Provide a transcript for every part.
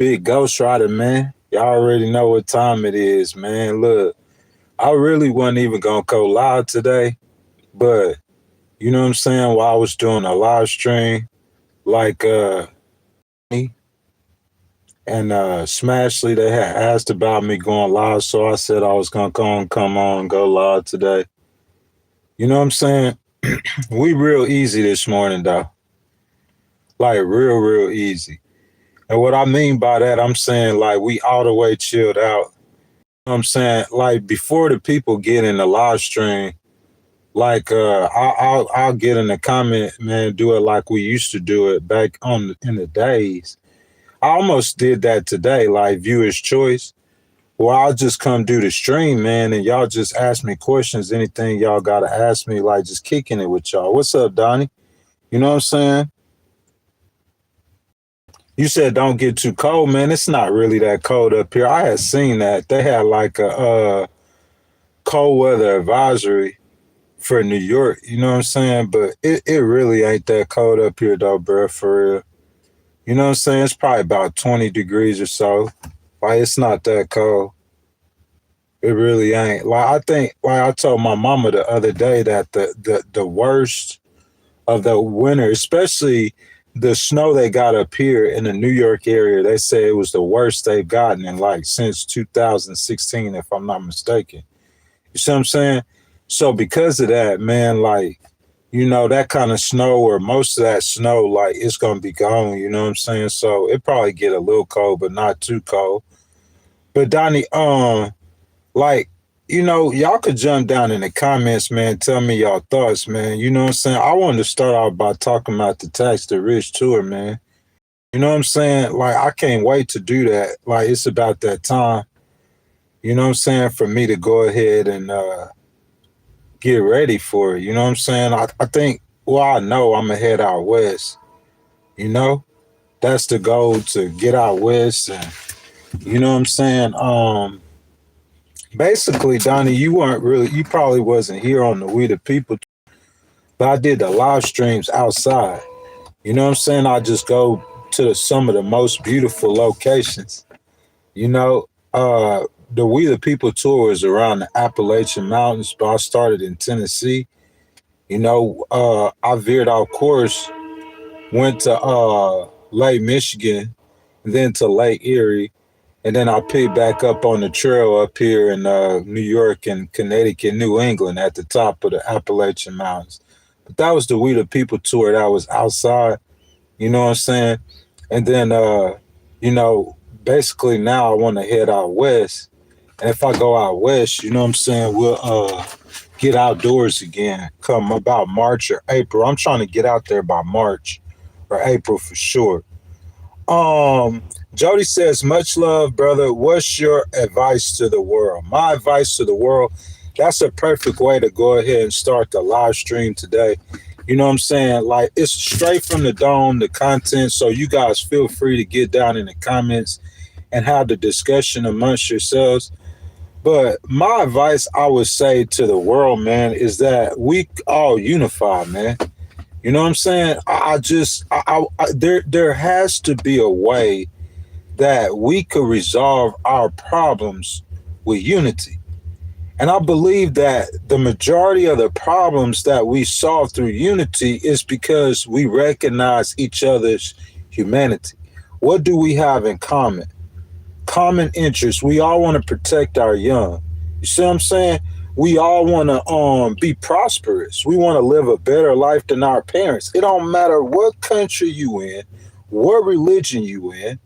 Big Ghost Rider, man. Y'all already know what time it is, man. Look, I really wasn't even gonna go live today, but you know what I'm saying? While I was doing a live stream, like me and Smashley, they had asked about me going live, so I said I was gonna come on, go live today. You know what I'm saying? We real easy this morning, though. Like real easy. And what I mean by that, I'm saying like we all the way chilled out. You know what I'm saying? Like before the people get in the live stream, like I'll get in the comment, man, do it like we used to do it back on in the days. I almost did that today, like viewers choice. Well, I'll just come do the stream, man, and y'all just ask me questions, anything y'all gotta ask me, like just kicking it with y'all. What's up, Donnie? You know what I'm saying? You said don't get too cold, man. It's not really that cold up here. I had seen that. They had like a cold weather advisory for New York, you know what I'm saying? But it really ain't that cold up here though, bro, for real. You know what I'm saying? It's probably about 20 degrees or so. Like it's not that cold. It really ain't. Like I think like I told my mama the other day that the worst of the winter, especially the snow they got up here in the New York area, they say it was the worst they've gotten in like since 2016, if I'm not mistaken. You see what I'm saying? So because of that, man, like, you know, that kind of snow or most of that snow, like it's gonna be gone, you know what I'm saying? So it probably get a little cold, but not too cold. But Donnie, like, you know, y'all could jump down in the comments, man. Tell me y'all thoughts, man. You know what I'm saying? I wanted to start out by talking about the Tax the Rich tour, man. You know what I'm saying? Like, I can't wait to do that. Like, it's about that time, you know what I'm saying, for me to go ahead and get ready for it. You know what I'm saying? I think, well, I know I'm going to head out west, you know? That's the goal, to get out west. And, you know what I'm saying? Basically, Donnie, you probably wasn't here on the We the People, but I did the live streams outside. You know what I'm saying? I just go to some of the most beautiful locations. You know, the We the People tour is around the Appalachian Mountains, but I started in Tennessee. You know, I veered off course, went to Lake Michigan, then to Lake Erie, and then I picked back up on the trail up here in New York and Connecticut, New England, at the top of the Appalachian Mountains. But that was the We the People tour that was outside, you know what I'm saying? And then, you know, basically now I want to head out west. And if I go out west, you know what I'm saying, we'll get outdoors again come about March or April. I'm trying to get out there by March or April for sure. Jody says, much love, brother. What's your advice to the world? My advice to the world, that's a perfect way to go ahead and start the live stream today. You know what I'm saying? Like, it's straight from the dome, the content. So you guys feel free to get down in the comments and have the discussion amongst yourselves. But my advice, I would say to the world, man, is that we all unify, man. You know what I'm saying? There has to be a way that we could resolve our problems with unity. And I believe that the majority of the problems that we solve through unity is because we recognize each other's humanity. What do we have in common? Common interests. We all want to protect our young. You see what I'm saying? We all want to be prosperous. We want to live a better life than our parents. It don't matter what country you in, what religion you in.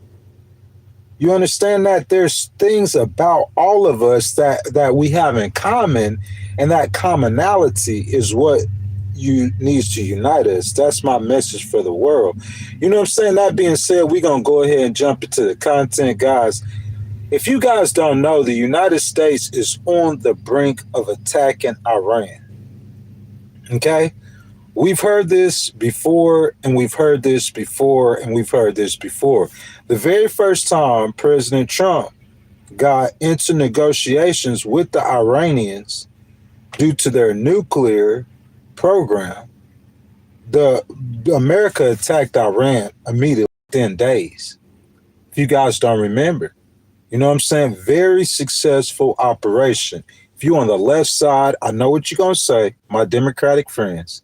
You understand that there's things about all of us that we have in common, and that commonality is what needs to unite us. That's my message for the world. You know what I'm saying? That being said, we're going to go ahead and jump into the content, guys. If you guys don't know, the United States is on the brink of attacking Iran. Okay? We've heard this before, and we've heard this before, and we've heard this before. The very first time President Trump got into negotiations with the Iranians due to their nuclear program, America attacked Iran immediately within days. If you guys don't remember, you know what I'm saying? Very successful operation. If you on the left side, I know what you're going to say, my Democratic friends.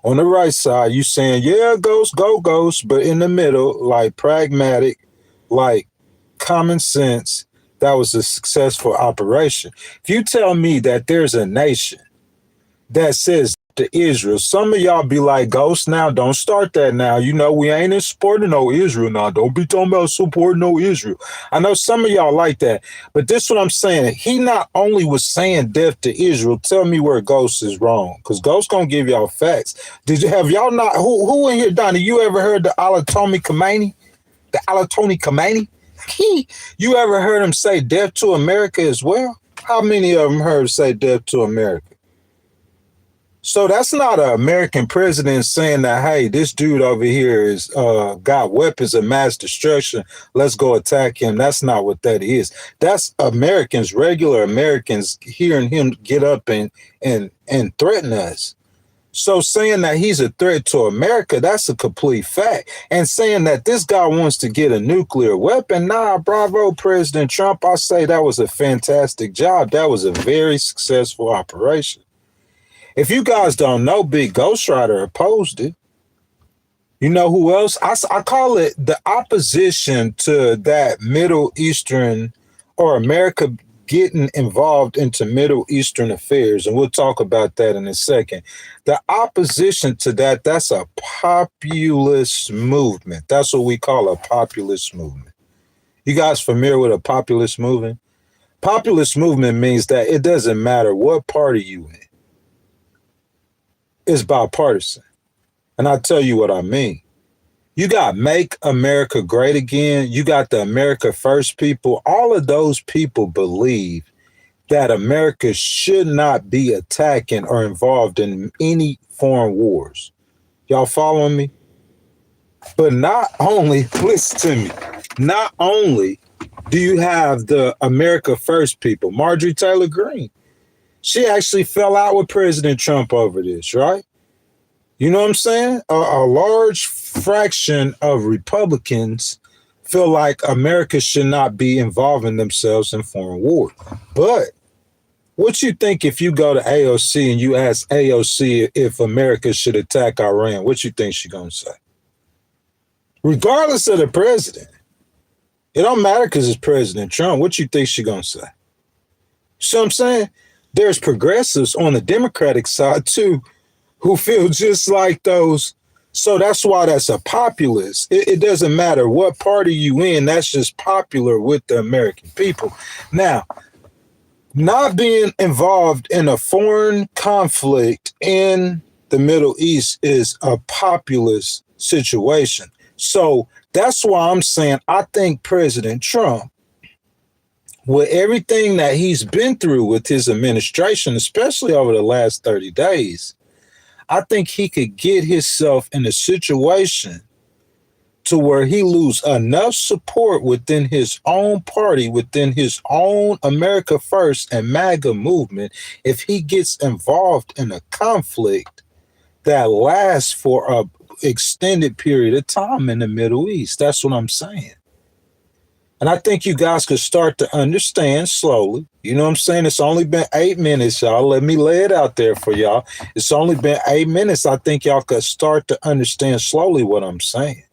On the right side, you saying, yeah, Ghost, go Ghost. But in the middle, like pragmatic, like common sense, that was a successful operation. If you tell me that there's a nation that says to Israel, some of y'all be like, Ghost, now don't start that now. You know, we ain't in supporting no Israel now. Don't be talking about supporting no Israel. I know some of y'all like that, but this is what I'm saying. He not only was saying death to Israel, tell me where Ghost is wrong, because Ghost gonna give y'all facts. Have y'all not, who in here, Donnie, you ever heard the Ayatollah Khomeini? The Ayatollah Khomeini? You ever heard him say death to America as well? How many of them heard say death to America? So that's not an American president saying that, hey, this dude over here is got weapons of mass destruction. Let's go attack him. That's not what that is. That's Americans, regular Americans, hearing him get up and threaten us. So saying that he's a threat to America, that's a complete fact. And saying that this guy wants to get a nuclear weapon, nah, bravo, President Trump. I say that was a fantastic job. That was a very successful operation. If you guys don't know, Big Ghostwriter opposed it. You know who else? I call it the opposition to that Middle Eastern, or America getting involved into Middle Eastern affairs. And we'll talk about that in a second. The opposition to that, that's a populist movement. That's what we call a populist movement. You guys familiar with a populist movement? Populist movement means that it doesn't matter what party you in. It's bipartisan. And I'll tell you what I mean. You got Make America Great Again. You got the America First people. All of those people believe that America should not be attacking or involved in any foreign wars. Y'all following me? But not only, listen to me, not only do you have the America First people, Marjorie Taylor Greene. She actually fell out with President Trump over this, right? You know what I'm saying? A large fraction of Republicans feel like America should not be involving themselves in foreign war. But what you think if you go to AOC and you ask AOC if America should attack Iran, what you think she's going to say? Regardless of the president, it don't matter because it's President Trump. What you think she's going to say? See what I'm saying? There's progressives on the Democratic side too who feel just like those. So that's why that's a populist. It doesn't matter what party you in. That's just popular with the American people. Now, not being involved in a foreign conflict in the Middle East is a populist situation. So that's why I'm saying I think President Trump, with everything that he's been through with his administration, especially over the last 30 days, I think he could get himself in a situation to where he lose enough support within his own party, within his own America First and MAGA movement, if he gets involved in a conflict that lasts for an extended period of time in the Middle East. That's what I'm saying. And I think you guys could start to understand slowly. You know what I'm saying? It's only been 8 minutes, y'all. Let me lay it out there for y'all. It's only been 8 minutes. I think y'all could start to understand slowly what I'm saying.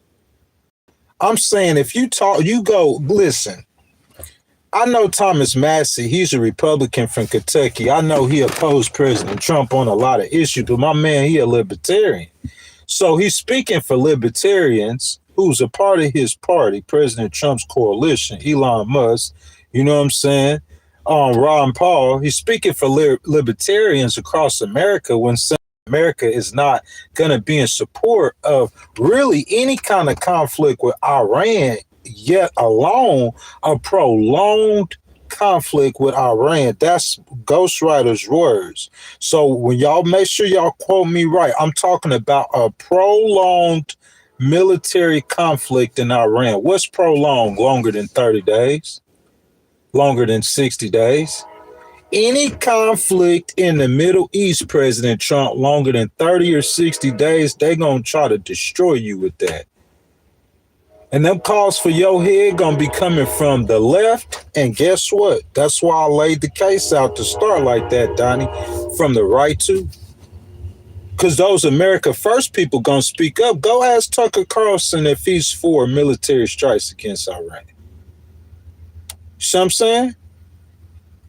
I'm saying if you talk, you go, listen, I know Thomas Massey. He's a Republican from Kentucky. I know he opposed President Trump on a lot of issues, but my man, he a libertarian. So he's speaking for libertarians, who's a part of his party, President Trump's coalition, Elon Musk, you know what I'm saying? Ron Paul, he's speaking for libertarians across America when saying America is not going to be in support of really any kind of conflict with Iran, yet alone a prolonged conflict with Iran. That's Ghostwriter's words. So when y'all make sure y'all quote me right, I'm talking about a prolonged military conflict in Iran. What's prolonged? Longer than 30 days? Longer than 60 days? Any conflict in the Middle East, President Trump, longer than 30 or 60 days, they're going to try to destroy you with that. And them calls for your head gonna be coming from the left. And guess what? That's why I laid the case out to start like that, Donnie, from the right too. Because those America First people gonna speak up. Go ask Tucker Carlson if he's for military strikes against Iran. You see what I'm saying?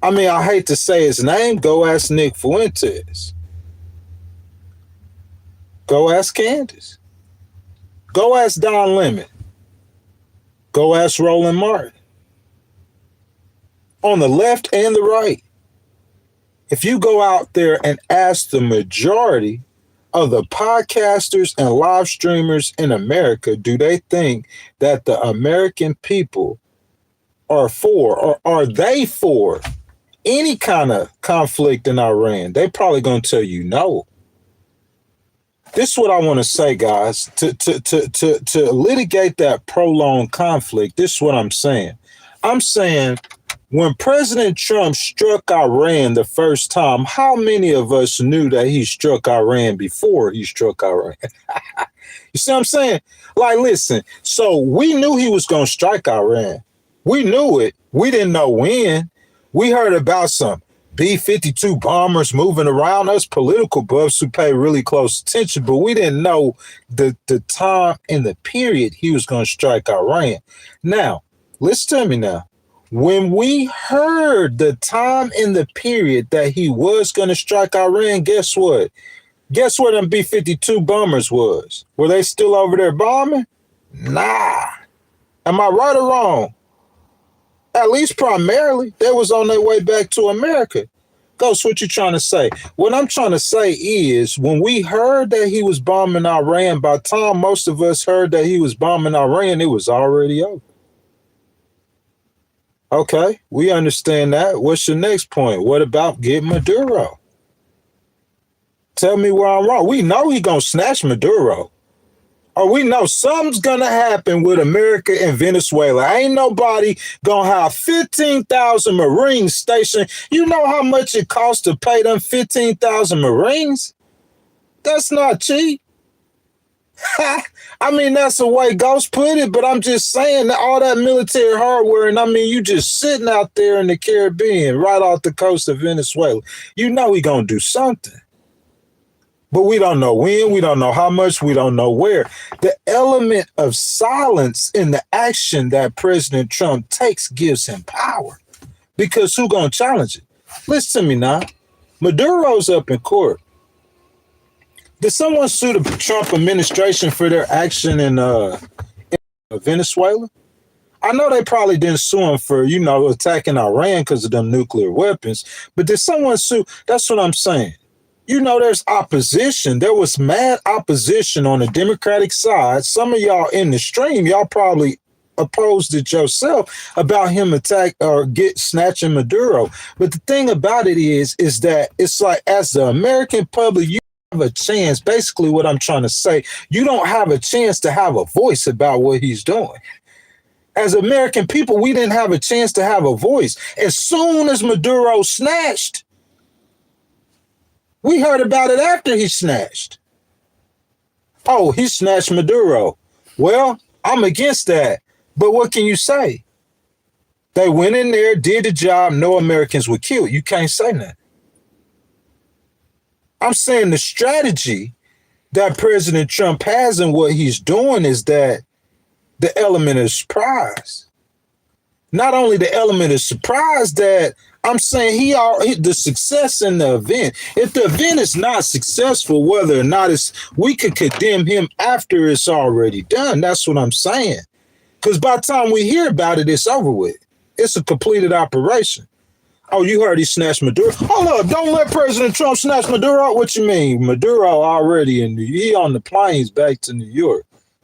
I mean, I hate to say his name. Go ask Nick Fuentes. Go ask Candace. Go ask Don Lemon. Go ask Roland Martin. On the left and the right. If you go out there and ask the majority of the podcasters and live streamers in America, do they think that the American people are for, or are they for any kind of conflict in Iran? They probably gonna tell you no. This is what I want to say, guys. To litigate that prolonged conflict, this is what I'm saying. I'm saying when President Trump struck Iran the first time, how many of us knew that he struck Iran before he struck Iran? You see what I'm saying? Like, listen, so we knew he was going to strike Iran. We knew it. We didn't know when. We heard about some B-52 bombers moving around, us political buffs who pay really close attention, but we didn't know the time and the period he was going to strike Iran. Now, listen to me now. When we heard the time and the period that he was going to strike Iran, guess what? Guess where them B-52 bombers was? Were they still over there bombing? Nah. Am I right or wrong? At least primarily, they was on their way back to America. Ghost, what you trying to say? What I'm trying to say is when we heard that he was bombing Iran, by the time most of us heard that he was bombing Iran, it was already over. Okay, we understand that. What's your next point? What about getting Maduro? Tell me where I'm wrong. We know he gonna snatch Maduro. Or we know something's gonna happen with America and Venezuela. Ain't nobody gonna have 15,000 Marines stationed. You know how much it costs to pay them 15,000 Marines? That's not cheap. I mean, that's the way Ghost put it, but I'm just saying that all that military hardware, and I mean, you just sitting out there in the Caribbean, right off the coast of Venezuela. You know he gonna do something. But we don't know when, we don't know how much, we don't know where. The element of silence in the action that President Trump takes gives him power. Because who gonna challenge it? Listen to me now. Maduro's up in court. Did someone sue the Trump administration for their action in Venezuela? I know they probably didn't sue him for, attacking Iran because of them nuclear weapons. But did someone sue? That's what I'm saying. There's opposition. There was mad opposition on the Democratic side. Some of y'all in the stream, y'all probably opposed it yourself about him snatching Maduro. But the thing about it is that it's like, as the American public, you have a chance. Basically what I'm trying to say, you don't have a chance to have a voice about what he's doing. As American people, we didn't have a chance to have a voice. As soon as Maduro snatched, we heard about it after he snatched. Oh, he snatched Maduro. Well, I'm against that. But what can you say? They went in there, did the job, no Americans were killed. You can't say that. I'm saying the strategy that President Trump has and what he's doing is that the element of surprise. Not only the element of surprise, that I'm saying the success in the event. If the event is not successful, whether or not we could condemn him after it's already done. That's what I'm saying. Because by the time we hear about it, it's over with. It's a completed operation. Oh, you heard he snatched Maduro? Hold up, don't let President Trump snatch Maduro. What you mean? Maduro already he on the planes back to New York.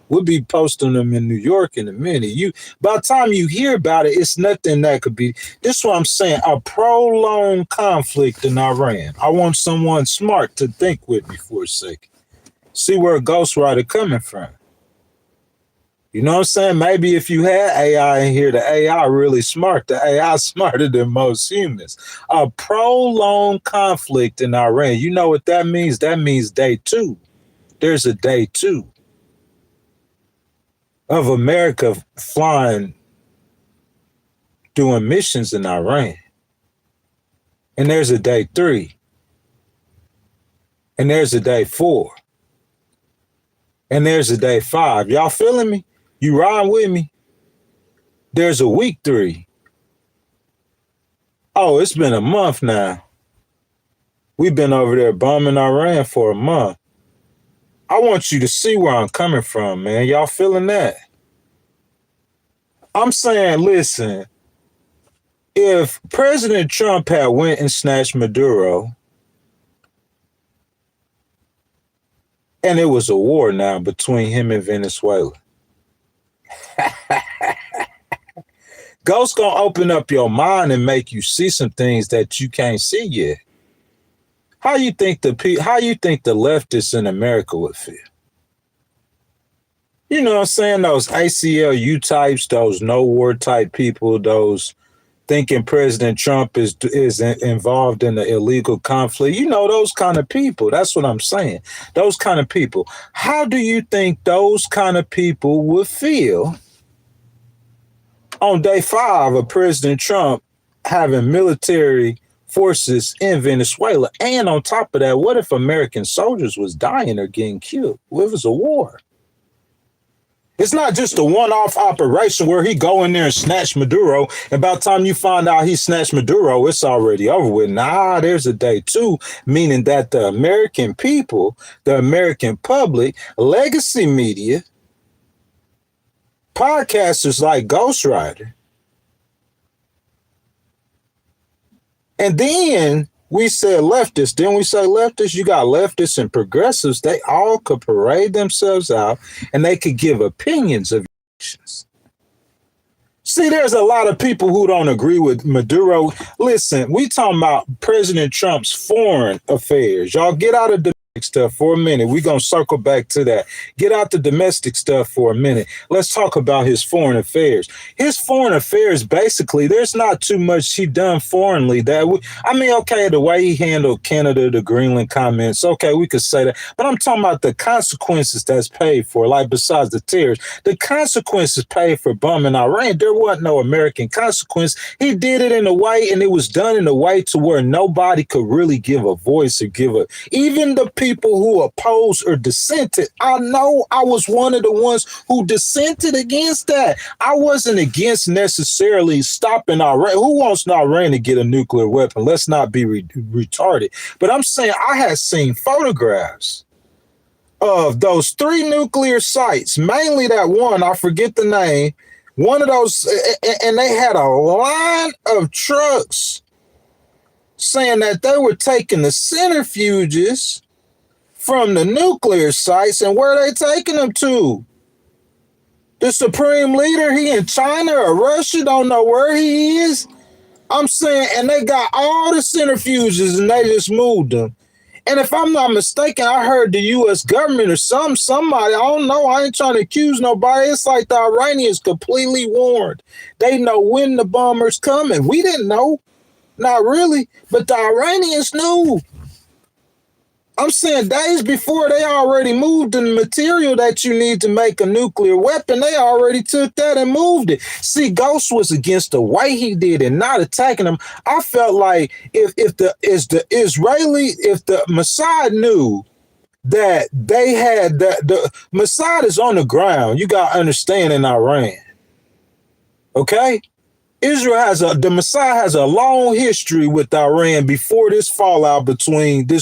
We'll be posting them in New York in a minute. By the time you hear about it, it's nothing that could be. This is what I'm saying. A prolonged conflict in Iran. I want someone smart to think with me for a second. See where a ghostwriter coming from. You know what I'm saying? Maybe if you had AI in here, the AI really smart. The AI smarter than most humans. A prolonged conflict in Iran. You know what that means? That means day two. There's a day two. of America flying, doing missions in Iran. And there's a day 3. And there's a day 4. And there's a day 5. Y'all feeling me? You riding with me? There's a week 3. Oh, it's been a month now. We've been over there bombing Iran for a month. I want you to see where I'm coming from, man. Y'all feeling that? I'm saying, listen, if President Trump had went and snatched Maduro, and it was a war now between him and Venezuela, Ghost gonna open up your mind and make you see some things that you can't see yet. How you think the leftists in America would feel? You know what I'm saying? Those ACLU types, those no war type people, those thinking President Trump is involved in the illegal conflict. You know, those kind of people. That's what I'm saying. Those kind of people. How do you think those kind of people would feel on day 5 of President Trump having military forces in Venezuela? And on top of that, what if American soldiers was dying or getting killed? What if it was a war? It's not just a one-off operation where he go in there and snatch Maduro, and by the time you find out he snatched Maduro, it's already over with. Nah, there's a day 2, meaning that the American people, the American public, legacy media, podcasters like Ghostwriter, and then we said leftists. Didn't we say leftists? You got leftists and progressives. They all could parade themselves out and they could give opinions of elections. See, there's a lot of people who don't agree with Maduro. Listen, we talking about President Trump's foreign affairs. Y'all get out of stuff for a minute. We're going to circle back to that. Get out the domestic stuff for a minute. Let's talk about his foreign affairs. His foreign affairs, basically, there's not too much he done foreignly that okay, the way he handled Canada, the Greenland comments, okay, we could say that. But I'm talking about the consequences that's paid for, like besides the tears, the consequences paid for bombing Iran. There wasn't no American consequence. He did it in a way, and it was done in a way to where nobody could really give a voice or even the people who opposed or dissented. I know I was one of the ones who dissented against that. I wasn't against necessarily stopping Iran. Who wants Iran to get a nuclear weapon? Let's not be retarded. But I'm saying I had seen photographs of those 3 nuclear sites, mainly that one, I forget the name, one of those, and they had a line of trucks saying that they were taking the centrifuges from the nuclear sites, and where are they taking them to? The supreme leader, he in China or Russia, don't know where he is. I'm saying, and they got all the centrifuges and they just moved them. And if I'm not mistaken, I heard the U.S. government or somebody, I don't know, I ain't trying to accuse nobody. It's like the Iranians completely warned. They know when the bomber's coming. We didn't know, not really, but the Iranians knew. I'm saying days before they already moved the material that you need to make a nuclear weapon. They already took that and moved it. See, Ghost was against the way he did it, not attacking them. I felt like if the Mossad knew that they had the Mossad is on the ground, you got to understand, in Iran. Okay? The Mossad has a long history with Iran before this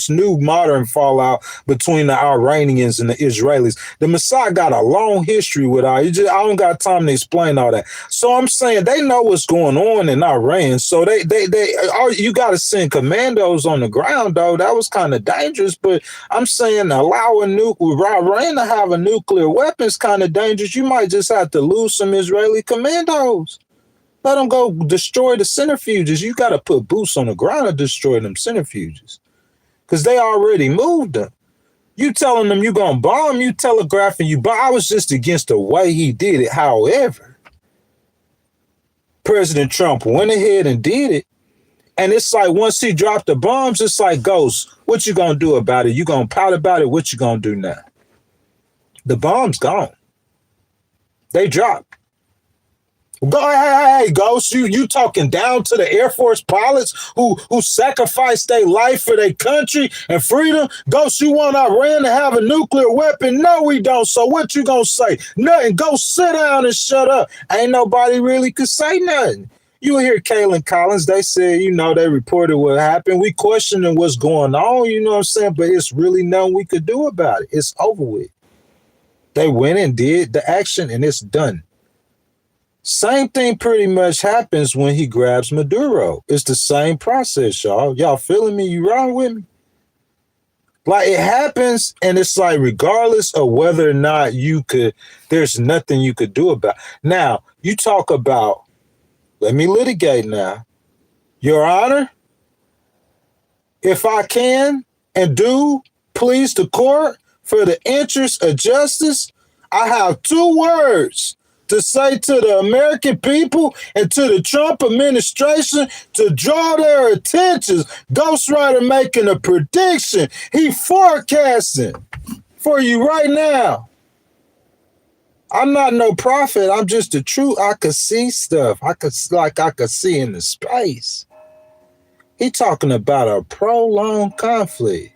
new modern fallout between the Iranians and the Israelis. The Mossad got a long history with I don't got time to explain all that. So I'm saying they know what's going on in Iran. So you got to send commandos on the ground, though. That was kind of dangerous. But I'm saying allowing Iran to have a nuclear weapon is kind of dangerous. You might just have to lose some Israeli commandos. Let them go destroy the centrifuges. You got to put boots on the ground to destroy them centrifuges because they already moved them. You telling them you going to bomb, you telegraphing you bomb. I was just against the way he did it. However, President Trump went ahead and did it. And it's like once he dropped the bombs, it's like, Ghost, what you going to do about it? You going to pout about it? What you going to do now? The bomb's gone. They dropped. Go, hey, Ghost, you talking down to the Air Force pilots who sacrificed their life for their country and freedom? Ghost, you want Iran to have a nuclear weapon? No, we don't. So what you gonna say? Nothing. Go sit down and shut up. Ain't nobody really could say nothing. You hear Kaylin Collins, they said, they reported what happened. We questioning what's going on, you know what I'm saying? But it's really nothing we could do about it. It's over with. They went and did the action and it's done. Same thing pretty much happens when he grabs Maduro. It's the same process, y'all. Y'all feeling me? You riding with me? Like it happens, and it's like regardless of whether or not there's nothing you could do about it. Now, you talk about, let me litigate now. Your Honor, if I can and do please the court for the interest of justice, I have 2 words to say to the American people and to the Trump administration to draw their attention. Ghostwriter making a prediction. He forecasting for you right now. I'm not no prophet. I'm just the truth. I could see stuff. I could see in the space. He talking about a prolonged conflict.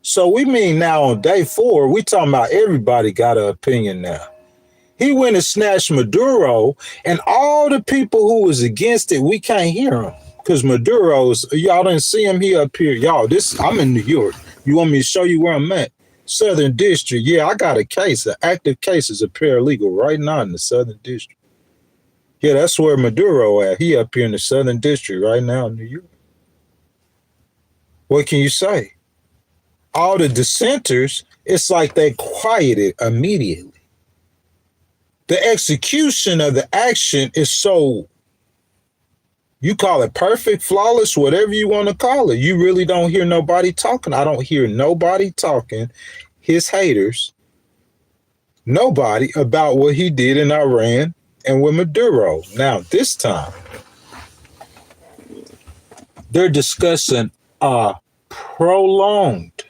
So we mean now on day 4, we talking about everybody got an opinion now. He went and snatched Maduro, and all the people who was against it, we can't hear him. Because Maduro's, y'all didn't see him, he up here. Y'all, I'm in New York. You want me to show you where I'm at? Southern District. Yeah, I got a case, an active case as a paralegal right now in the Southern District. Yeah, that's where Maduro at. He up here in the Southern District right now in New York. What can you say? All the dissenters, it's like they quieted immediately. The execution of the action is so, you call it perfect, flawless, whatever you want to call it. You really don't hear nobody talking. I don't hear nobody talking, his haters, nobody about what he did in Iran and with Maduro. Now, this time, they're discussing prolonged.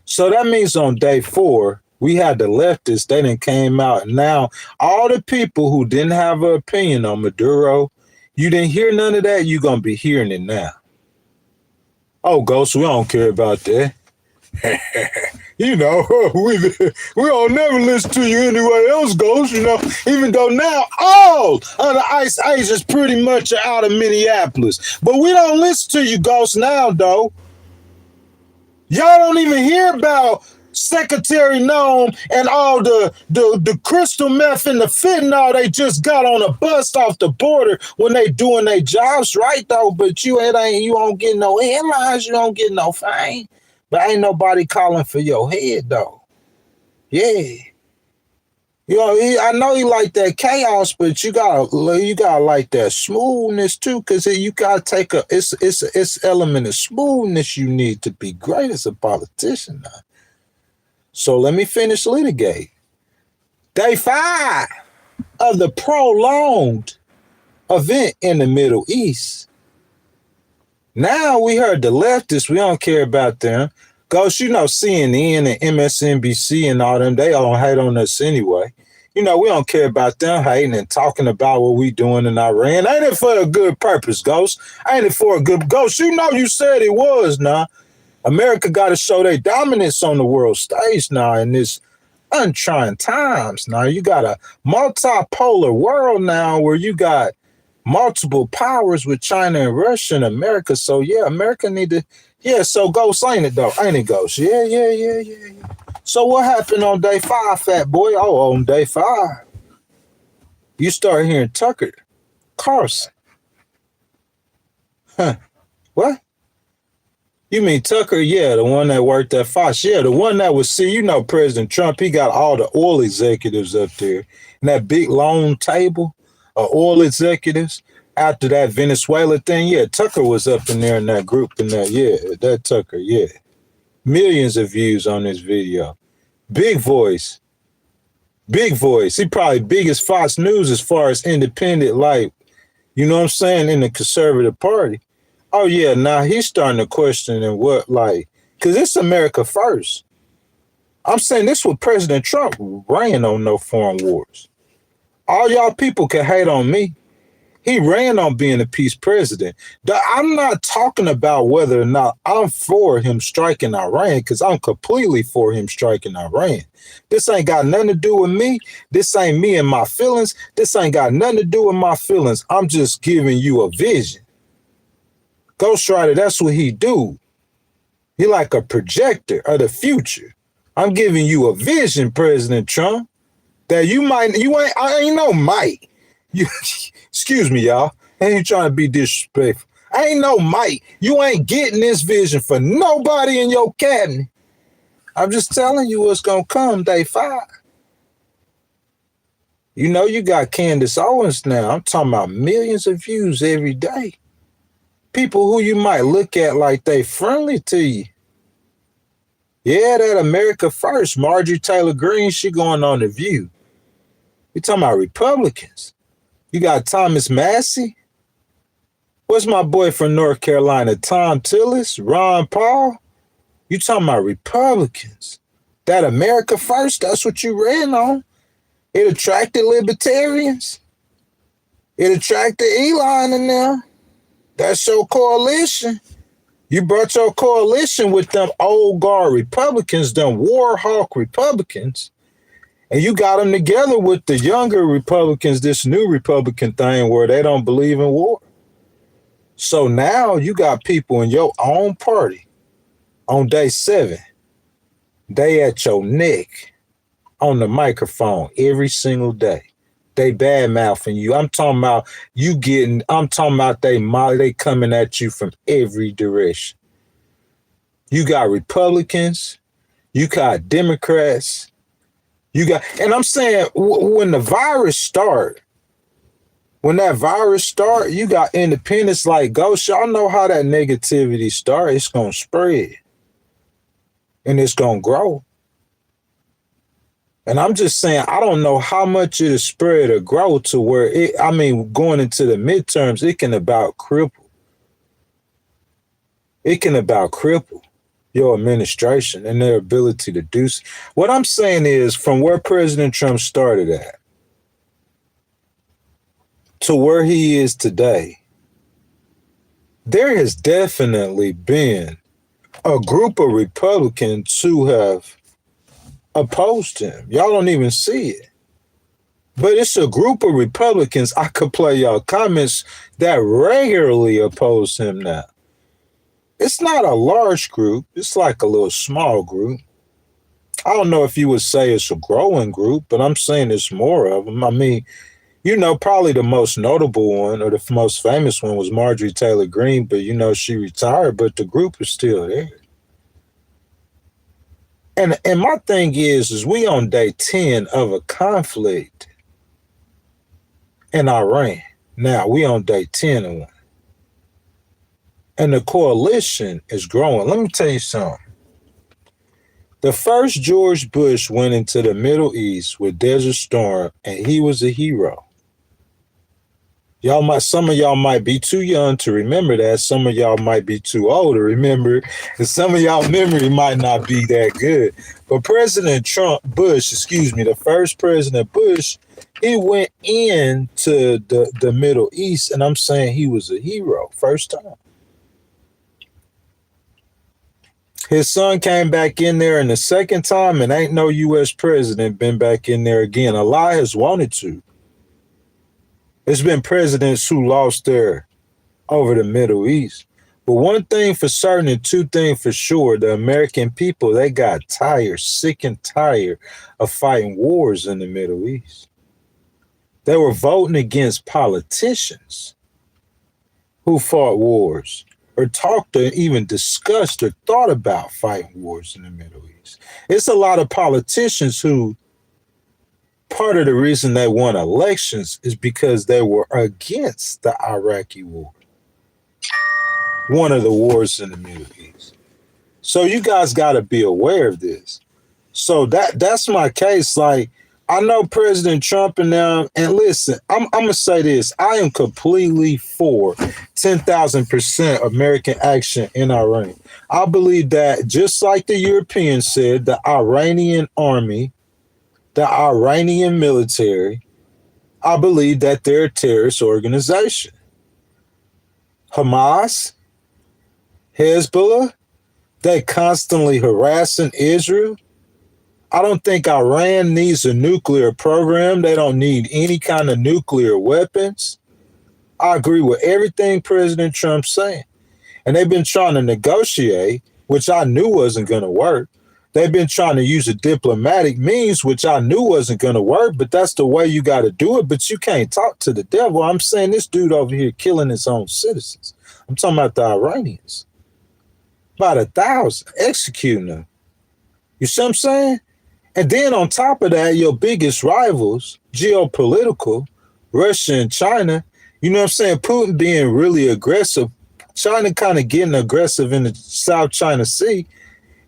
So that means on day 4, we had the leftists, they done came out. Now, all the people who didn't have an opinion on Maduro, you didn't hear none of that, you're going to be hearing it now. Oh, Ghost, we don't care about that. we don't never listen to you anywhere else, Ghost, even though now all of the ICE agents pretty much are out of Minneapolis. But we don't listen to you, Ghost, now, though. Y'all don't even hear about Secretary Nome and all the crystal meth and the fentanyl they just got on a bus off the border when they doing their jobs right though. But you don't get no headlines, you don't get no fame. But ain't nobody calling for your head though. Yeah. I know you like that chaos, but you gotta like that smoothness too, because you gotta take it's element of smoothness you need to be great as a politician now. So let me finish litigate. Day 5 of the prolonged event in the Middle East. Now we heard the leftists, we don't care about them. Because, CNN and MSNBC and all them, they all hate on us anyway. We don't care about them hating and talking about what we doing in Iran. Ain't it for a good purpose, Ghost? Ain't it for a good Ghost? You said it was now. America got to show their dominance on the world stage now in this untrying times. Now you got a multipolar world now where you got multiple powers with China and Russia and America. So yeah, America need to, so Ghost, ain't it though? Ain't it, Ghost? Yeah. So what happened on day 5, fat boy? Oh, on day 5, you start hearing Tucker Carlson. Huh? What? You mean Tucker? Yeah, the one that worked at Fox. Yeah, the one that was, President Trump, he got all the oil executives up there. And that big long table of oil executives after that Venezuela thing. Yeah, Tucker was up in there in that group and that. Yeah, that Tucker, yeah. Millions of views on this video. Big voice. He probably biggest Fox News as far as independent, like, in the conservative party. Oh, yeah, now he's starting to question and because it's America first. I'm saying this was President Trump ran on no foreign wars. All y'all people can hate on me. He ran on being a peace president. I'm not talking about whether or not I'm for him striking Iran, because I'm completely for him striking Iran. This ain't got nothing to do with me. This ain't me and my feelings. This ain't got nothing to do with my feelings. I'm just giving you a vision. Ghostwriter, that's what he do. He like a projector of the future. I'm giving you a vision, President Trump, that I ain't no Mike. Excuse me, y'all. I ain't trying to be disrespectful. I ain't no Mike. You ain't getting this vision for nobody in your cabinet. I'm just telling you what's going to come day 5. You know, you got Candace Owens now. I'm talking about millions of views every day. People who you might look at like they friendly to you. Yeah, that America First, Marjorie Taylor Greene, she going on The View. You talking about Republicans. You got Thomas Massey. What's my boy from North Carolina? Tom Tillis, Ron Paul. You talking about Republicans. That America First, that's what you ran on. It attracted libertarians. It attracted Elon in there. That's your coalition. You brought your coalition with them old guard Republicans, them war hawk Republicans, and you got them together with the younger Republicans, this new Republican thing where they don't believe in war. So now you got people in your own party on day 7. They at your neck on the microphone every single day. They bad mouthing you. I'm talking about they coming at you from every direction. You got Republicans, you got Democrats, and I'm saying when that virus start, you got independents like Ghost. Y'all know how that negativity start. It's going to spread and it's going to grow. And I'm just saying, I don't know how much it'll spread or grow to where going into the midterms, it can about cripple your administration and their ability to do so. What I'm saying is, from where President Trump started at to where he is today, there has definitely been a group of Republicans who have opposed him. Y'all don't even see it. But it's a group of Republicans, I could play y'all comments, that regularly oppose him now. It's not a large group. It's like a little small group. I don't know if you would say it's a growing group, but I'm saying it's more of them. I mean, probably the most notable one or the most famous one was Marjorie Taylor Greene, but she retired, but the group is still there. And my thing is we on day 10 of a conflict in Iran. Now we on day 10 of one. And the coalition is growing. Let me tell you something. The first George Bush went into the Middle East with Desert Storm, and he was a hero. Some of y'all might be too young to remember that. Some of y'all might be too old to remember, and some of y'all memory might not be that good. But the first President Bush, he went into the Middle East, and I'm saying he was a hero first time. His son came back in there, and the second time, and ain't no U.S. president been back in there again. Allah has wanted to. It's been presidents who lost there over the Middle East. But one thing for certain and two things for sure, the American people, they got sick and tired of fighting wars in the Middle East. They were voting against politicians who fought wars or talked or even discussed or thought about fighting wars in the Middle East. It's a lot of politicians who, part of the reason they won elections is because they were against the Iraqi war, one of the wars in the Middle East. So you guys got to be aware of this. So that's my case. Like, I know President Trump and them, and listen, I'm going to say this. I am completely for 10,000% American action in Iran. I believe that, just like the Europeans said, the Iranian army, the Iranian military, I believe that they're a terrorist organization. Hamas, Hezbollah, they constantly harassing Israel. I don't think Iran needs a nuclear program. They don't need any kind of nuclear weapons. I agree with everything President Trump's saying. And they've been trying to negotiate, which I knew wasn't going to work. They've been trying to use a diplomatic means, which I knew wasn't going to work, but that's the way you got to do it. But you can't talk to the devil. I'm saying this dude over here killing his own citizens. I'm talking about the Iranians. About 1,000, executing them. You see what I'm saying? And then on top of that, your biggest rivals, geopolitical, Russia and China, you know what I'm saying? Putin being really aggressive, China kind of getting aggressive in the South China Sea.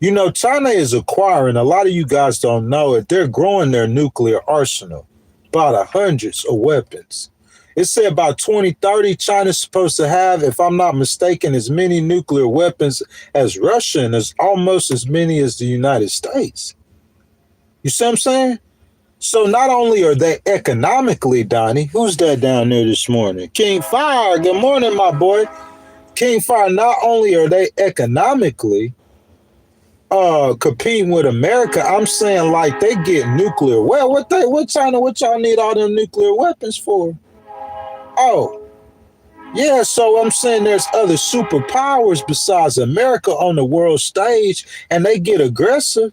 You know, China is acquiring, a lot of you guys don't know it, they're growing their nuclear arsenal, about hundreds of weapons. It said by 2030, China's supposed to have, if I'm not mistaken, as many nuclear weapons as Russia and as almost as many as the United States. You see what I'm saying? So not only are they economically, Donnie, who's that down there this morning? King Fire, good morning, my boy. King Fire, not only are they economically competing with America, I'm saying like they get nuclear. Well, what China, what y'all need all them nuclear weapons for? Oh, yeah, so I'm saying there's other superpowers besides America on the world stage, and they get aggressive.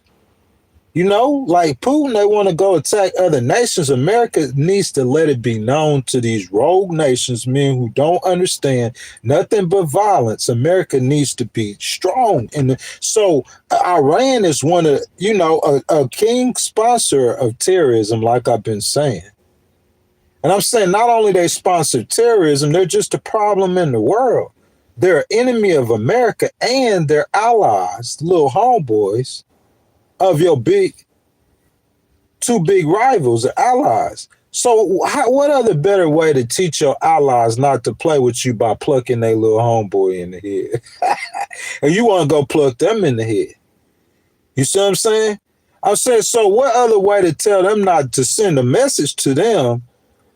You know, like Putin, they want to go attack other nations. America needs to let it be known to these rogue nations, men who don't understand nothing but violence. America needs to be strong. And so Iran is one of, you know, a king sponsor of terrorism, like I've been saying. And I'm saying not only they sponsor terrorism, they're just a problem in the world. They're an enemy of America and their allies, little homeboys of your two big rivals or allies. So what other better way to teach your allies not to play with you by plucking their little homeboy in the head? And you want to go pluck them in the head. You see what I'm saying? I'm saying, so what other way to tell them not to send a message to them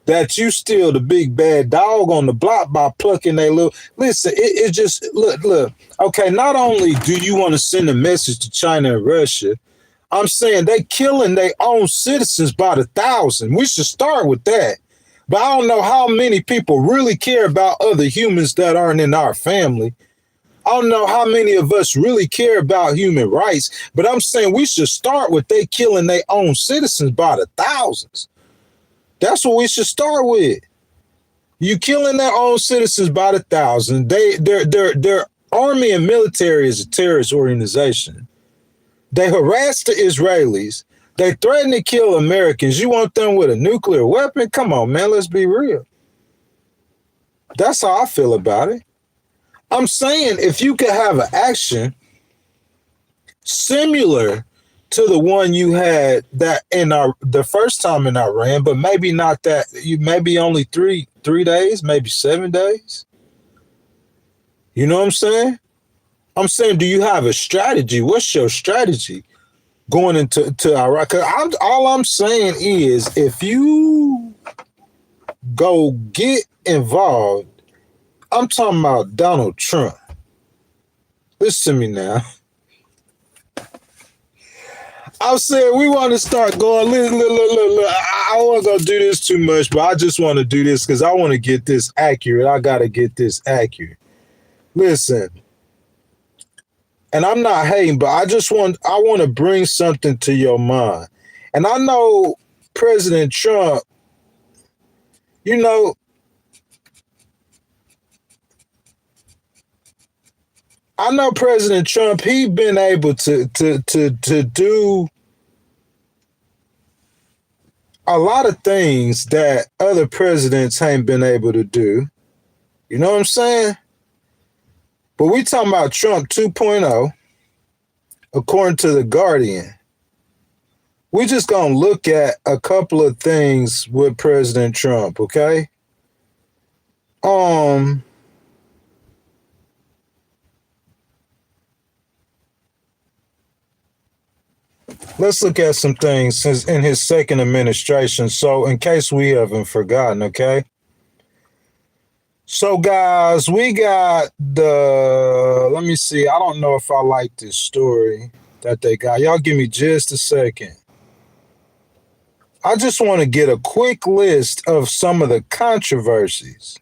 that you still the big bad dog on the block by plucking their little... Listen, it just, look. Okay, not only do you want to send a message to China and Russia, I'm saying they killing their own citizens by the thousand. We should start with that. But I don't know how many people really care about other humans that aren't in our family. I don't know how many of us really care about human rights, but I'm saying we should start with they killing their own citizens by the thousands. That's what we should start with. You killing their own citizens by the thousand. Their army and military is a terrorist organization. They harass the Israelis. They threaten to kill Americans. You want them with a nuclear weapon? Come on, man, let's be real. That's how I feel about it. I'm saying if you could have an action similar to the one you had that in the first time in Iran, but maybe not that, you maybe only three days, maybe 7 days. You know what I'm saying? I'm saying, do you have a strategy? What's your strategy going into Iraq? Because all I'm saying is, if you go get involved, I'm talking about Donald Trump. Listen to me now. I'm saying we want to start going, look. I don't want to go do this too much, but I just want to do this because I want to get this accurate. I got to get this accurate. Listen. And I'm not hating, but I want to bring something to your mind. And I know President Trump, you know, he been able to do a lot of things that other presidents ain't been able to do. You know what I'm saying? But we talking about Trump 2.0, according to The Guardian. We just gonna look at a couple of things with President Trump, okay? let's look at some things since in his second administration. So, in case we haven't forgotten, okay. So, guys, we got the. Let me see. I don't know if I like this story that they got. Y'all give me just a second. I just want to get a quick list of some of the controversies.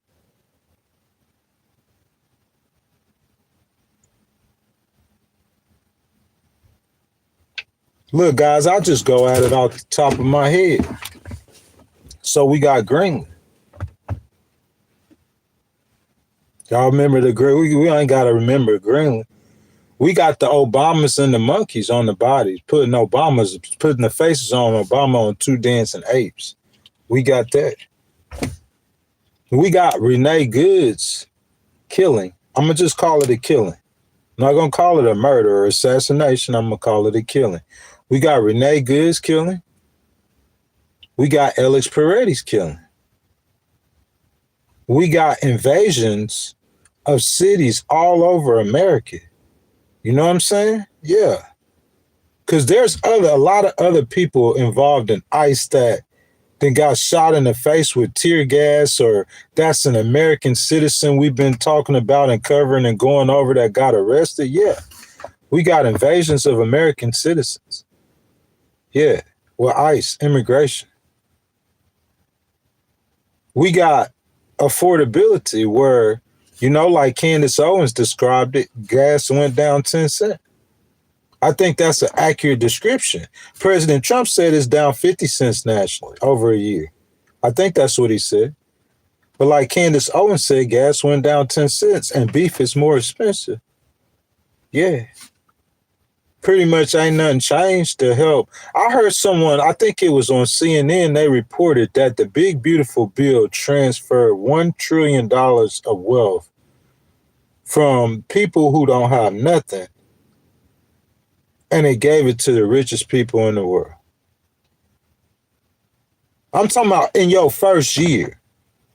Look, guys, I'll just go at it off the top of my head. So we got Greenland. Y'all remember the Greenland? We ain't got to remember Greenland. We got the Obamas and the monkeys on the bodies, putting the faces on Obama on two dancing apes. We got that. We got Renee Good's killing. I'm going to just call it a killing. I'm not going to call it a murder or assassination. I'm going to call it a killing. We got Renee Good's killing. We got Alex Paredes killing. We got invasions of cities all over America. You know what I'm saying? Yeah. Because there's a lot of other people involved in ICE that then got shot in the face with tear gas, or that's an American citizen we've been talking about and covering and going over that got arrested. Yeah. We got invasions of American citizens. Yeah. With ICE, immigration. We got affordability where, like Candace Owens described it, gas went down 10 cents. I think that's an accurate description. President Trump said it's down 50 cents nationally over a year. I think that's what he said. But like Candace Owens said, gas went down 10 cents and beef is more expensive. Yeah. Pretty much ain't nothing changed to help. I heard someone, I think it was on CNN, they reported that the big beautiful bill transferred $1 trillion of wealth from people who don't have nothing, and it gave it to the richest people in the world. I'm talking about in your first year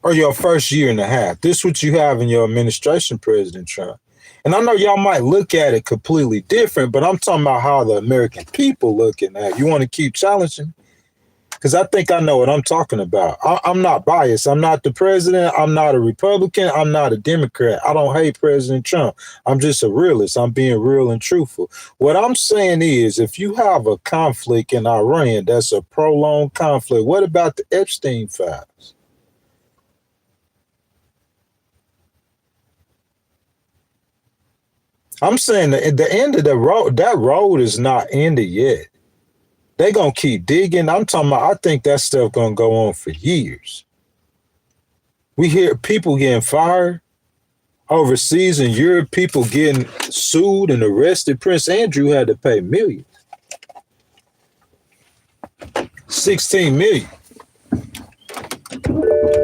or your first year and a half. This is what you have in your administration, President Trump. And I know y'all might look at it completely different, but I'm talking about how the American people looking at it. You want to keep challenging? Because I think I know what I'm talking about. I'm not biased. I'm not the president. I'm not a Republican. I'm not a Democrat. I don't hate President Trump. I'm just a realist. I'm being real and truthful. What I'm saying is, if you have a conflict in Iran that's a prolonged conflict, what about the Epstein files? I'm saying that at the end of the road, that road is not ended yet. They gonna keep digging. I'm talking about, I think that stuff gonna go on for years. We hear people getting fired overseas in Europe, people getting sued and arrested. Prince Andrew had to pay millions. 16 million.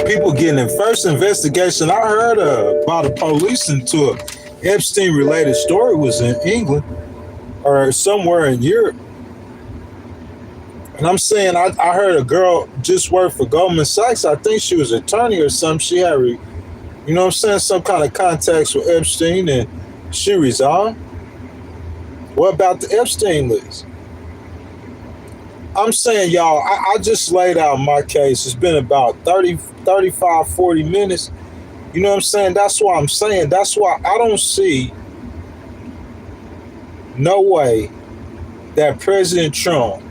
People getting in first investigation. I heard about a police into a Epstein related story was in England or somewhere in Europe. And I'm saying, I heard a girl just worked for Goldman Sachs. I think she was an attorney or something. She had, some kind of contacts with Epstein, and she resigned. What about the Epstein list? I'm saying, y'all, I just laid out my case. It's been about 35, 40 minutes. You know what I'm saying? That's why I'm saying. That's why I don't see no way that President Trump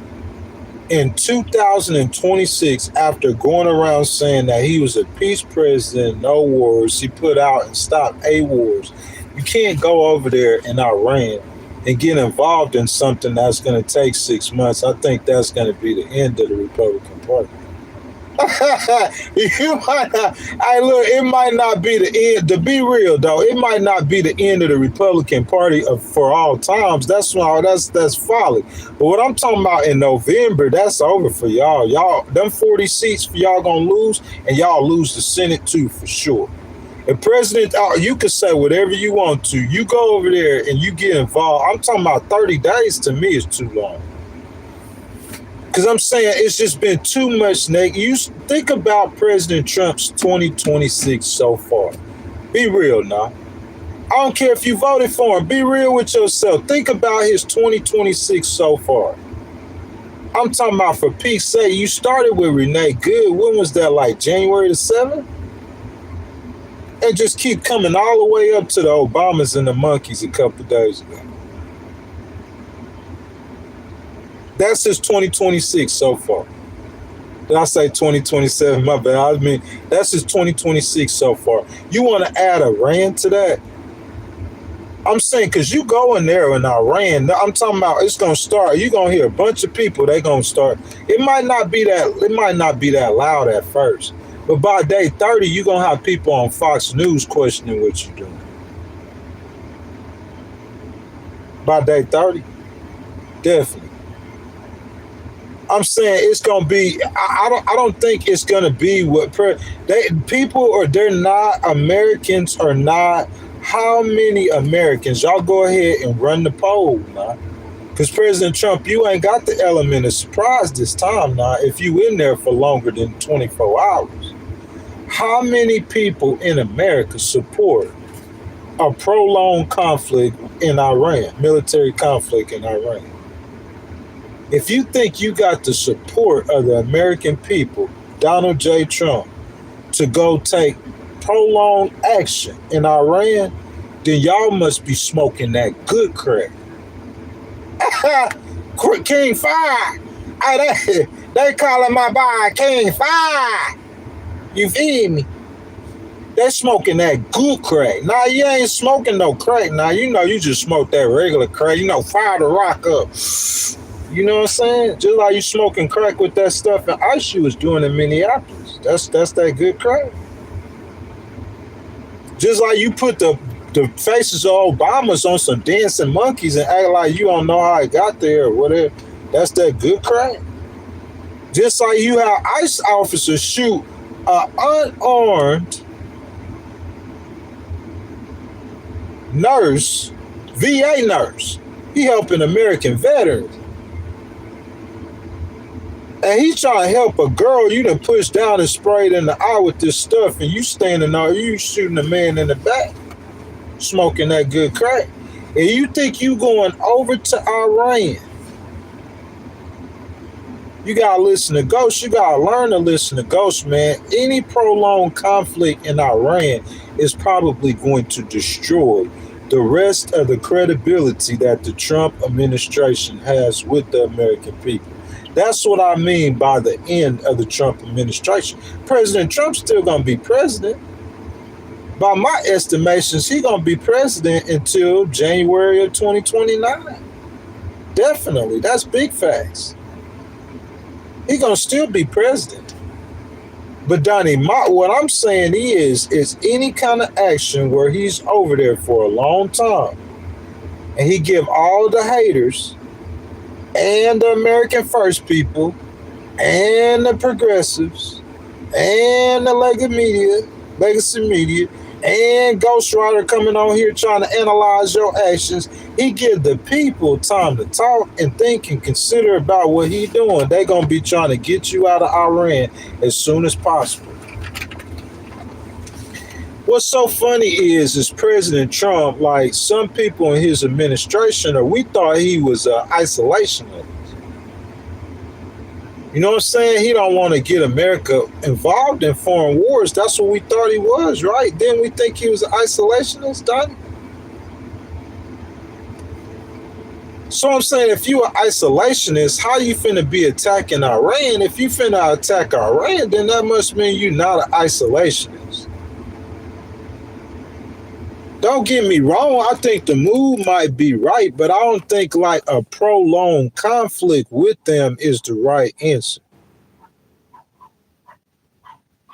in 2026, after going around saying that he was a peace president, no wars, he put out and stopped wars. You can't go over there in Iran and get involved in something that's going to take 6 months. I think that's going to be the end of the Republican Party. You might not, it might not be the end. To be real, though, it might not be the end of the Republican Party for all times. That's folly. But what I'm talking about in November, that's over for y'all. Y'all, them 40 seats for y'all gonna lose, and y'all lose the Senate too for sure. And President, you can say whatever you want to. You go over there and you get involved. I'm talking about 30 days to me is too long. Because I'm saying it's just been too much. You think about President Trump's 2026 so far. Be real now. I don't care if you voted for him. Be real with yourself. Think about his 2026 so far. I'm talking about, for peace sake, you started with Renee Good. When was that, like January the 7th? And just keep coming all the way up to the Obamas and the monkeys a couple of days ago. That's just 2026 so far. Did I say 2027? My bad. I mean, that's just 2026 so far. You want to add Iran to that? I'm saying, because you go in there in Iran, I'm talking about it's going to start. You're going to hear a bunch of people. They're going to start. It might not be that loud at first. But by day 30, you're going to have people on Fox News questioning what you're doing. By day 30, definitely. I'm saying it's gonna be. I don't think it's gonna be what people are. They're not Americans or not. How many Americans? Y'all go ahead and run the poll now, because President Trump, you ain't got the element of surprise this time now. If you in there for longer than 24 hours, how many people in America support a prolonged conflict in Iran, military conflict in Iran? If you think you got the support of the American people, Donald J. Trump, to go take prolonged action in Iran, then y'all must be smoking that good crack. King Fire. They calling my boy King Fire. You feel me? They smoking that good crack. Now you ain't smoking no crack. Now you know you just smoke that regular crack. You know, fire the rock up. You know what I'm saying? Just like you smoking crack with that stuff that Ice was doing in Minneapolis. That's that good crack. Just like you put the faces of Obamas on some dancing monkeys and act like you don't know how it got there or whatever. That's that good crack. Just like you have ICE officers shoot an unarmed nurse, VA nurse. He helping American veterans. And he trying to help a girl you done pushed down and sprayed in the eye with this stuff, and you standing there, you shooting a man in the back, smoking that good crack. And you think you going over to Iran. You gotta listen to Ghost. You gotta learn to listen to Ghost, man. Any prolonged conflict in Iran is probably going to destroy the rest of the credibility that the Trump administration has with the American people. That's what I mean by the end of the Trump administration. President Trump's still going to be president. By my estimations, he's going to be president until January of 2029. Definitely. That's big facts. He's going to still be president. But Donnie, what I'm saying is any kind of action where he's over there for a long time and he give all the haters and the American First people, and the progressives, and the legacy media, and Ghostwriter coming on here trying to analyze your actions. He give the people time to talk and think and consider about what he doing. They gonna be trying to get you out of Iran as soon as possible. What's so funny is President Trump, like some people in his administration, or we thought he was an isolationist. You know what I'm saying? He don't want to get America involved in foreign wars. That's what we thought he was, right? Didn't we think he was an isolationist, Donnie? So I'm saying, if you an isolationist, how you finna be attacking Iran? If you finna attack Iran, then that must mean you're not an isolationist. Don't get me wrong, I think the move might be right, but I don't think like a prolonged conflict with them is the right answer.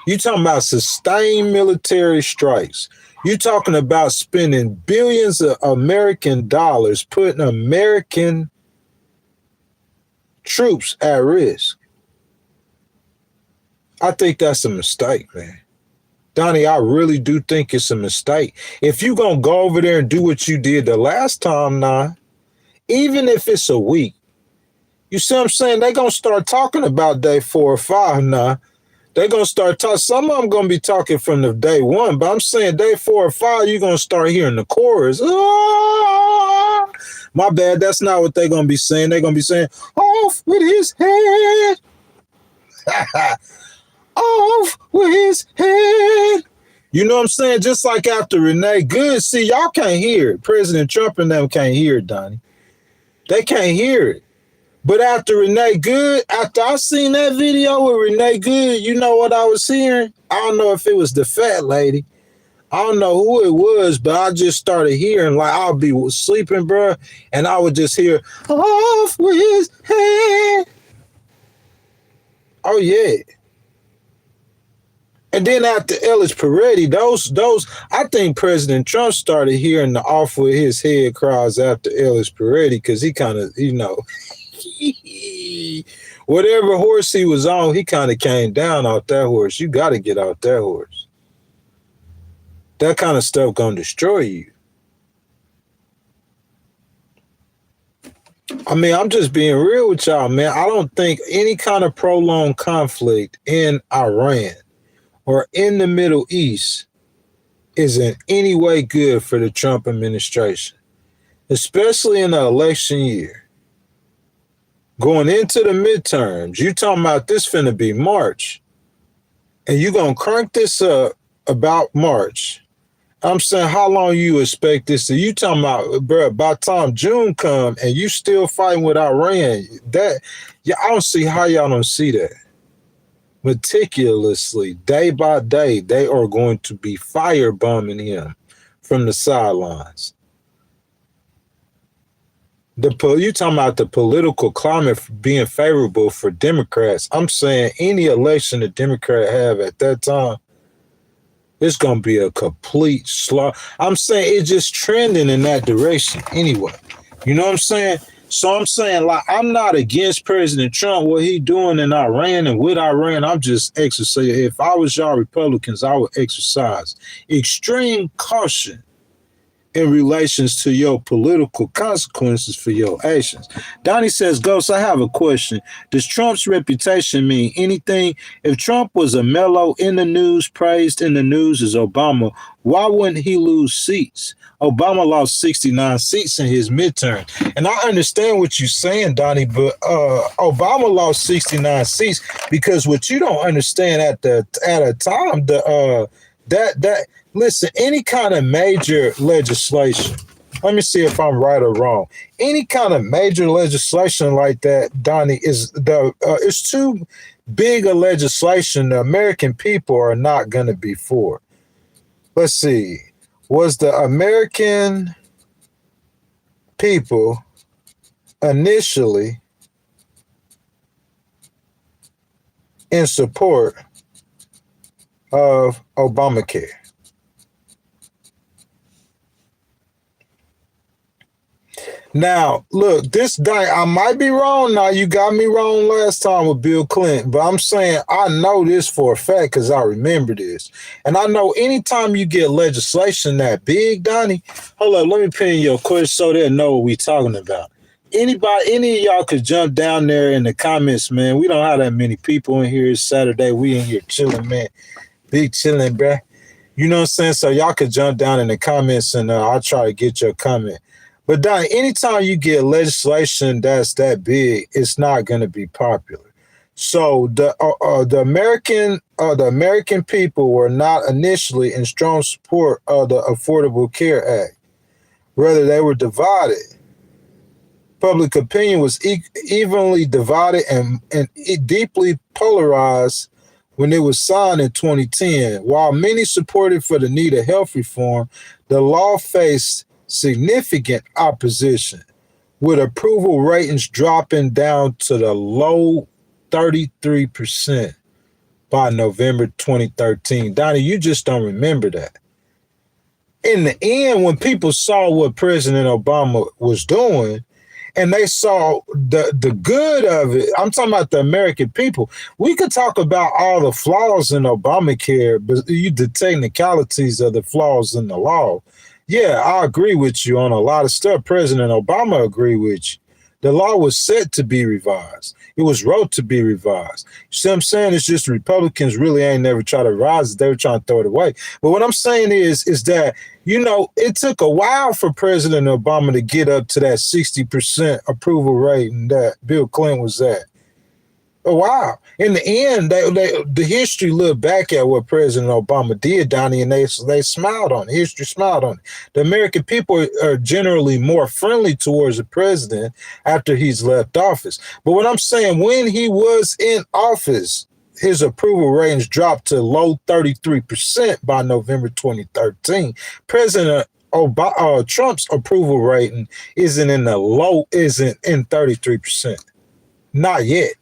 You're talking about sustained military strikes. You're talking about spending billions of American dollars, putting American troops at risk. I think that's a mistake, man. Donnie, I really do think it's a mistake. If you're going to go over there and do what you did the last time now, even if it's a week, you see what I'm saying? They're going to start talking about day 4 or 5 now. They're going to start talking. Some of them going to be talking from the day 1, but I'm saying day 4 or 5, you're going to start hearing the chorus. Ah, My bad. That's not what they're gonna be saying. They're gonna be saying, "Off with his head, off with his head." You know what I'm saying? Just like after Renee Good. See, y'all can't hear it. President Trump and them can't hear it, Donnie. They can't hear it. But after Renee Good, after I seen that video with Renee Good, you know what I was hearing? I don't know if it was the fat lady. I don't know who it was, but I just started hearing, like, I'll be sleeping, bro, and I would just hear, off with his head. Oh, yeah. And then after Ellis Peretti, those, I think President Trump started hearing the off with his head cries after Ellis Peretti, because he kind of, whatever horse he was on, he kind of came down off that horse. You got to get off that horse. That kind of stuff gonna destroy you. I mean, I'm just being real with y'all, man. I don't think any kind of prolonged conflict in Iran or in the Middle East is in any way good for the Trump administration, especially in the election year. Going into the midterms, you talking about this finna be March, and you gonna crank this up about March. I'm saying, how long you expect this to? You talking about, bro, by the time June come and you still fighting with Iran, that, yeah, I don't see how y'all don't see that. Meticulously, day by day, they are going to be firebombing him from the sidelines. You talking about the political climate being favorable for Democrats. I'm saying any election the Democrat have at that time, it's going to be a complete slaughter. I'm saying it's just trending in that direction anyway. You know what I'm saying? So I'm saying, like, I'm not against President Trump, what he doing in Iran and with Iran. I'm just exercising. If I was y'all Republicans, I would exercise extreme caution in relations to your political consequences for your actions. Donnie says, Ghost, I have a question. Does Trump's reputation mean anything? If Trump was a mellow in the news, praised in the news as Obama, why wouldn't he lose seats? Obama lost 69 seats in his midterm. And I understand what you're saying, Donnie, but Obama lost 69 seats because what you don't understand at a time, listen, any kind of major legislation, let me see if I'm right or wrong. Any kind of major legislation like that, Donnie, it's too big a legislation the American people are not going to be for. Let's see. Was the American people initially in support of Obamacare? Now, look, I might be wrong now. You got me wrong last time with Bill Clinton, but I'm saying I know this for a fact because I remember this. And I know anytime you get legislation that big, Donnie, hold up, let me pin your question so they'll know what we're talking about. Any of y'all could jump down there in the comments, man. We don't have that many people in here. It's Saturday. We in here chilling, man. Big chilling, bruh. You know what I'm saying? So y'all could jump down in the comments and I'll try to get your comment. But Don, anytime you get legislation that's that big, it's not going to be popular. So the American people were not initially in strong support of the Affordable Care Act. Rather, they were divided. Public opinion was evenly divided and deeply polarized when it was signed in 2010. While many supported for the need of health reform, the law faced significant opposition, with approval ratings dropping down to the low 33% by November 2013. Donnie, you just don't remember that. In the end, when people saw what President Obama was doing, and they saw the good of it, I'm talking about the American people. We could talk about all the flaws in Obamacare, but the technicalities of the flaws in the law. Yeah, I agree with you on a lot of stuff. President Obama agreed with you. The law was set to be revised. It was wrote to be revised. You see what I'm saying? It's just Republicans really ain't never tried to revise it. They were trying to throw it away. But what I'm saying is that, it took a while for President Obama to get up to that 60% approval rating that Bill Clinton was at. Oh, wow. In the end, the history looked back at what President Obama did, Donnie, and they smiled on it. History smiled on it. The American people are generally more friendly towards the president after he's left office. But what I'm saying, when he was in office, his approval ratings dropped to low 33% by November 2013. President Trump's approval rating isn't in 33%. Not yet.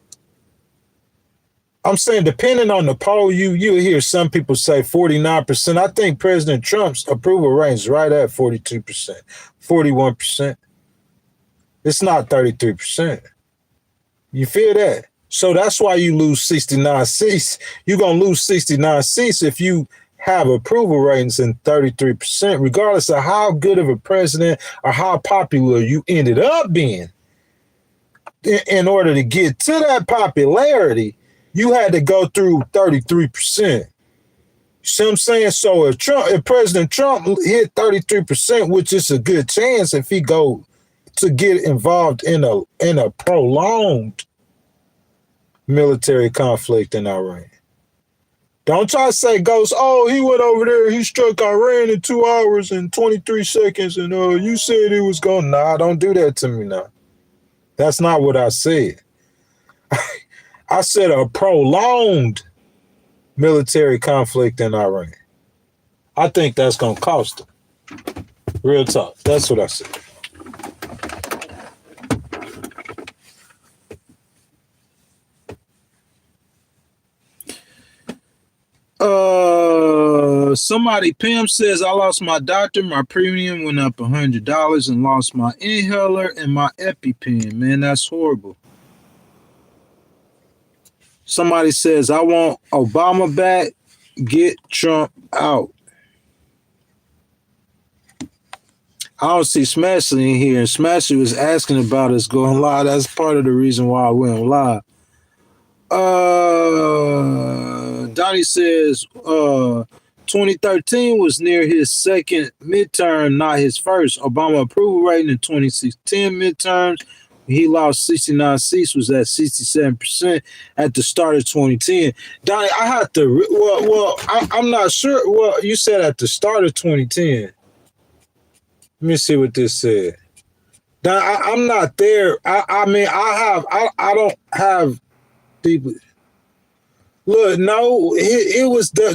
I'm saying, depending on the poll, you hear some people say 49%. I think President Trump's approval rating is right at 42%, 41%. It's not 33%. You feel that? So that's why you lose 69 seats. You're going to lose 69 seats if you have approval ratings in 33%, regardless of how good of a president or how popular you ended up being. In order to get to that popularity, you had to go through 33%. See what I'm saying? So if President Trump hit 33%, which is a good chance if he go to get involved in a prolonged military conflict in Iran. Don't try to say, Ghost, he went over there, he struck Iran in 2 hours and 23 seconds, and you said he was going. Nah, don't do that to me now. That's not what I said. I said a prolonged military conflict in Iran. I think that's going to cost them. Real talk. That's what I said. Somebody, Pam says, I lost my doctor. My premium went up $100 and lost my inhaler and my EpiPen. Man, that's horrible. Somebody says, I want Obama back. Get Trump out. I don't see Smashley in here. And Smashley was asking about us going live. That's part of the reason why I went live. Donnie says, 2013 was near his second midterm, not his first. Obama approval rating in 2016 midterms, he lost 69 seats, was at 67% at the start of 2010. Donnie, I have to, I'm not sure. Well, you said at the start of 2010. Let me see what this said. Donnie, I'm not there. I don't have people. Look, no, it was the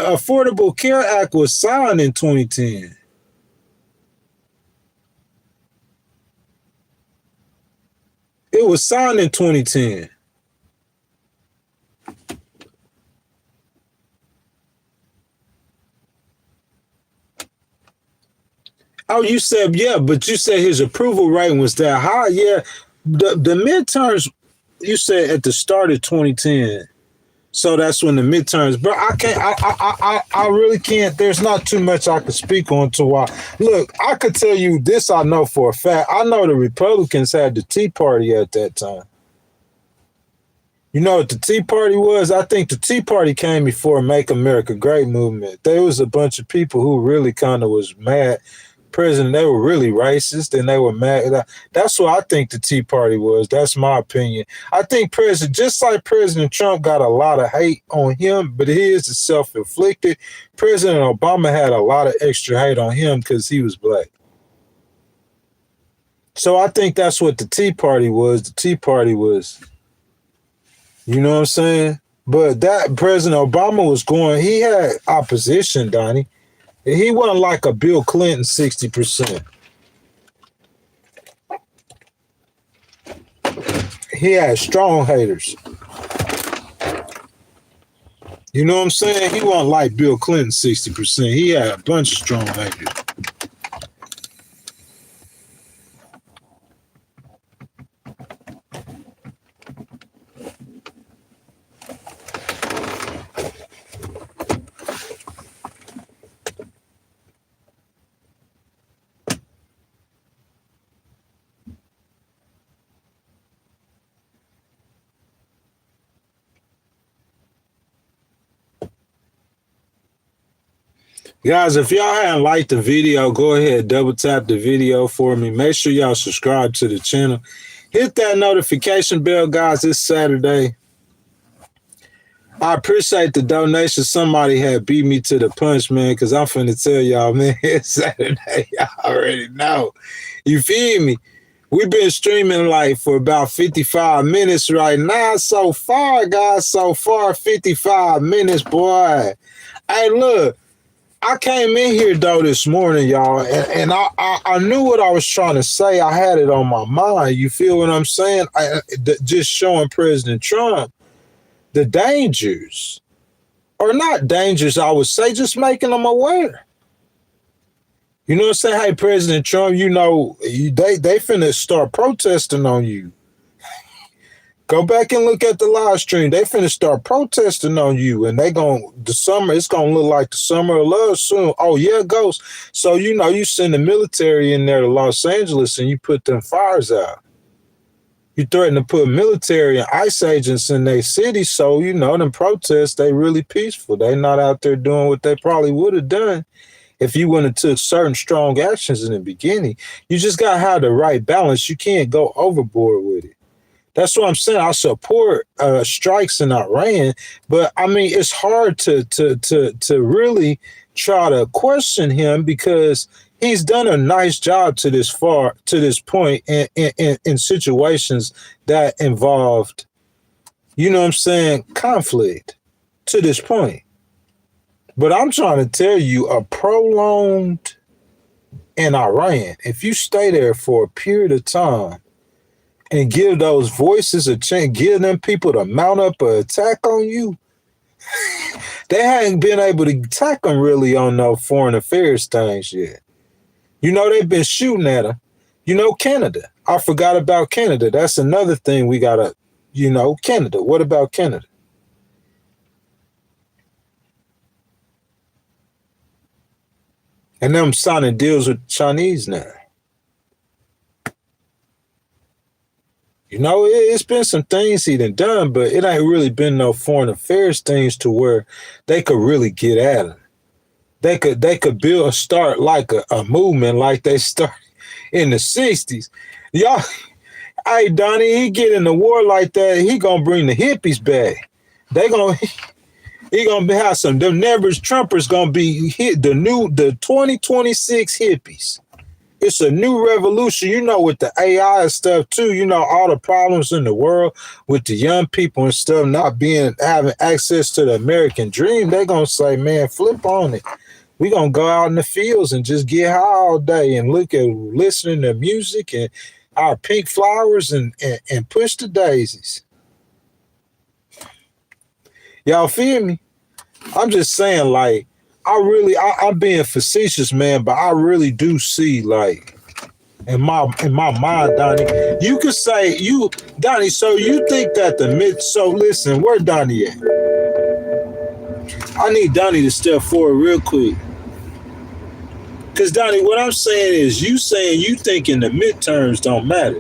Affordable Care Act was signed in 2010. It was signed in 2010. Oh, you said, yeah, but you said his approval rating was that high. Yeah, the midterms, you said at the start of 2010. So that's when the midterms, but I really can't, there's not too much I could speak on to why. Look, I could tell you this, I know for a fact. I know the Republicans had the Tea Party at that time. You know what the Tea Party was? I think the Tea Party came before Make America Great movement. There was a bunch of people who really kind of was mad. President, they were really racist and they were mad. That's what I think the Tea Party was. That's my opinion. I think just like President Trump got a lot of hate on him, but his is self-inflicted. President Obama had a lot of extra hate on him because he was black. So I think that's what the Tea Party was. The Tea Party was, you know what I'm saying? But that President Obama was he had opposition, Donnie. He wasn't like a Bill Clinton 60%. He had strong haters. You know what I'm saying? He wasn't like Bill Clinton 60%. He had a bunch of strong haters. Guys, if y'all hadn't liked the video, go ahead, double tap the video for me. Make sure y'all subscribe to the channel. Hit that notification bell, guys. It's Saturday. I appreciate the donation. Somebody had beat me to the punch, man, because I'm finna tell y'all, man, it's Saturday. Y'all already know. You feel me? We've been streaming like for about 55 minutes right now. So far, guys, 55 minutes, boy. Hey, look, I came in here, though, this morning, y'all, and I knew what I was trying to say. I had it on my mind. You feel what I'm saying? Just showing President Trump the dangers, or not dangers, I would say, just making them aware. You know what I'm saying? Hey, President Trump, you know, they finna start protesting on you. Go back and look at the live stream. They finna start protesting on you, and it's gonna look like the summer of love soon. Oh, yeah, Ghost. So, you know, you send the military in there to Los Angeles and you put them fires out. You threaten to put military and ICE agents in their city, so, you know, them protests, they really peaceful. They not out there doing what they probably would have done if you wouldn't have took certain strong actions in the beginning. You just got to have the right balance. You can't go overboard with it. That's what I'm saying. I support strikes in Iran, but I mean, it's hard to really try to question him because he's done a nice job to this point in situations that involved, you know what I'm saying, conflict to this point. But I'm trying to tell you, a prolonged in Iran, if you stay there for a period of time and give those voices a chance, give them people to mount up an attack on you, they haven't been able to attack them really on no foreign affairs things yet. You know, they've been shooting at them. You know, Canada. I forgot about Canada. That's another thing we got to, you know, Canada. What about Canada? And them signing deals with Chinese now. You know, it's been some things he done, but it ain't really been no foreign affairs things to where they could really get at him. They could start like a movement like they started in the 60s. Y'all, hey, Donnie, he get in the war like that, he gonna bring the hippies back. He gonna have some, them Nevers Trumpers gonna be hit, the 2026 hippies. It's a new revolution, you know, with the AI and stuff too. You know, all the problems in the world with the young people and stuff not having access to the American dream. They gonna say, man, flip on it. We gonna go out in the fields and just get high all day and listening to music and our pink flowers and push the daisies. Y'all feel me? I'm just saying, like, I'm being facetious, man, but I really do see, like, in my mind, Donnie, you could say, Donnie, so you think that so listen, where Donnie at? I need Donnie to step forward real quick. Because, Donnie, what I'm saying is you thinking the midterms don't matter.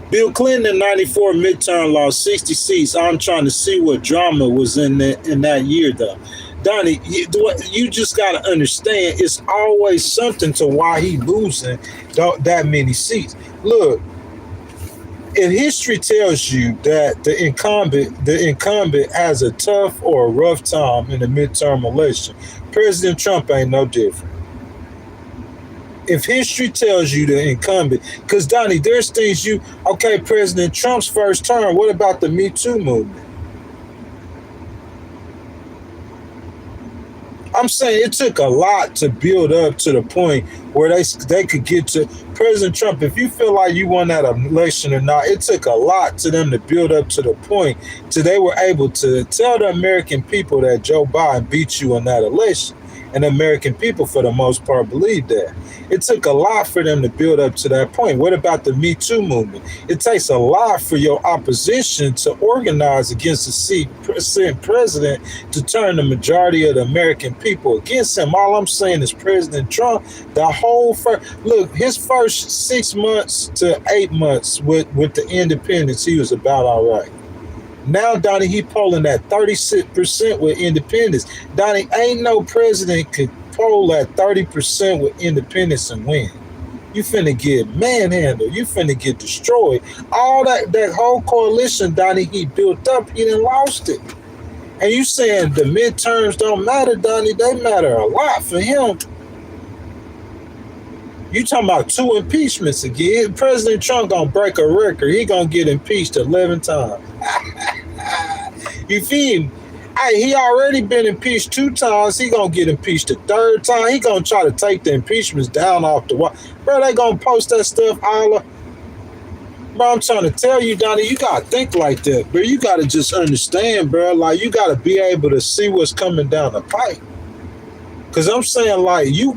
Bill Clinton in 94 midterm lost 60 seats. I'm trying to see what drama was in that year, though. Donnie, you just got to understand, it's always something to why he losing that many seats. Look, if history tells you that the incumbent has a tough or a rough time in the midterm election, President Trump ain't no different. If history tells you the incumbent, because Donnie, there's things President Trump's first term, what about the Me Too movement? I'm saying it took a lot to build up to the point where they could get to President Trump. If you feel like you won that election or not, it took a lot to them to build up to the point till they were able to tell the American people that Joe Biden beat you in that election. And the American people, for the most part, believe that. It took a lot for them to build up to that point. What about the Me Too movement? It takes a lot for your opposition to organize against the sitting president to turn the majority of the American people against him. All I'm saying is President Trump, his first 6 months to 8 months with the independence, he was about all right. Now, Donnie, he polling at 36% with independents. Donnie, ain't no president could poll at 30% with independents and win. You finna get manhandled. You finna get destroyed. All that whole coalition, Donnie, he built up, he done lost it. And you saying the midterms don't matter, Donnie? They matter a lot for him. You talking about 2 impeachments again? President Trump gonna break a record. He gonna get impeached 11 times. You feel me? Hey, he already been impeached 2 times. He gonna get impeached a 3rd time. He gonna try to take the impeachments down off the wall. Bro, they gonna post that stuff all up. Bro, I'm trying to tell you, Donnie, you gotta think like that, bro. You gotta just understand, bro. Like, you gotta be able to see what's coming down the pipe. Cause I'm saying, like, you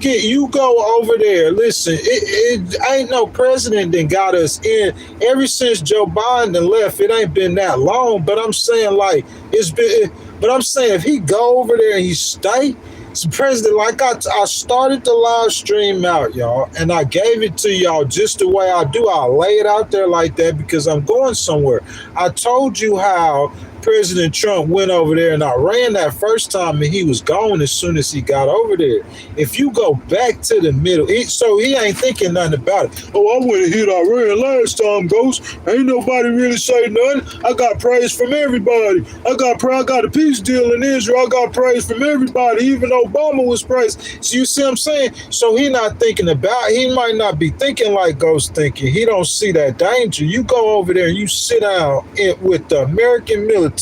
go over there. Listen, it ain't no president that got us in. Ever since Joe Biden left, it ain't been that long. But I'm saying, like, it's been. But I'm saying, if he go over there and he stay, it's president. Like I started the live stream out, y'all, and I gave it to y'all just the way I do. I lay it out there like that because I'm going somewhere. I told you how President Trump went over there and Iran that first time, and he was gone as soon as he got over there. If you go back to the middle, so he ain't thinking nothing about it. Oh, I went and hit Iran last time, Ghost. Ain't nobody really say nothing. I got praise from everybody. I got a peace deal in Israel. I got praise from everybody. Even Obama was praised. So you see what I'm saying? So he not thinking about. He might not be thinking like Ghost thinking. He don't see that danger. You go over there and you sit down with the American military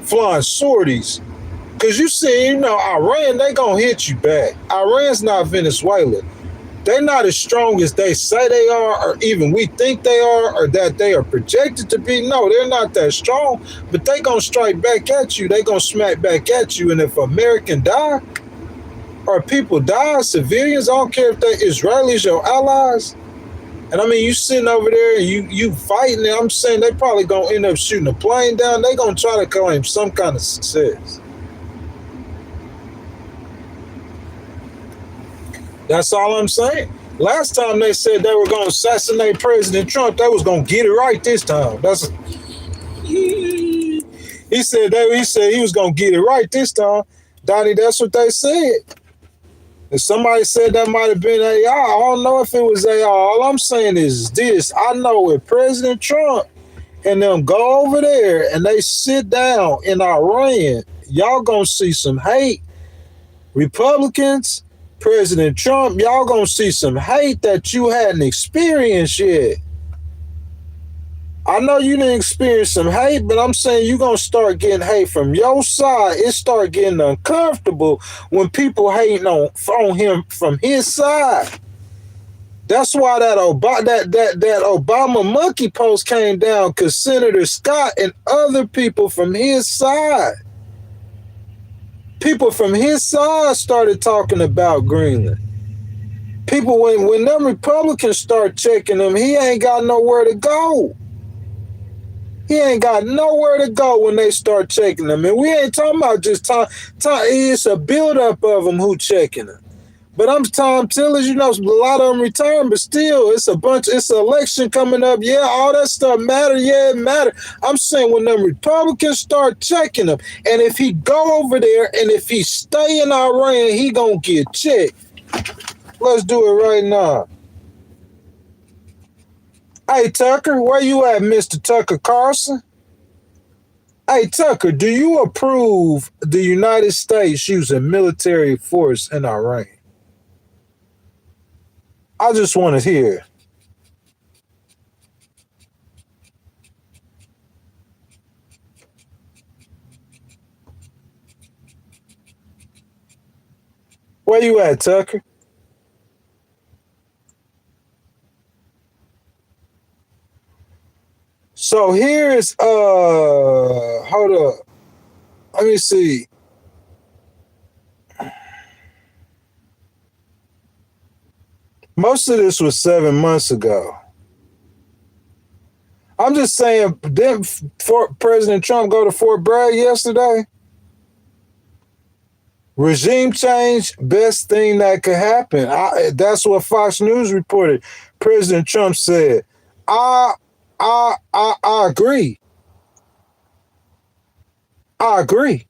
flying sorties, because you see, Iran, they gonna hit you back. Iran's not Venezuela. They're not as strong as they say they are, or even we think they are, or that they are projected to be. No, they're not that strong, but they gonna strike back at you. They gonna smack back at you. And if American die or people die, civilians, I don't care if they're Israelis, your allies. And I mean, you sitting over there and you fighting, and I'm saying they probably gonna end up shooting a plane down. They gonna try to claim some kind of success. That's all I'm saying. Last time they said they were gonna assassinate President Trump, they was gonna get it right this time. He said he was gonna get it right this time. Donnie, that's what they said. If somebody said that might have been AI, I don't know if it was AI. All I'm saying is this. I know if President Trump and them go over there and they sit down in Iran, y'all gonna see some hate. Republicans, President Trump, y'all gonna see some hate that you hadn't experienced yet. I know you didn't experience some hate, but I'm saying you're going to start getting hate from your side. It start getting uncomfortable when people hating on him from his side. That's why that Obama monkey post came down, because Senator Scott and other people from his side, started talking about Greenland. People, when them Republicans start checking him, he ain't got nowhere to go. He ain't got nowhere to go when they start checking him. And we ain't talking about just time. It's a buildup of them who checking him. But I'm telling you, a lot of them return, but still, it's an election coming up. Yeah, all that stuff matter. Yeah, it matter. I'm saying when them Republicans start checking him, and if he go over there, and if he stay in Iran, he gonna get checked. Let's do it right now. Hey, Tucker, where you at, Mr. Tucker Carlson? Hey, Tucker, do you approve the United States using military force in Iran? I just want to hear. Where you at, Tucker? So here's hold up. Let me see. Most of this was 7 months ago. I'm just saying, didn't President Trump go to Fort Bragg yesterday? Regime change, best thing that could happen. That's what Fox News reported. President Trump said, I agree. I agree.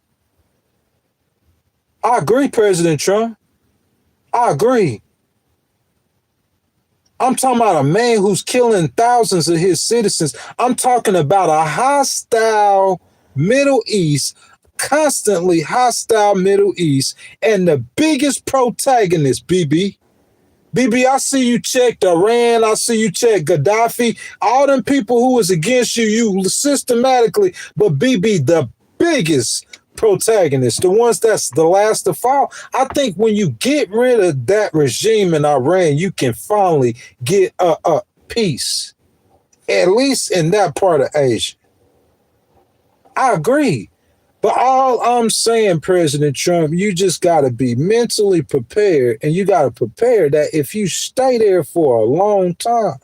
I agree, President Trump. I agree. I'm talking about a man who's killing thousands of his citizens. I'm talking about a hostile Middle East, constantly hostile Middle East, and the biggest protagonist, BB. BB, I see you checked Iran. I see you checked Gaddafi. All them people who was against you, you systematically. But BB, the biggest protagonist, the ones that's the last to fall. I think when you get rid of that regime in Iran, you can finally get a peace, at least in that part of Asia. I agree. But all I'm saying, President Trump, you just got to be mentally prepared, and you got to prepare that if you stay there for a long time.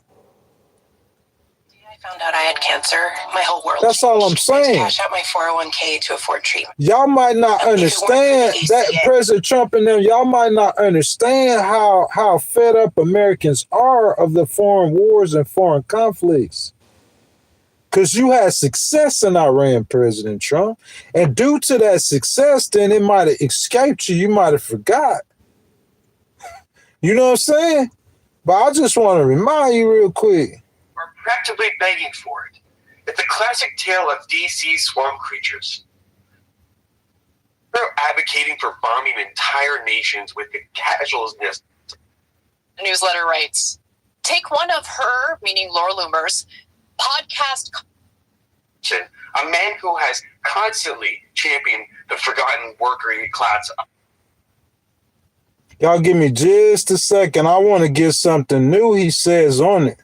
I found out I had cancer. My whole world That's changed. all I'm saying. I cash out my 401k to afford treatment. Y'all might not understand that, President Trump and them, y'all might not understand how fed up Americans are of the foreign wars and foreign conflicts. Because you had success in Iran, President Trump. And due to that success, then it might have escaped you. You might have forgot. You know what I'm saying? But I just want to remind you real quick. Are practically begging for it. It's a classic tale of DC swamp creatures. They're advocating for bombing entire nations with the casualness. The newsletter writes, take one of her, meaning Laura Loomer's, podcast. A man who has constantly championed the forgotten worker class. Y'all give me just a second. I want to get something new he says on it.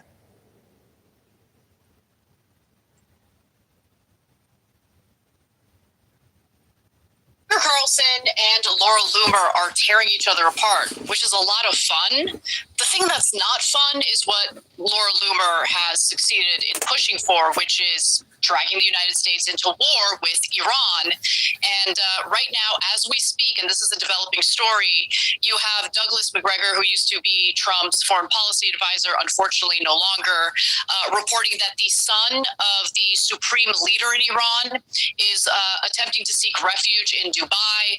Carlson and Laura Loomer are tearing each other apart, which is a lot of fun. The thing that's not fun is what Laura Loomer has succeeded in pushing for, which is dragging the United States into war with Iran. And right now, as we speak, and this is a developing story, you have Douglas McGregor, who used to be Trump's foreign policy advisor, unfortunately no longer, reporting that the son of the supreme leader in Iran is attempting to seek refuge in Dubai.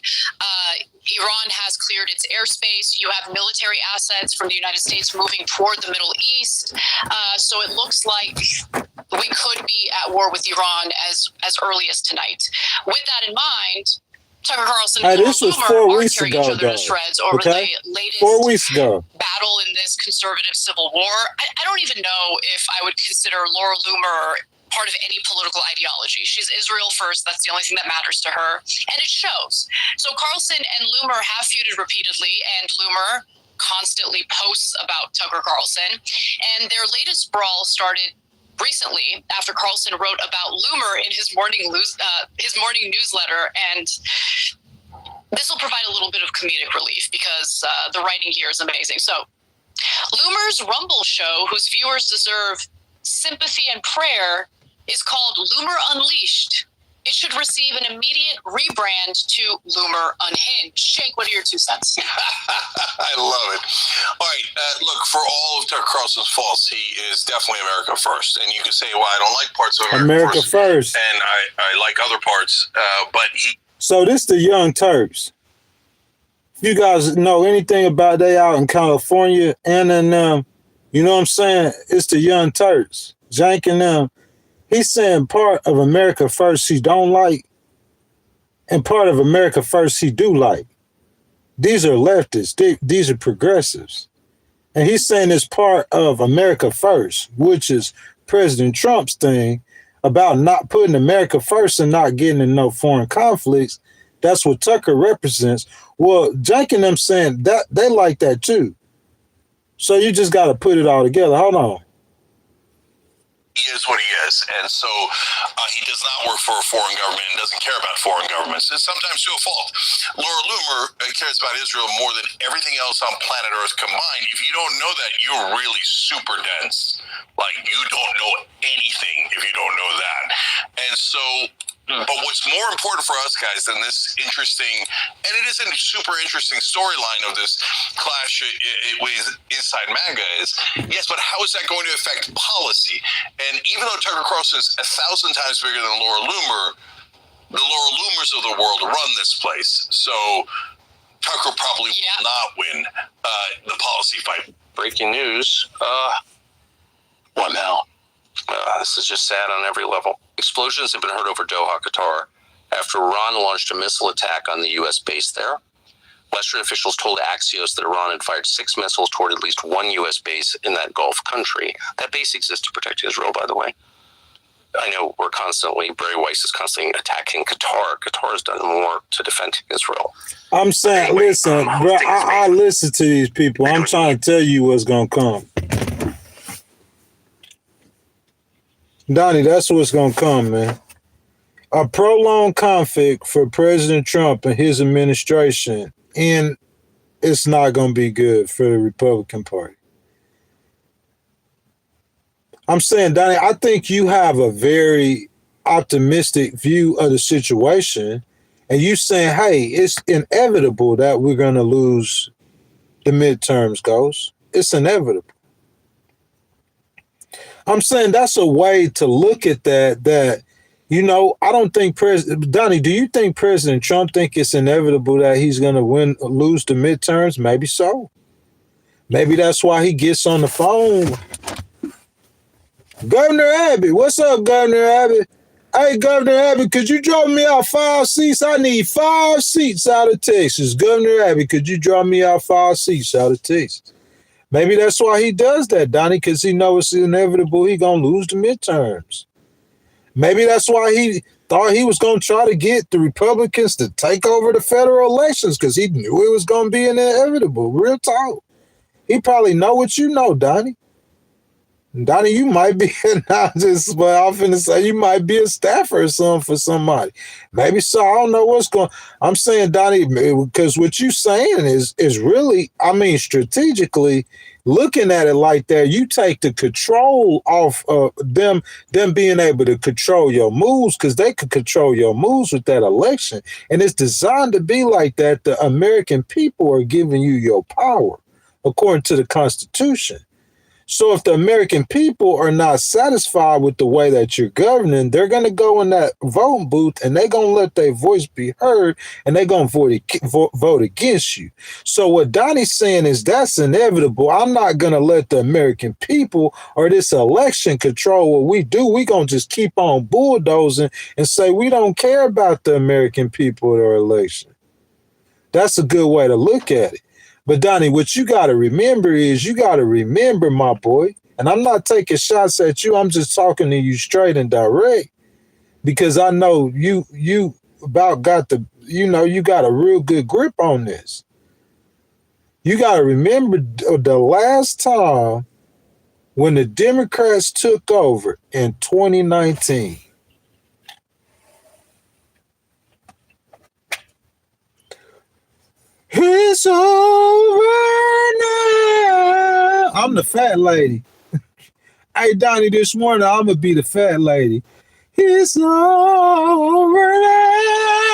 Iran has cleared its airspace. You have military assets from the United States moving toward the Middle East. So it looks like we could be at war with Iran as early as tonight. With that in mind, Tucker Carlson and this was 4 weeks tearing ago, each other to shreds over the latest 4 weeks ago battle in this conservative civil war. I don't even know if I would consider Laura Loomer part of any political ideology. She's Israel first. That's the only thing that matters to her. And it shows. So Carlson and Loomer have feuded repeatedly, and Loomer constantly posts about Tucker Carlson. And their latest brawl started recently after Carlson wrote about Loomer in his morning newsletter. And this will provide a little bit of comedic relief because the writing here is amazing. So Loomer's Rumble show, whose viewers deserve sympathy and prayer, is called Loomer Unleashed. It should receive an immediate rebrand to Loomer Unhinged. Shank, what are your 2 cents? I love it. All right, look, for all of Tucker Carlson's faults, he is definitely America first. And you can say, well, I don't like parts of America first. And I like other parts, but he... So this the Young Turks. If you guys know anything about they out in California and in you know what I'm saying? It's the Young Turks. Jank and them. He's saying part of America first he don't like, and part of America first he do like. These are leftists. These are progressives. And he's saying it's part of America first, which is President Trump's thing about not putting America first and not getting in no foreign conflicts. That's what Tucker represents. Well, Jank and them saying that they like that too. So you just got to put it all together. Hold on. He is what he is, and so he does not work for a foreign government and doesn't care about foreign governments. It's sometimes to a fault. Laura Loomer cares about Israel more than everything else on planet Earth combined. If you don't know that, you're really super dense. Like, you don't know anything if you don't know that. And so... But what's more important for us guys than this interesting, and it is a super interesting storyline of this clash with Inside MAGA is, yes, but how is that going to affect policy? And even though Tucker Carlson is 1,000 times bigger than Laura Loomer, the Laura Loomers of the world run this place. So Tucker probably will not win the policy fight. Breaking news. What now? This is just sad on every level. Explosions have been heard over Doha, Qatar, after Iran launched a missile attack on the U.S. base there. Western officials told Axios that Iran had fired 6 missiles toward at least one U.S. base in that Gulf country. That base exists to protect Israel, by the way. I know Barry Weiss is constantly attacking Qatar. Qatar has done more to defend Israel. I'm saying, listen, bro, I listen to these people. I'm trying to tell you what's going to come. Donnie, that's what's going to come, man. A prolonged conflict for President Trump and his administration, and it's not going to be good for the Republican Party. I'm saying, Donnie, I think you have a very optimistic view of the situation, and you saying, hey, it's inevitable that we're going to lose the midterms, Ghost. It's inevitable. I'm saying that's a way to look at that, you know, I don't think Donnie, do you think President Trump think it's inevitable that he's going to lose the midterms? Maybe so. Maybe that's why he gets on the phone. Governor Abbott, what's up, Governor Abbott? Hey, Governor Abbott, could you draw me out 5 seats? I need 5 seats out of Texas. Governor Abbott, could you draw me out 5 seats out of Texas? Maybe that's why he does that, Donnie, because he knows it's inevitable he's going to lose the midterms. Maybe that's why he thought he was going to try to get the Republicans to take over the federal elections, because he knew it was going to be inevitable. Real talk. He probably know what you know, Donnie. Donnie, you might be not just, but I'm finna say you might be a staffer or something for somebody. Maybe so. I don't know what's going. I'm saying, Donnie, because what you saying is really, I mean, strategically looking at it like that, you take the control off them being able to control your moves, because they could control your moves with that election, and it's designed to be like that. The American people are giving you your power according to the Constitution. So if the American people are not satisfied with the way that you're governing, they're going to go in that voting booth and they're going to let their voice be heard, and they're going to vote against you. So what Donnie's saying is that's inevitable. I'm not going to let the American people or this election control what we do. We're going to just keep on bulldozing and say we don't care about the American people or election. That's a good way to look at it. But Donnie, what you got to remember is my boy, and I'm not taking shots at you. I'm just talking to you straight and direct, because I know you about got you got a real good grip on this. You got to remember the last time when the Democrats took over in 2019. It's over now. I'm the fat lady. Hey, Donnie, this morning I'm going to be the fat lady. It's over now.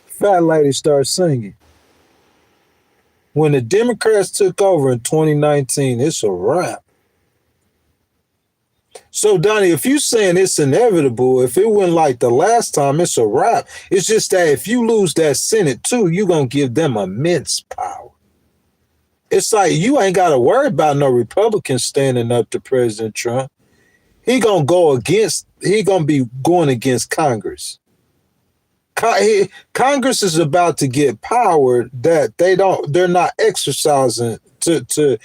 Fat lady starts singing. When the Democrats took over in 2019, it's a wrap. So, Donnie, if you're saying it's inevitable, if it went like the last time, it's a wrap. It's just that if you lose that Senate too, you're going to give them immense power. It's like you ain't got to worry about no Republicans standing up to President Trump. He going to be going against Congress. Congress is about to get power that they're not exercising to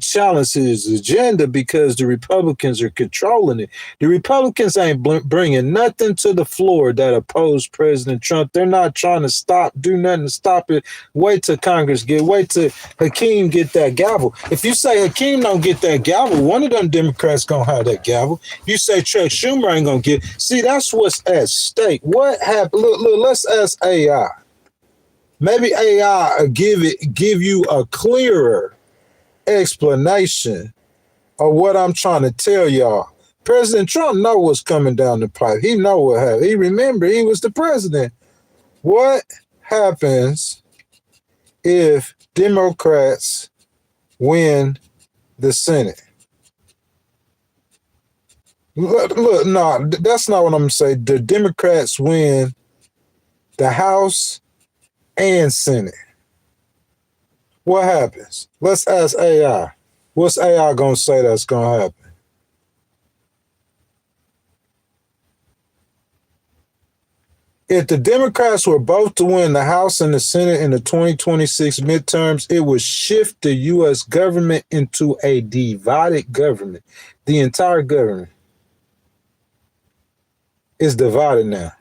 challenge his agenda, because the Republicans are controlling it. The Republicans ain't bringing nothing to the floor that oppose President Trump. They're not trying to do nothing to stop it. Wait till Hakeem get that gavel. If you say Hakeem don't get that gavel, one of them Democrats gonna have that gavel. You say Chuck Schumer ain't gonna get. See, that's what's at stake. What happened? Look, let's ask AI. Maybe AI will give you a clearer explanation of what I'm trying to tell y'all. President Trump know what's coming down the pipe. He know what happened. He remember he was the president. What happens if Democrats win the Senate? Look, no, that's not what I'm gonna say. The Democrats win the House and Senate. What happens? Let's ask AI. What's AI gonna say that's gonna happen? If the Democrats were both to win the House and the Senate in the 2026 midterms, it would shift the U.S. government into a divided government. The entire government is divided now.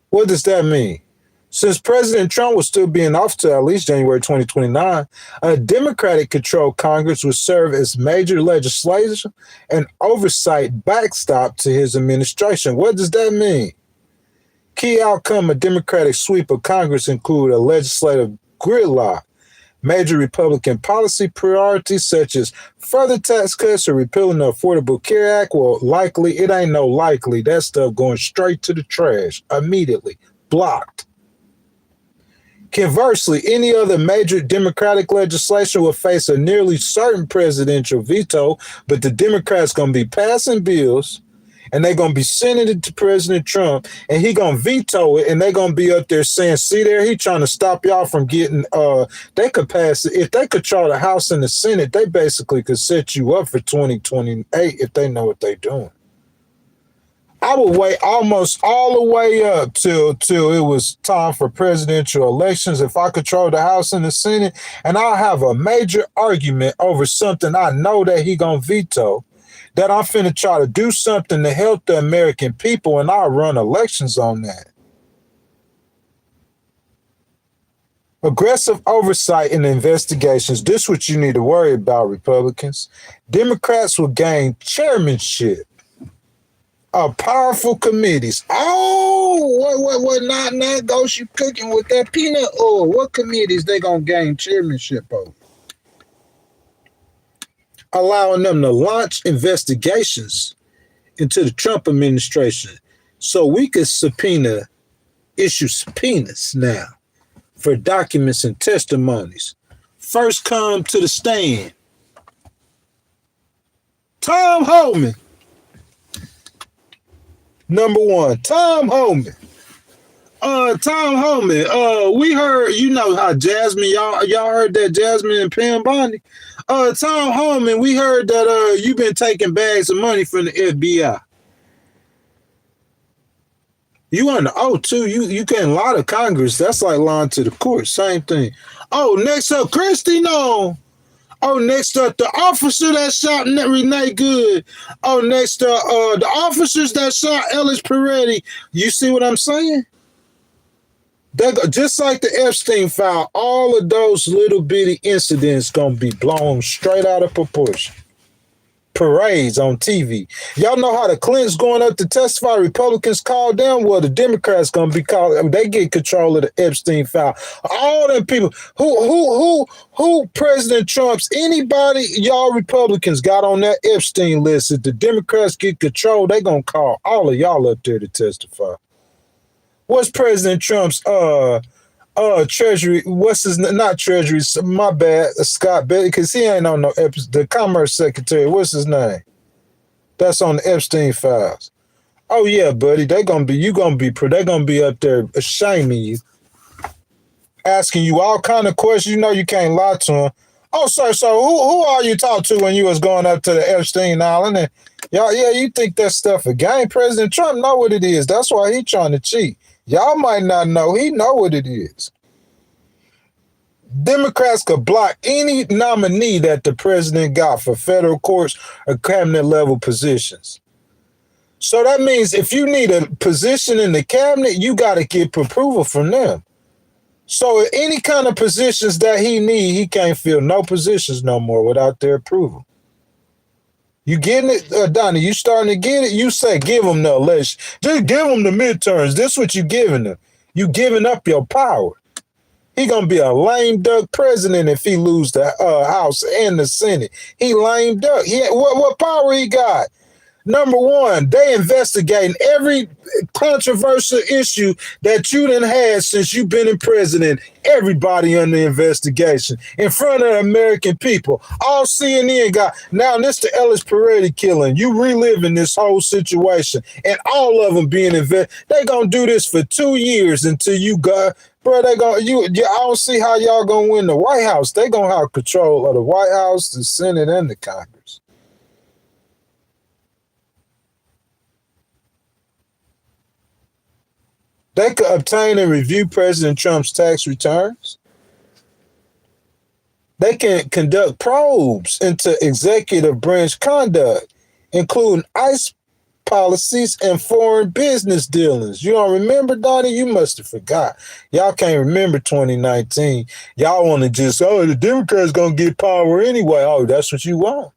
What does that mean? Since President Trump will still be in office till at least January 2029, a Democratic-controlled Congress would serve as major legislation and oversight backstop to his administration. What does that mean? Key outcome of Democratic sweep of Congress include a legislative gridlock. Major Republican policy priorities such as further tax cuts or repealing the Affordable Care Act, well, likely, it ain't no likely. That stuff going straight to the trash immediately, blocked. Conversely, any other major Democratic legislation will face a nearly certain presidential veto, but the Democrats going to be passing bills and they're going to be sending it to President Trump, and he going to veto it, and they're going to be up there saying, see there, he trying to stop y'all from getting, they could pass it. If they control the House and the Senate, they basically could set you up for 2028 if they know what they're doing. I would wait almost all the way up till it was time for presidential elections if I control the House and the Senate, and I'll have a major argument over something I know that he going to veto, that I'm finna try to do something to help the American people, and I'll run elections on that. Aggressive oversight and investigations. This is what you need to worry about, Republicans. Democrats will gain chairmanship of powerful committees. Oh, what, not ghost you cooking with that peanut oil? What committees they gonna gain chairmanship over? Allowing them to launch investigations into the Trump administration so we could issue subpoenas now for documents and testimonies. First come to the stand, Tom Homan. Number one, Tom Homan. Tom Homan, we heard, you know how Jasmine, y'all heard that Jasmine and Pam Bondi? Tom Homan, we heard that you've been taking bags of money from the FBI. You on the O2, you can't lie to Congress. That's like lying to the court. Same thing. Oh, next up, Christy, no. Oh, next up, the officer that shot Renee Good. Oh, next up, the officers that shot Ellis Peretti. You see what I'm saying? Just like the Epstein file, all of those little bitty incidents gonna be blown straight out of proportion. Parades on TV. Y'all know how the Clintons going up to testify, Republicans called them? Well, the Democrats gonna be called. They get control of the Epstein file. All them people who President Trump's, anybody y'all Republicans got on that Epstein list. If the Democrats get control, they gonna call all of y'all up there to testify. What's President Trump's Treasury? What's his, not Treasury? My bad, Scott Betty, because he ain't on no the Commerce Secretary. What's his name? That's on the Epstein files. Oh yeah, buddy, they're gonna be up there shaming you, asking you all kind of questions. You know you can't lie to them. Oh, sir, so who are you talking to when you was going up to the Epstein Island? And y'all, yeah, you think that stuff a game? President Trump know what it is. That's why he trying to cheat. Y'all might not know. He know what it is. Democrats could block any nominee that the president got for federal courts or cabinet level positions. So that means if you need a position in the cabinet, you got to get approval from them. So any kind of positions that he need, he can't fill no positions no more without their approval. You getting it, Donnie? You starting to get it? You say give them the election. Just give them the midterms. This is what you giving them. You giving up your power. He gonna be a lame duck president if he lose the House and the Senate. He lame duck. What power he got? Number one, they investigating every controversial issue that you done had since you've been in president. Everybody under investigation in front of the American people. All CNN got. Now, this the Ellis Peretti killing. You reliving this whole situation, and all of them being They gonna do this for 2 years until you got. Bro, they gonna I don't see how y'all gonna win the White House. They gonna have control of the White House, the Senate, and the Congress. They could obtain and review President Trump's tax returns. They can conduct probes into executive branch conduct, including ICE policies and foreign business dealings. You don't remember, Donnie? You must have forgot. Y'all can't remember 2019. Y'all want to just, the Democrats going to get power anyway. Oh, that's what you want.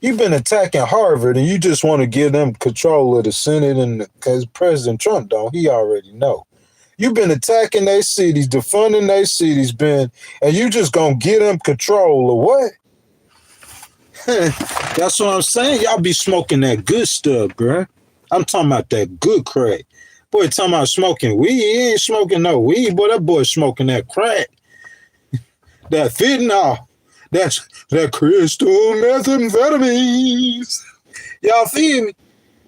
You've been attacking Harvard, and you just want to give them control of the Senate, and because President Trump don't, he already know. You've been attacking their cities, defunding their cities, and you just gonna give them control of what? That's what I'm saying. Y'all be smoking that good stuff, bruh. I'm talking about that good crack. Boy, talking about smoking weed. He ain't smoking no weed, boy. That boy smoking that crack. That fentanyl. That's that crystal methamphetamines. Y'all feel me?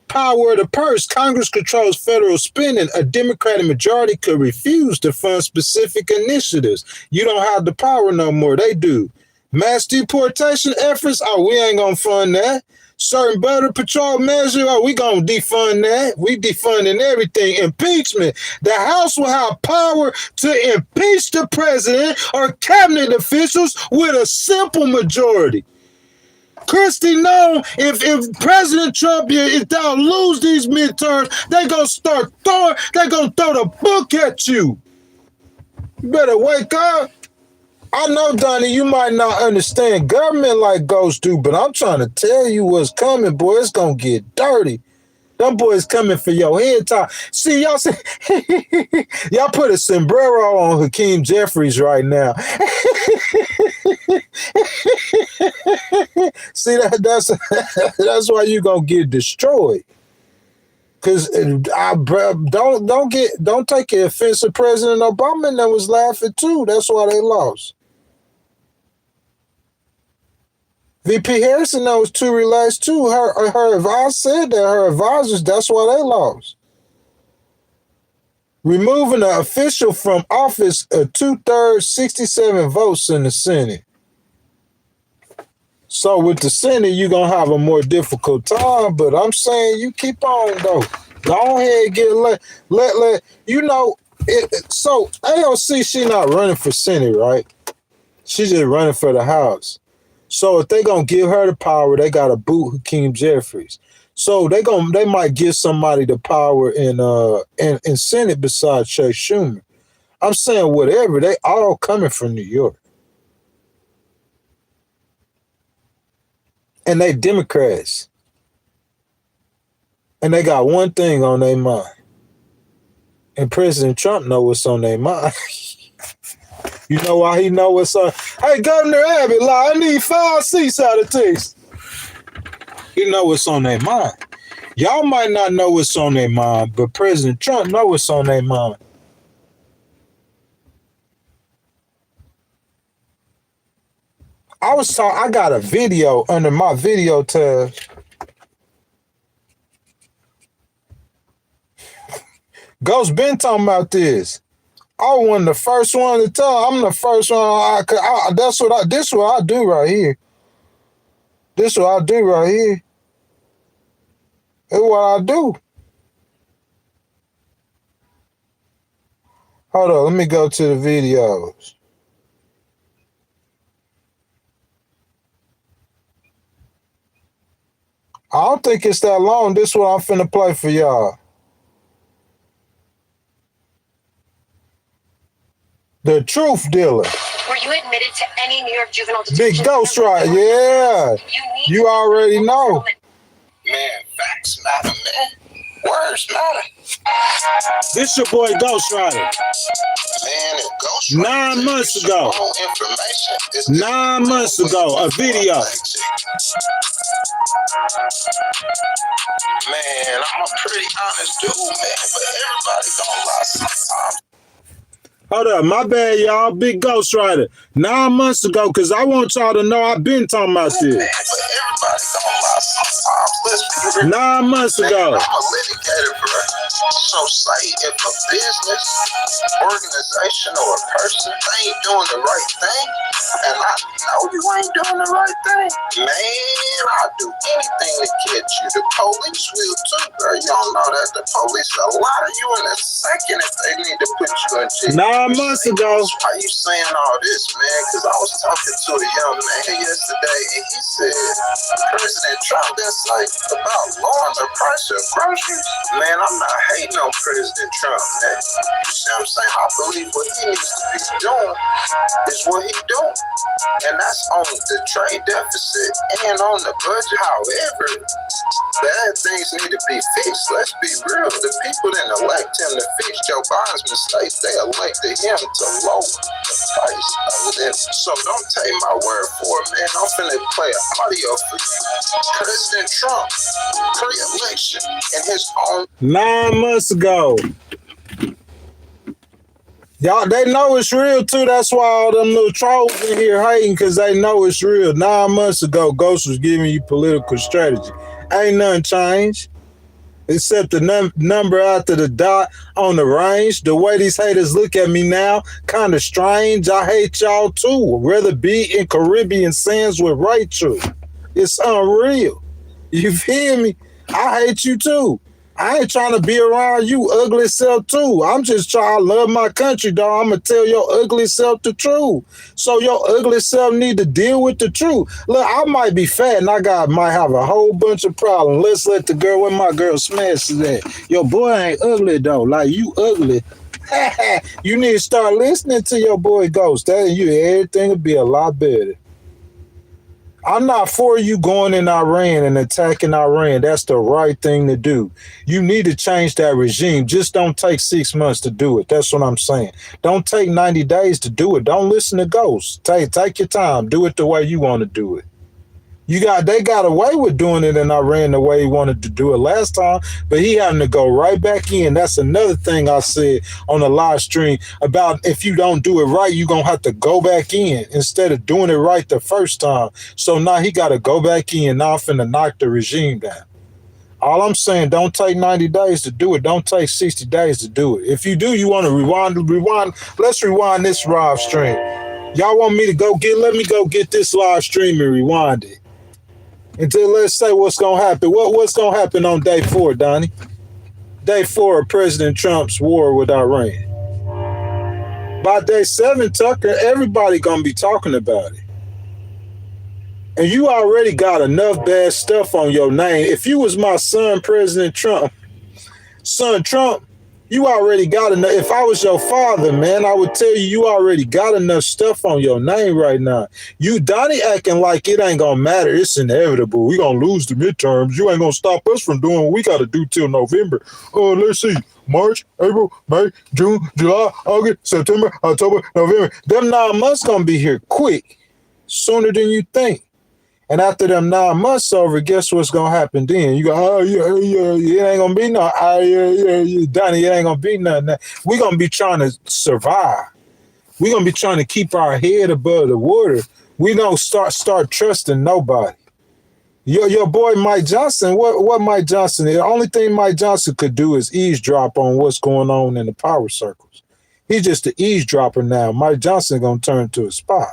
Power of the purse. Congress controls federal spending. A Democratic majority could refuse to fund specific initiatives. You don't have the power no more. They do. Mass deportation efforts. Oh, we ain't gonna fund that. Certain border patrol measure. Oh, we gonna defund that. We defunding everything. Impeachment. The House will have power to impeach the president or cabinet officials with a simple majority. Christie know if President Trump, if they'll lose these midterms, they gonna throw the book at you. You better wake up. I know, Donnie, you might not understand government like ghosts do, but I'm trying to tell you what's coming, boy. It's gonna get dirty. Them boys coming for your head top. See, y'all y'all put a sombrero on Hakeem Jeffries right now. See, that's why you gonna get destroyed. Cause don't take it offensive. President Obama and them was laughing too. That's why they lost. VP Harrison was too relaxed too. Her advisor said that her advisors, that's why they lost. Removing an official from office, a 2/3, 67 votes in the Senate. So with the Senate, you're gonna have a more difficult time. But I'm saying you keep on though. Go ahead, get let you know. So AOC, she not running for Senate, right? She's just running for the House. So if they gonna give her the power, they gotta boot Hakeem Jeffries. So they might give somebody the power in Senate besides Chuck Schumer. I'm saying whatever, they all coming from New York. And they Democrats. And they got one thing on their mind. And President Trump know what's on their mind. You know why he know what's on? Hey, Governor Abbott, I need 5 seats out of Texas. He know what's on their mind. Y'all might not know what's on their mind, but President Trump know what's on their mind. I got a video under my video tab. Ghost been talking about this. I wasn't the first one to tell. I'm the first one. This is what I do right here. This is what I do right here. It's what I do. Hold on, let me go to the videos. I don't think it's that long. This is what I'm finna play for y'all. The truth dealer. Were you admitted to any New York juvenile detention? Big Ghost right, yeah. You already know. Man, facts matter, man. Words matter. This your boy Ghost Rider. Man, if Ghost 9 months ago. Information, 9 months ago, a video. Man, I'm a pretty honest dude, man, but everybody don't lie sometimes. Hold up, my bad, y'all. Big Ghost Rider. 9 months ago, because I want y'all to know I've been talking about this. Man, but everybody don't lie sometimes. Let's be real. 9 months ago. Man, I'm a litigator, bro. So say if a business, organization, or a person ain't doing the right thing, and I know you ain't doing the right thing, man, I'll do anything to catch you. The police will too, bro. You don't know that the police will lie to you in a second if they need to put you in jail. 9 months ago. Why you saying all this, man? Because I was talking to a young man yesterday, and he said President Trump been saying about lowering the price of groceries. Man, I'm not hating on President Trump, man. You see what I'm saying? I believe what he needs to be doing is what he doing. And that's on the trade deficit and on the budget. However, bad things need to be fixed. Let's be real. The people didn't elect him to fix Joe Biden's mistakes. They elected him to lower the price of it. So don't take my word for it, man. I'm finna play an audio for you. President Trump, pre-election, in his own 9 months ago. Y'all, they know it's real too. That's why all them little trolls in here hating, because they know it's real. 9 months ago, Ghost was giving you political strategy. Ain't nothing changed. Except the number after the dot on the range. The way these haters look at me now, kind of strange. I hate y'all too. Rather be in Caribbean sands with Rachel. It's unreal. You feel me? I hate you too. I ain't trying to be around you ugly self too. I'm just trying to love my country, dog. I'm going to tell your ugly self the truth. So your ugly self need to deal with the truth. Look, I might be fat and might have a whole bunch of problems. Let's let the girl, where my girl Smash is at. Your boy ain't ugly though. Like, you ugly. You need to start listening to your boy Ghost. Everything will be a lot better. I'm not for you going in Iran and attacking Iran. That's the right thing to do. You need to change that regime. Just don't take 6 months to do it. That's what I'm saying. Don't take 90 days to do it. Don't listen to ghosts. Take your time. Do it the way you want to do it. They got away with doing it in Iran the way he wanted to do it last time, but he having to go right back in. That's another thing I said on the live stream about if you don't do it right, you're going to have to go back in instead of doing it right the first time. So now he got to go back in. Now I'm finna knock the regime down. All I'm saying, don't take 90 days to do it. Don't take 60 days to do it. If you do, you want to rewind. Let's rewind this live stream. Y'all want me to let me go get this live stream and rewind it. Until let's say what's going to happen. What's going to happen on day 4, Donnie? Day 4 of President Trump's war with Iran. By day 7, Tucker, everybody going to be talking about it. And you already got enough bad stuff on your name. If you was my son, President Trump, you already got enough. If I was your father, man, I would tell you already got enough stuff on your name right now. You, Donnie, acting like it ain't going to matter. It's inevitable. We going to lose the midterms. You ain't going to stop us from doing what we got to do till November. Let's see. March, April, May, June, July, August, September, October, November. Them 9 months going to be here quick, sooner than you think. And after them 9 months over, guess what's going to happen then? You go, it ain't going to be no, Donnie, it ain't going to be nothing. We're going to be trying to survive. We're going to be trying to keep our head above the water. We don't start trusting nobody. Your boy Mike Johnson, what Mike Johnson, the only thing Mike Johnson could do is eavesdrop on what's going on in the power circles. He's just an eavesdropper now. Mike Johnson going to turn to a spy.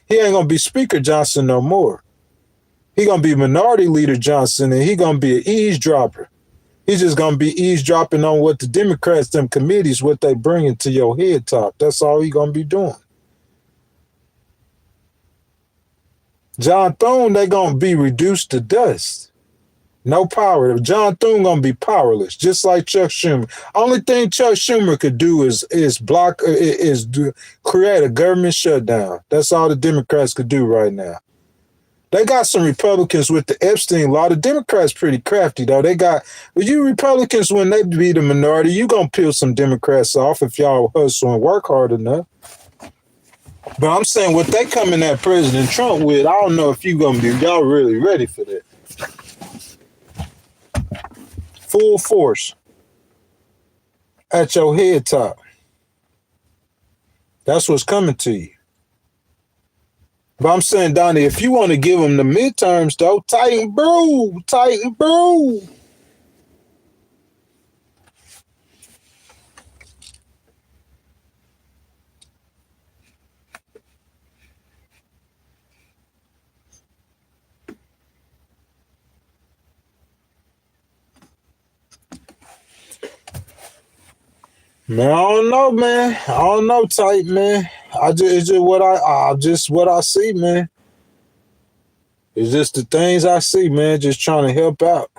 He ain't going to be Speaker Johnson no more. He going to be Minority Leader Johnson, and he going to be an eavesdropper. He's just going to be eavesdropping on what the Democrats, them committees, what they bringing to your head top. That's all he going to be doing. John Thune, they going to be reduced to dust. No power. John Thune going to be powerless, just like Chuck Schumer. Only thing Chuck Schumer could do is create a government shutdown. That's all the Democrats could do right now. They got some Republicans with the Epstein law. The Democrats pretty crafty, though. But you Republicans, when they be the minority, you gonna peel some Democrats off if y'all hustle and work hard enough. But I'm saying what they coming at President Trump with, I don't know if y'all really ready for that. Full force at your head top. That's what's coming to you. But I'm saying, Donnie, if you want to give them the midterms, though, tighten brew. Man, I don't know, man. I don't know, tight, man. It's just what I see, man. It's just the things I see, man. Just trying to help out.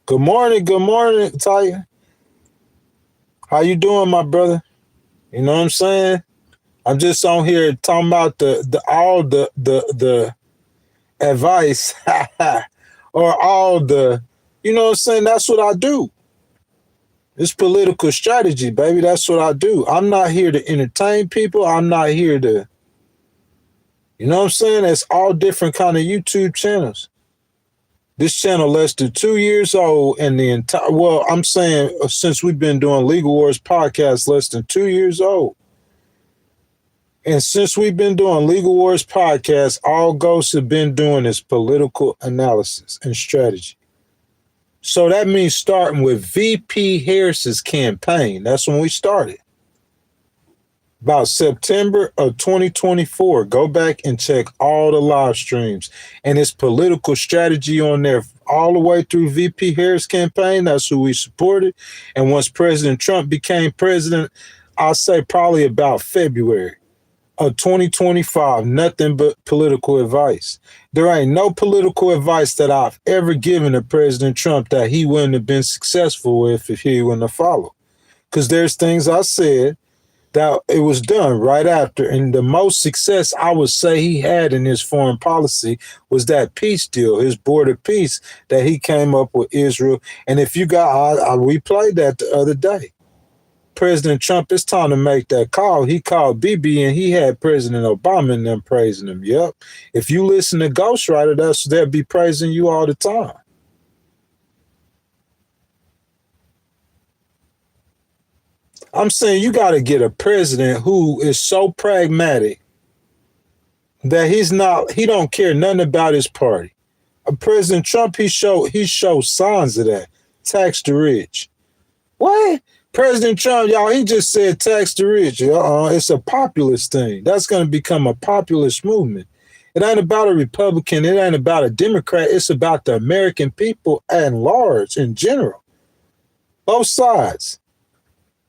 Good morning, Titan. How you doing, my brother? You know what I'm saying? I'm just on here talking about the advice or all the, you know what I'm saying? That's what I do. It's political strategy, baby. That's what I do. I'm not here to entertain people. I'm not here to, you know what I'm saying? It's all different kind of YouTube channels. This channel less than 2 years old, and I'm saying since we've been doing Legal Wars podcast, less than 2 years old. And since we've been doing Legal Wars podcast, all Ghosts have been doing is political analysis and strategy. So that means starting with VP Harris's campaign. That's when we started. About September of 2024. Go back and check all the live streams. And it's political strategy on there all the way through VP Harris campaign. That's who we supported. And once President Trump became president, I'll say probably about February of 2025, nothing but political advice. There ain't no political advice that I've ever given to President Trump that he wouldn't have been successful with if he wouldn't have followed. Because there's things I said that it was done right after. And the most success I would say he had in his foreign policy was that peace deal, his border peace that he came up with Israel. And if you we played that the other day. President Trump, it's time to make that call. He called Bibi and he had President Obama and them praising him. Yep. If you listen to Ghostwriter, they'll be praising you all the time. I'm saying you got to get a president who is so pragmatic that he don't care nothing about his party. President Trump, he shows signs of that. Tax the rich. What? President Trump, y'all, he just said tax the rich. It's a populist thing. That's going to become a populist movement. It ain't about a Republican. It ain't about a Democrat. It's about the American people at large in general. Both sides.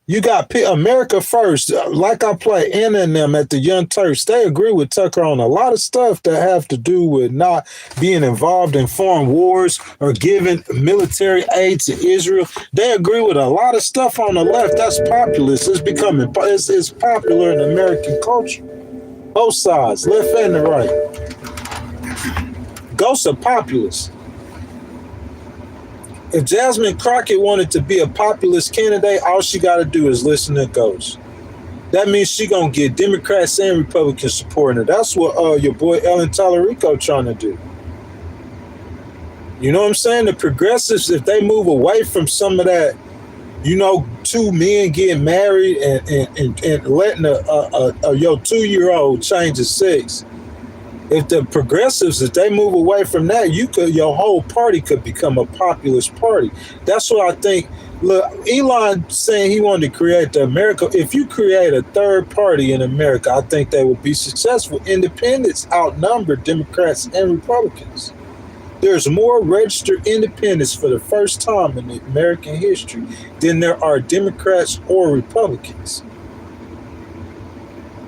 You got America First. Like I play Anna and them at the Young Turks. They agree with Tucker on a lot of stuff that have to do with not being involved in foreign wars or giving military aid to Israel. They agree with a lot of stuff on the left. That's populist. It's popular in American culture. Both sides, left and the right. Ghosts are populists. If Jasmine Crockett wanted to be a populist candidate, all she got to do is listen to Ghosts. That means she going to get Democrats and Republicans supporting her. That's what your boy Ellen Tallarico trying to do. You know what I'm saying? The progressives, if they move away from some of that, you know, two men getting married and letting your 2-year-old change his sex. If the progressives, if they move away from that, your whole party could become a populist party. That's what I think. Look, Elon saying he wanted to create the America. If you create a third party in America, I think they will be successful. Independents outnumber Democrats and Republicans. There's more registered independents for the first time in American history than there are Democrats or Republicans.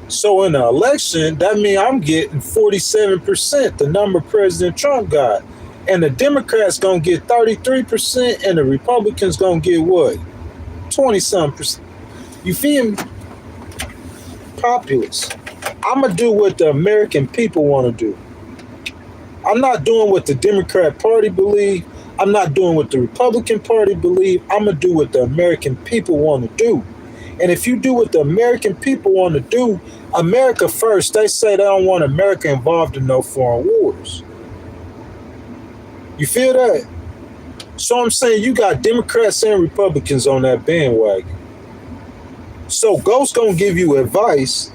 So in the election, that means I'm getting 47%, the number President Trump got. And the Democrats going to get 33%, and the Republicans going to get what? 20-something%. You feel me? Populist. I'm going to do what the American people want to do. I'm not doing what the Democrat Party believe. I'm not doing what the Republican Party believe. I'm going to do what the American people want to do. And if you do what the American people want to do, America first, they say they don't want America involved in no foreign wars. You feel that? So I'm saying you got Democrats and Republicans on that bandwagon. So Ghost gonna give you advice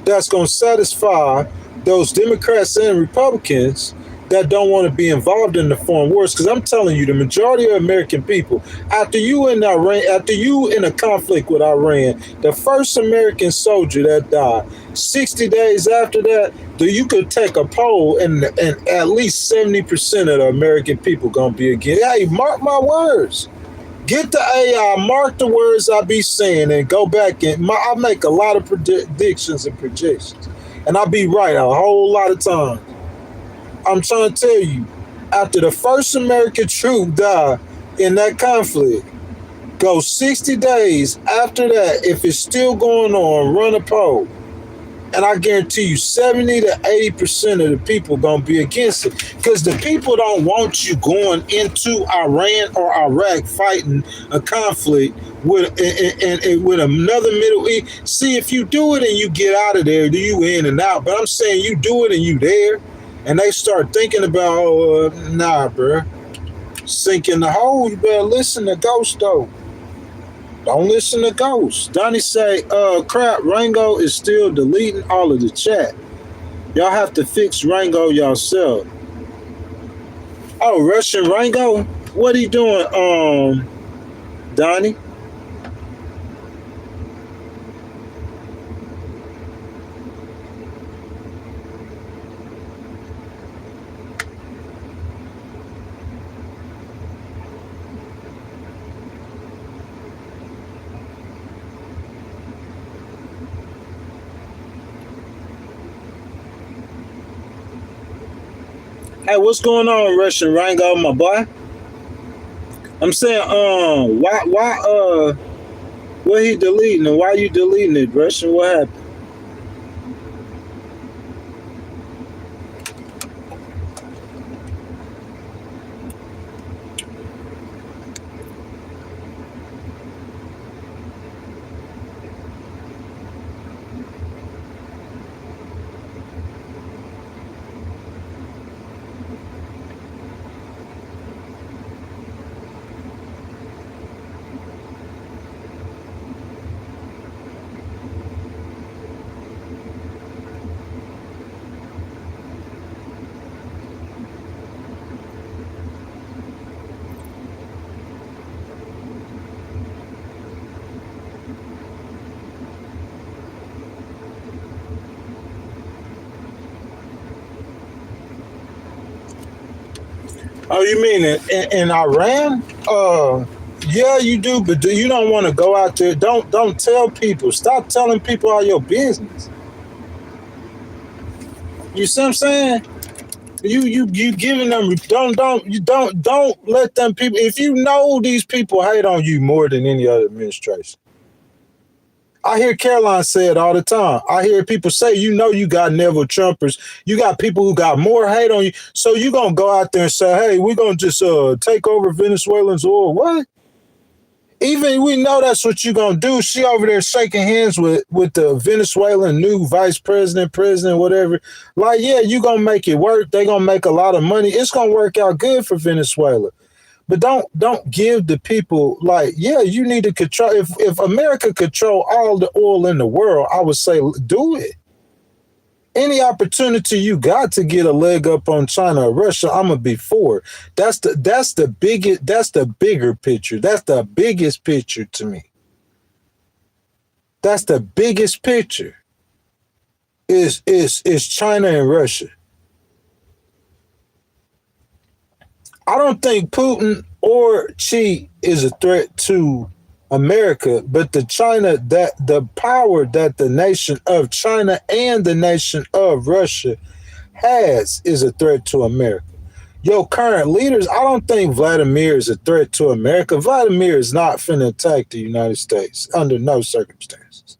that's gonna satisfy those Democrats and Republicans that don't want to be involved in the foreign wars. Because I'm telling you, the majority of American people, after you in a conflict with Iran, the first American soldier that died, 60 days after that, you could take a poll and at least 70% of the American people gonna be against. Hey, mark my words. Get the AI, mark the words I be saying, and go back and I make a lot of predictions and projections, and I be right a whole lot of times. I'm trying to tell you, after the first American troop died in that conflict, go 60 days after that, if it's still going on, run a poll. And I guarantee you 70 to 80% of the people going to be against it. Because the people don't want you going into Iran or Iraq fighting a conflict with another Middle East. See, if you do it and you get out of there, you in and out. But I'm saying you do it and you there. And they start thinking about, nah, bro. Sinking the hole, you better listen to Ghost, though. Don't listen to Ghost. Donnie say, crap, Rango is still deleting all of the chat. Y'all have to fix Rango yourself. Oh, Russian Rango? What he doing, Donnie? Hey, what's going on, Russian Rango, my boy? I'm saying, what he deleting and why you deleting it, Russian? What happened? Oh, you mean in Iran? Yeah, you do, but you don't want to go out there. Don't tell people. Stop telling people all your business. You see what I'm saying? You giving them don't let them people. If you know these people hate on you more than any other administration. I hear Caroline say it all the time. I hear people say, you got Neville Trumpers. You got people who got more hate on you. So you going to go out there and say, hey, we're going to just take over Venezuelans oil. What? Even we know that's what you're going to do. She over there shaking hands with the Venezuelan new vice president, whatever. Like, yeah, you're going to make it work. They're going to make a lot of money. It's going to work out good for Venezuela. But don't give the people, like, yeah, you need to control. If America control all the oil in the world, I would say do it. Any opportunity you got to get a leg up on China or Russia, I'm gonna be for it. That's the bigger picture. That's the biggest picture to me. That's the biggest picture. Is China and Russia. I don't think Putin or Xi is a threat to America, but the power that the nation of China and the nation of Russia has is a threat to America. Your current leaders, I don't think Vladimir is a threat to America. Vladimir is not finna attack the United States under no circumstances.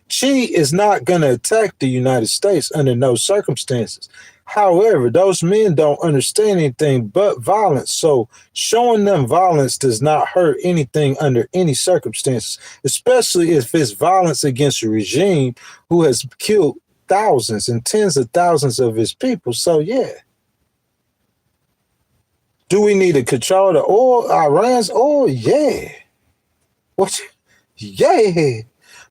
Xi is not going to attack the United States under no circumstances. However, those men don't understand anything but violence. So showing them violence does not hurt anything under any circumstances, especially if it's violence against a regime who has killed thousands and tens of thousands of his people. So yeah. Do we need to control the oil, Iran's oil? Yeah. What? Yeah.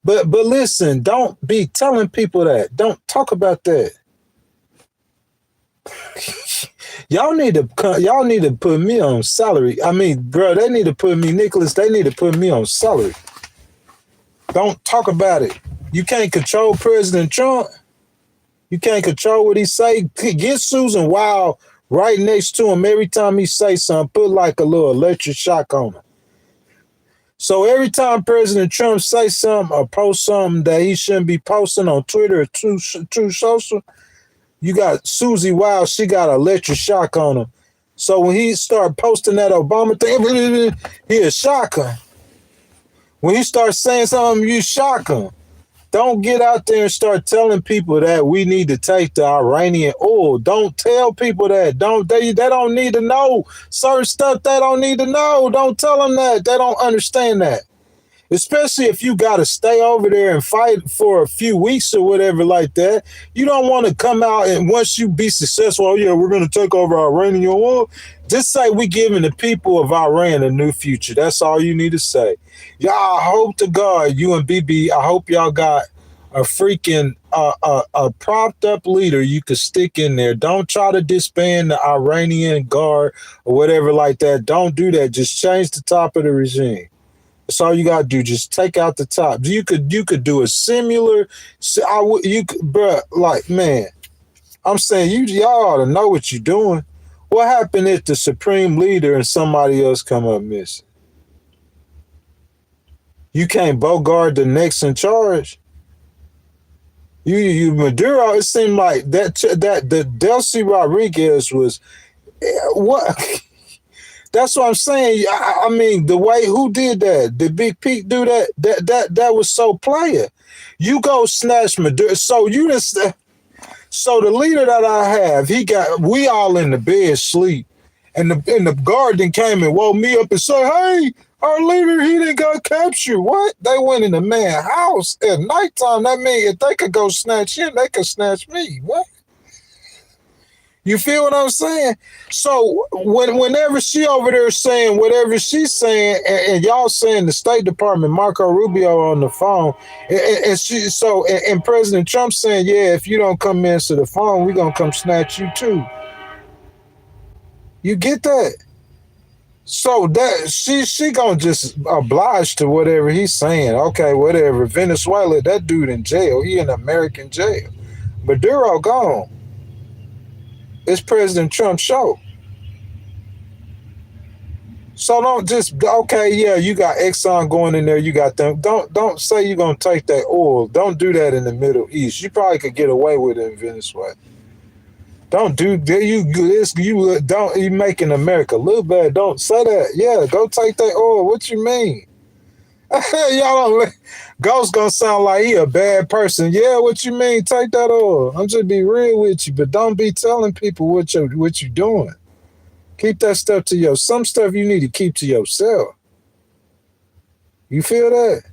But listen, don't be telling people that. Don't talk about that. Y'all need to put me on salary. I mean, bro, they need to put me, Nicholas, they need to put me on salary. Don't talk about it. You can't control President Trump. You can't control what he say. Get Susan Wild right next to him every time he say something. Put like a little electric shock on him. So every time President Trump say something or post something that he shouldn't be posting on Twitter or True Social, you got Susie Wild, she got an electric shock on him. So when he start posting that Obama thing, he a shocker. When he starts saying something, you shock him. Don't get out there and start telling people that we need to take the Iranian oil. Don't tell people that. They don't need to know certain stuff. They don't need to know. Don't tell them that. They don't understand that. Especially if you got to stay over there and fight for a few weeks or whatever like that. You don't want to come out and once you be successful, oh yeah, we're going to take over Iranian oil. Just say we giving the people of Iran a new future. That's all you need to say. Y'all, I hope to God, you and BB, I hope y'all got a freaking a propped up leader you could stick in there. Don't try to disband the Iranian guard or whatever like that. Don't do that. Just change the top of the regime. That's all you gotta do. Just take out the top. You could do a similar. Bruh, like man, I'm saying y'all ought to know what you're doing. What happened if the supreme leader and somebody else come up missing? You can't bogart the next in charge. You Maduro. It seemed like that the Delcy Rodriguez was what. That's what I'm saying. I mean, the way who did that? Did Big Pete do that? That was so player. You go snatch Maduro. So you just. So the leader that I have, we all in the bed sleep, and the guardian came and woke me up and said, "Hey, our leader, he didn't got captured." What? They went in the man's house at nighttime. That means if they could go snatch him, they could snatch me. What? You feel what I'm saying? So whenever she over there saying whatever she's saying, and y'all saying the State Department, Marco Rubio on the phone, and President Trump saying, yeah, if you don't come answer the phone, we're gonna come snatch you too. You get that? So that she gonna just oblige to whatever he's saying. Okay, whatever. Venezuela, that dude in jail. He in American jail. Maduro gone. It's President Trump's show. So don't just, okay, yeah, you got Exxon going in there, you got them. Don't say you're going to take that oil. Don't do that in the Middle East. You probably could get away with it in Venezuela. Don't do that. You making America look bad. Don't say that. Yeah, go take that oil. What you mean? Y'all don't. Ghost gonna sound like he a bad person. Yeah, what you mean? Take that oil. I'm just be real with you, but don't be telling people what you doing. Keep that stuff to yourself. Some stuff you need to keep to yourself. You feel that?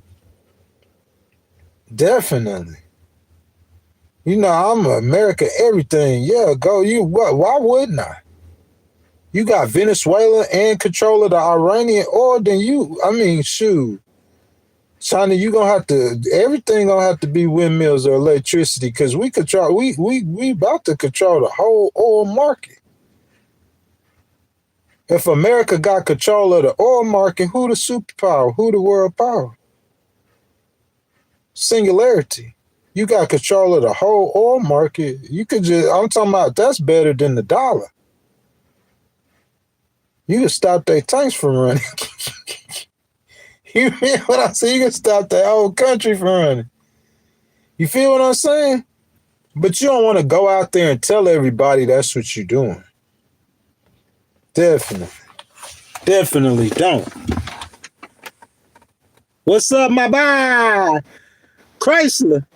Definitely. You know, I'm America everything. Yeah, go you. What? Why wouldn't I? You got Venezuela and control of the Iranian oil. Then shoot. China, you gonna have to, everything gonna have to be windmills or electricity because we about to control the whole oil market. If America got control of the oil market, who the superpower? Who the world power? Singularity. You got control of the whole oil market. I'm talking about that's better than the dollar. You can stop their tanks from running. You feel what I'm saying? You can stop the whole country from running. You feel what I'm saying? But you don't want to go out there and tell everybody that's what you're doing. Definitely don't. What's up, my boy? Chrysler.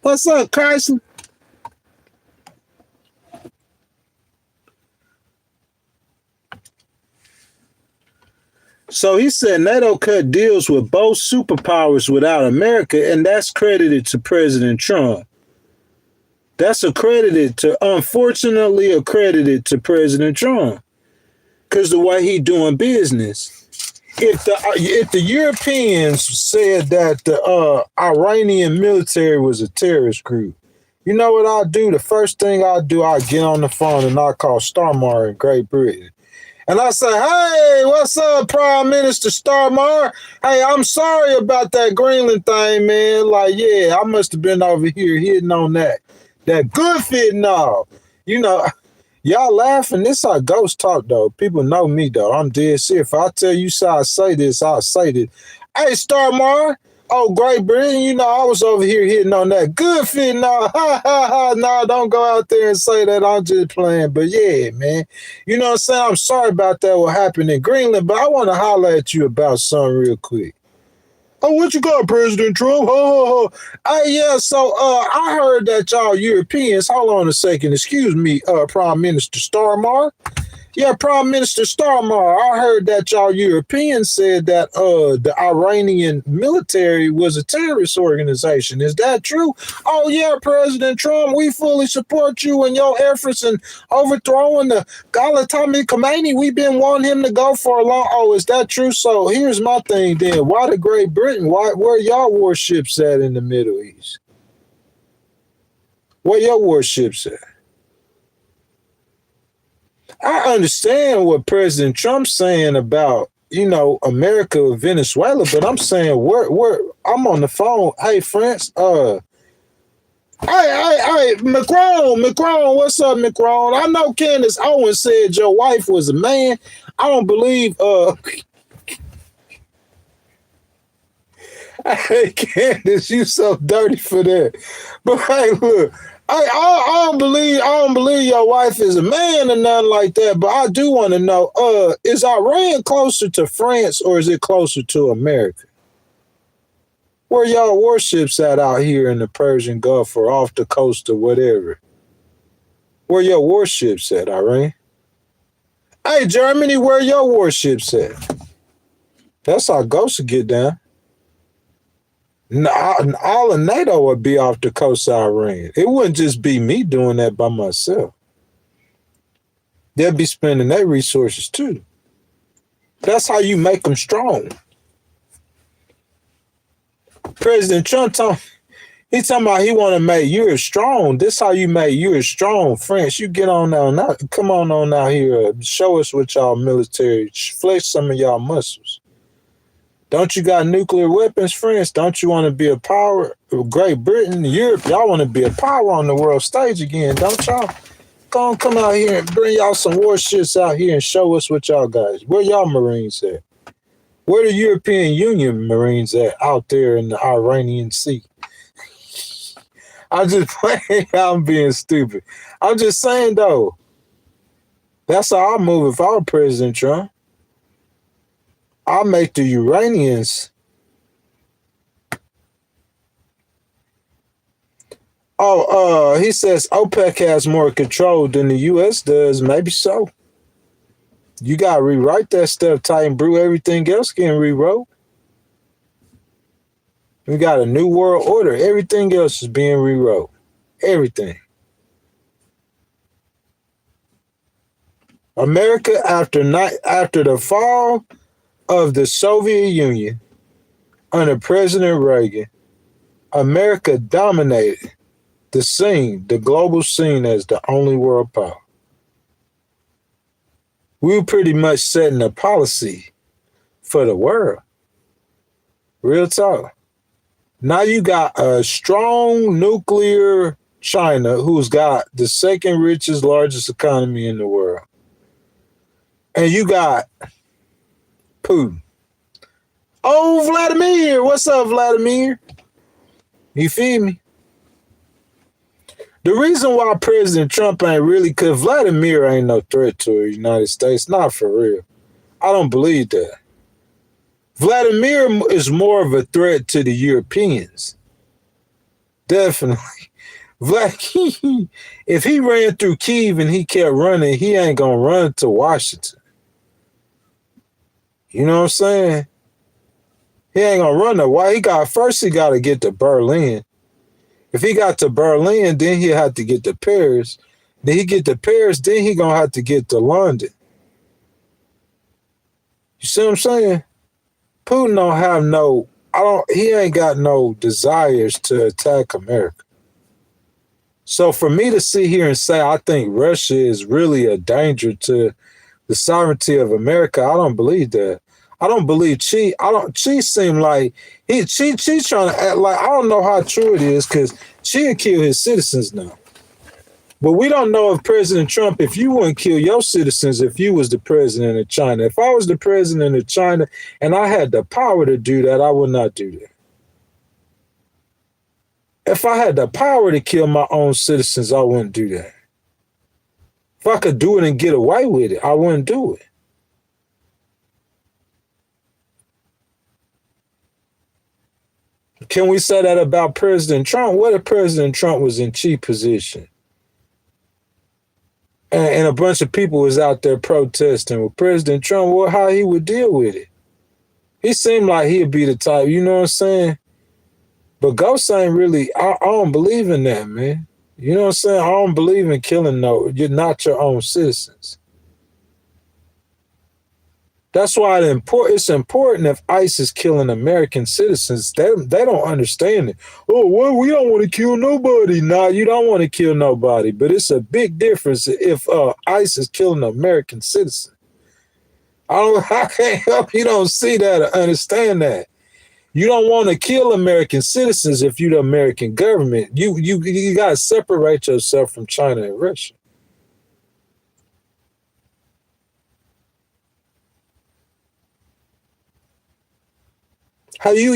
What's up, Chrysler? So he said NATO cut deals with both superpowers without America, and that's credited to President Trump. That's unfortunately accredited to President Trump. Because the way he doing business. If the Europeans said that the Iranian military was a terrorist group, you know what I'll do? The first thing I'll do, I'll get on the phone and I'll call Starmer in Great Britain. And I say, hey, what's up, Prime Minister Starmer? Hey, I'm sorry about that Greenland thing, man. Like, yeah, I must have been over here hitting on that good fentanyl. You know, y'all laughing. This how ghosts talk, though. People know me, though. I'm dead serious. If I tell you so I say this, I'll say this. Hey, Starmer. Oh, Great Britain, you know, I was over here hitting on that good fentanyl. Ha, ha, ha. No, don't go out there and say that. I'm just playing. But, yeah, man. You know what I'm saying? I'm sorry about that, what happened in Greenland, but I want to holler at you about something real quick. Oh, what you got, President Trump? Oh. Hey, yeah, so I heard that y'all Europeans, hold on a second, excuse me, Prime Minister Starmer. Yeah, Prime Minister Starmer, I heard that y'all Europeans said that the Iranian military was a terrorist organization. Is that true? Oh, yeah, President Trump, we fully support you in your efforts in overthrowing the Ayatollah Khomeini. We've been wanting him to go for a long... Oh, is that true? So here's my thing then. Why the Great Britain? Where y'all warships at in the Middle East? Where your warships at? I understand what President Trump's saying about, you know, America or Venezuela, but I'm saying where I'm on the phone. Hey, France, hey, Macron, what's up, Macron? I know Candace Owens said your wife was a man. I don't believe hey, Candace, you so dirty for that. But hey, look. I don't believe your wife is a man or nothing like that, but I do want to know, is Iran closer to France or is it closer to America? Where y'all warships at out here in the Persian Gulf or off the coast or whatever? Where your warships at, Iran? Hey, Germany, where your warships at? That's how ghosts get down. All of NATO would be off the coast of Iran. It wouldn't just be me doing that by myself. They'll be spending their resources too. That's how you make them strong. President Trump he's talking about he want to make Europe strong. This how you make Europe strong. France, you get on now. Come on out here. Show us what y'all military. Flex some of y'all muscles. Don't you got nuclear weapons, France? Don't you want to be a power? Great Britain, Europe, y'all want to be a power on the world stage again, don't y'all? Come out here and bring y'all some warships out here and show us what y'all guys. Where y'all Marines at? Where the European Union Marines at out there in the Iranian Sea? I'm just playing. I'm being stupid. I'm just saying, though, that's how I move if I were President Trump. I'll make the Iranians. He says OPEC has more control than the U.S. does. Maybe so. You got to rewrite that stuff, Titan Brew. Everything else getting rewrote. We got a new world order. Everything else is being rewrote. Everything. America, after the fall of the Soviet Union under President Reagan, America dominated the global scene as the only world power. We were pretty much setting a policy for the world. Real talk. Now you got a strong nuclear China who's got the second richest, largest economy in the world. And you got Putin. Oh, Vladimir. What's up, Vladimir? You feel me? The reason why President Trump ain't really, because Vladimir ain't no threat to the United States. Not for real. I don't believe that. Vladimir is more of a threat to the Europeans. Definitely. If he ran through Kyiv and he kept running, he ain't going to run to Washington. You know what I'm saying? He ain't gonna run no. Why he got to get to Berlin. If he got to Berlin, then he'll have to get to Paris. Then he get to Paris, then he gonna have to get to London. You see what I'm saying? Putin don't have he ain't got no desires to attack America. So for me to sit here and say I think Russia is really a danger to the sovereignty of America, I don't believe that. I don't believe Chi seem like Chi trying to act like, I don't know how true it is because Chi kill his citizens now. But we don't know if President Trump, if you wouldn't kill your citizens if you was the president of China. If I was the president of China and I had the power to do that, I would not do that. If I had the power to kill my own citizens, I wouldn't do that. If I could do it and get away with it, I wouldn't do it. Can we say that about President Trump? What if President Trump was in chief position? And a bunch of people was out there protesting with President Trump, well, how he would deal with it. He seemed like he'd be the type, you know what I'm saying? But Ghost ain't really, I don't believe in that, man. You know what I'm saying? I don't believe in killing you're not your own citizens. That's why it's important if ICE is killing American citizens. They don't understand it. Oh, well, we don't want to kill nobody. Nah, you don't want to kill nobody. But it's a big difference if ICE is killing an American citizen. I can't help you don't see that or understand that. You don't want to kill American citizens if you're the American government. You got to separate yourself from China and Russia. How you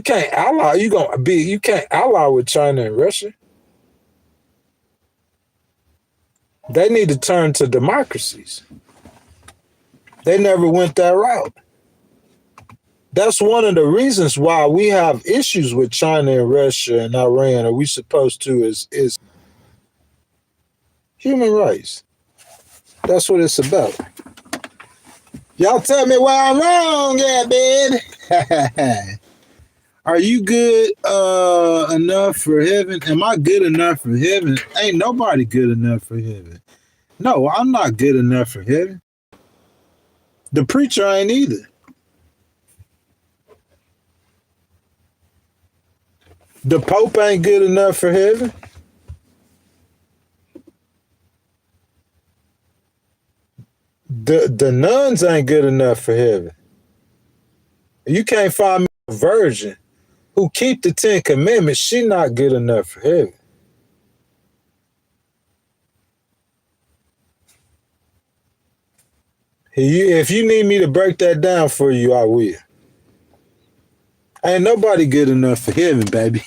can't ally, you can't ally with China and Russia. They need to turn to democracies. They never went that route. That's one of the reasons why we have issues with China and Russia and Iran. Are we supposed to is human rights. That's what it's about. Y'all tell me why I'm wrong, yeah, man. Are you good enough for heaven? Am I good enough for heaven? Ain't nobody good enough for heaven. No, I'm not good enough for heaven. The preacher ain't either. The Pope ain't good enough for heaven. The nuns ain't good enough for heaven. You can't find me a virgin who keep the 10 Commandments. She not good enough for heaven. If you need me to break that down for you, I will. Ain't nobody good enough for heaven, baby.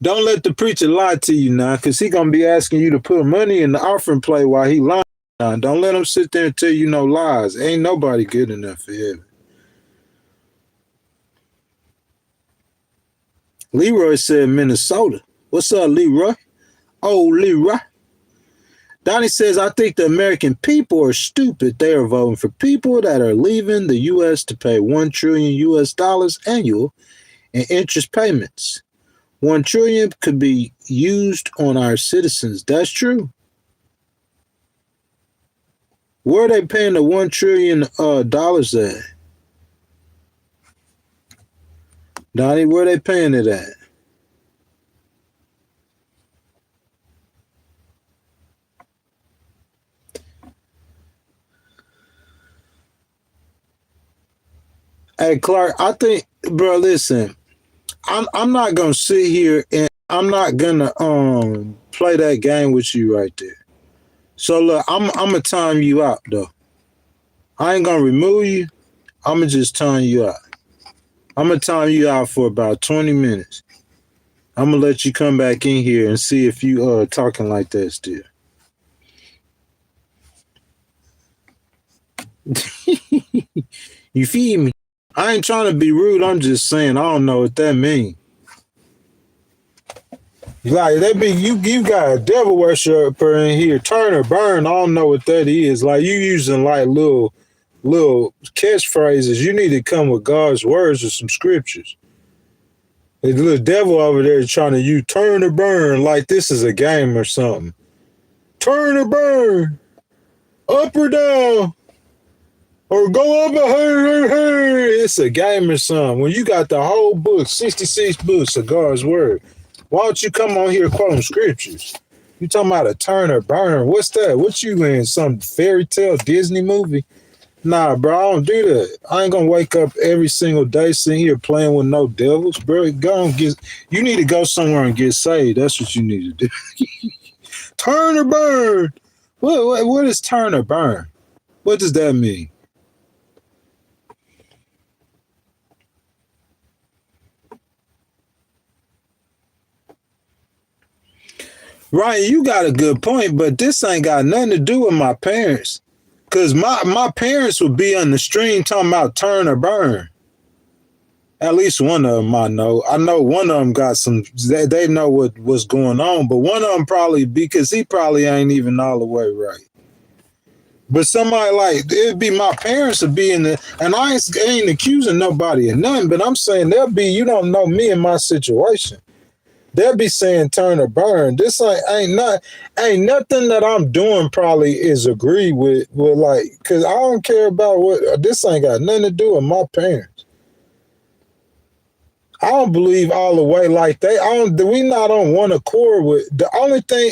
Don't let the preacher lie to you now, because he going to be asking you to put money in the offering plate while he lying. Don't let him sit there and tell you no lies. Ain't nobody good enough for heaven. Leroy said Minnesota. What's up, Leroy? Oh, Leroy. Donnie says, I think the American people are stupid. They are voting for people that are leaving the U.S. to pay $1 trillion US annual in interest payments. $1 trillion could be used on our citizens. That's true. Where are they paying the $1 trillion at? Donnie, where are they paying it at? Hey, Clark, I think, bro, listen, I'm not going to sit here and I'm not going to play that game with you right there. So, look, I'm going to time you out, though. I ain't going to remove you. I'm going to just time you out. I'm going to time you out for about 20 minutes. I'm going to let you come back in here and see if you talking like that still. You feel me? I ain't trying to be rude. I'm just saying I don't know what that means. Like you got a devil worshiper in here, turn or burn. I don't know what that is. Like you using like little little catchphrases. You need to come with God's words or some scriptures. The little devil over there is trying to use turn or burn like this is a game or something. Turn or burn, up or down, or go up or hey. It's a game or something. When you got the whole book, 66 books of God's word, why don't you come on here quoting scriptures? You talking about a turn or burn? What's that? What you in, some fairy tale Disney movie? Nah, bro, I don't do that. I ain't gonna wake up every single day sitting here playing with no devils, bro. Go and get. You need to go somewhere and get saved. That's what you need to do. Turn or burn. What is turn or burn? What does that mean? Ryan, you got a good point, but this ain't got nothing to do with my parents. Because my parents would be on the stream talking about turn or burn. At least one of them I know. I know one of them got some, they know what's going on, but one of them probably, because he probably ain't even all the way right. But somebody like, it'd be my parents would be in the, and I ain't accusing nobody of nothing, but I'm saying they'll be, you don't know me and my situation. They'll be saying turn or burn. This ain't nothing that I'm doing probably is agree with like, because I don't care about what, this ain't got nothing to do with my parents. I don't believe all the way like we not on one accord with, the only thing,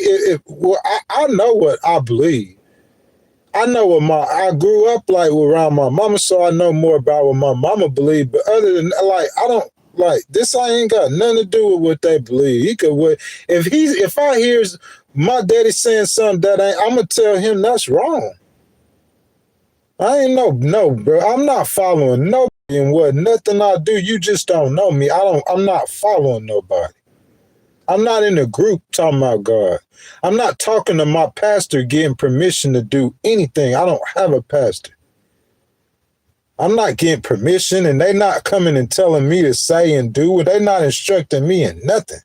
I know what I believe. I know what I grew up like around my mama, so I know more about what my mama believed, but other than like, I don't, like this, I ain't got nothing to do with what they believe. He could, if I hears my daddy saying something that ain't, I'm gonna tell him that's wrong. I ain't no, bro. I'm not following nobody and what nothing I do. You just don't know me. I'm not following nobody. I'm not in a group talking about God. I'm not talking to my pastor getting permission to do anything. I don't have a pastor. I'm not getting permission, and they not coming and telling me to say and do it. They not instructing me in nothing.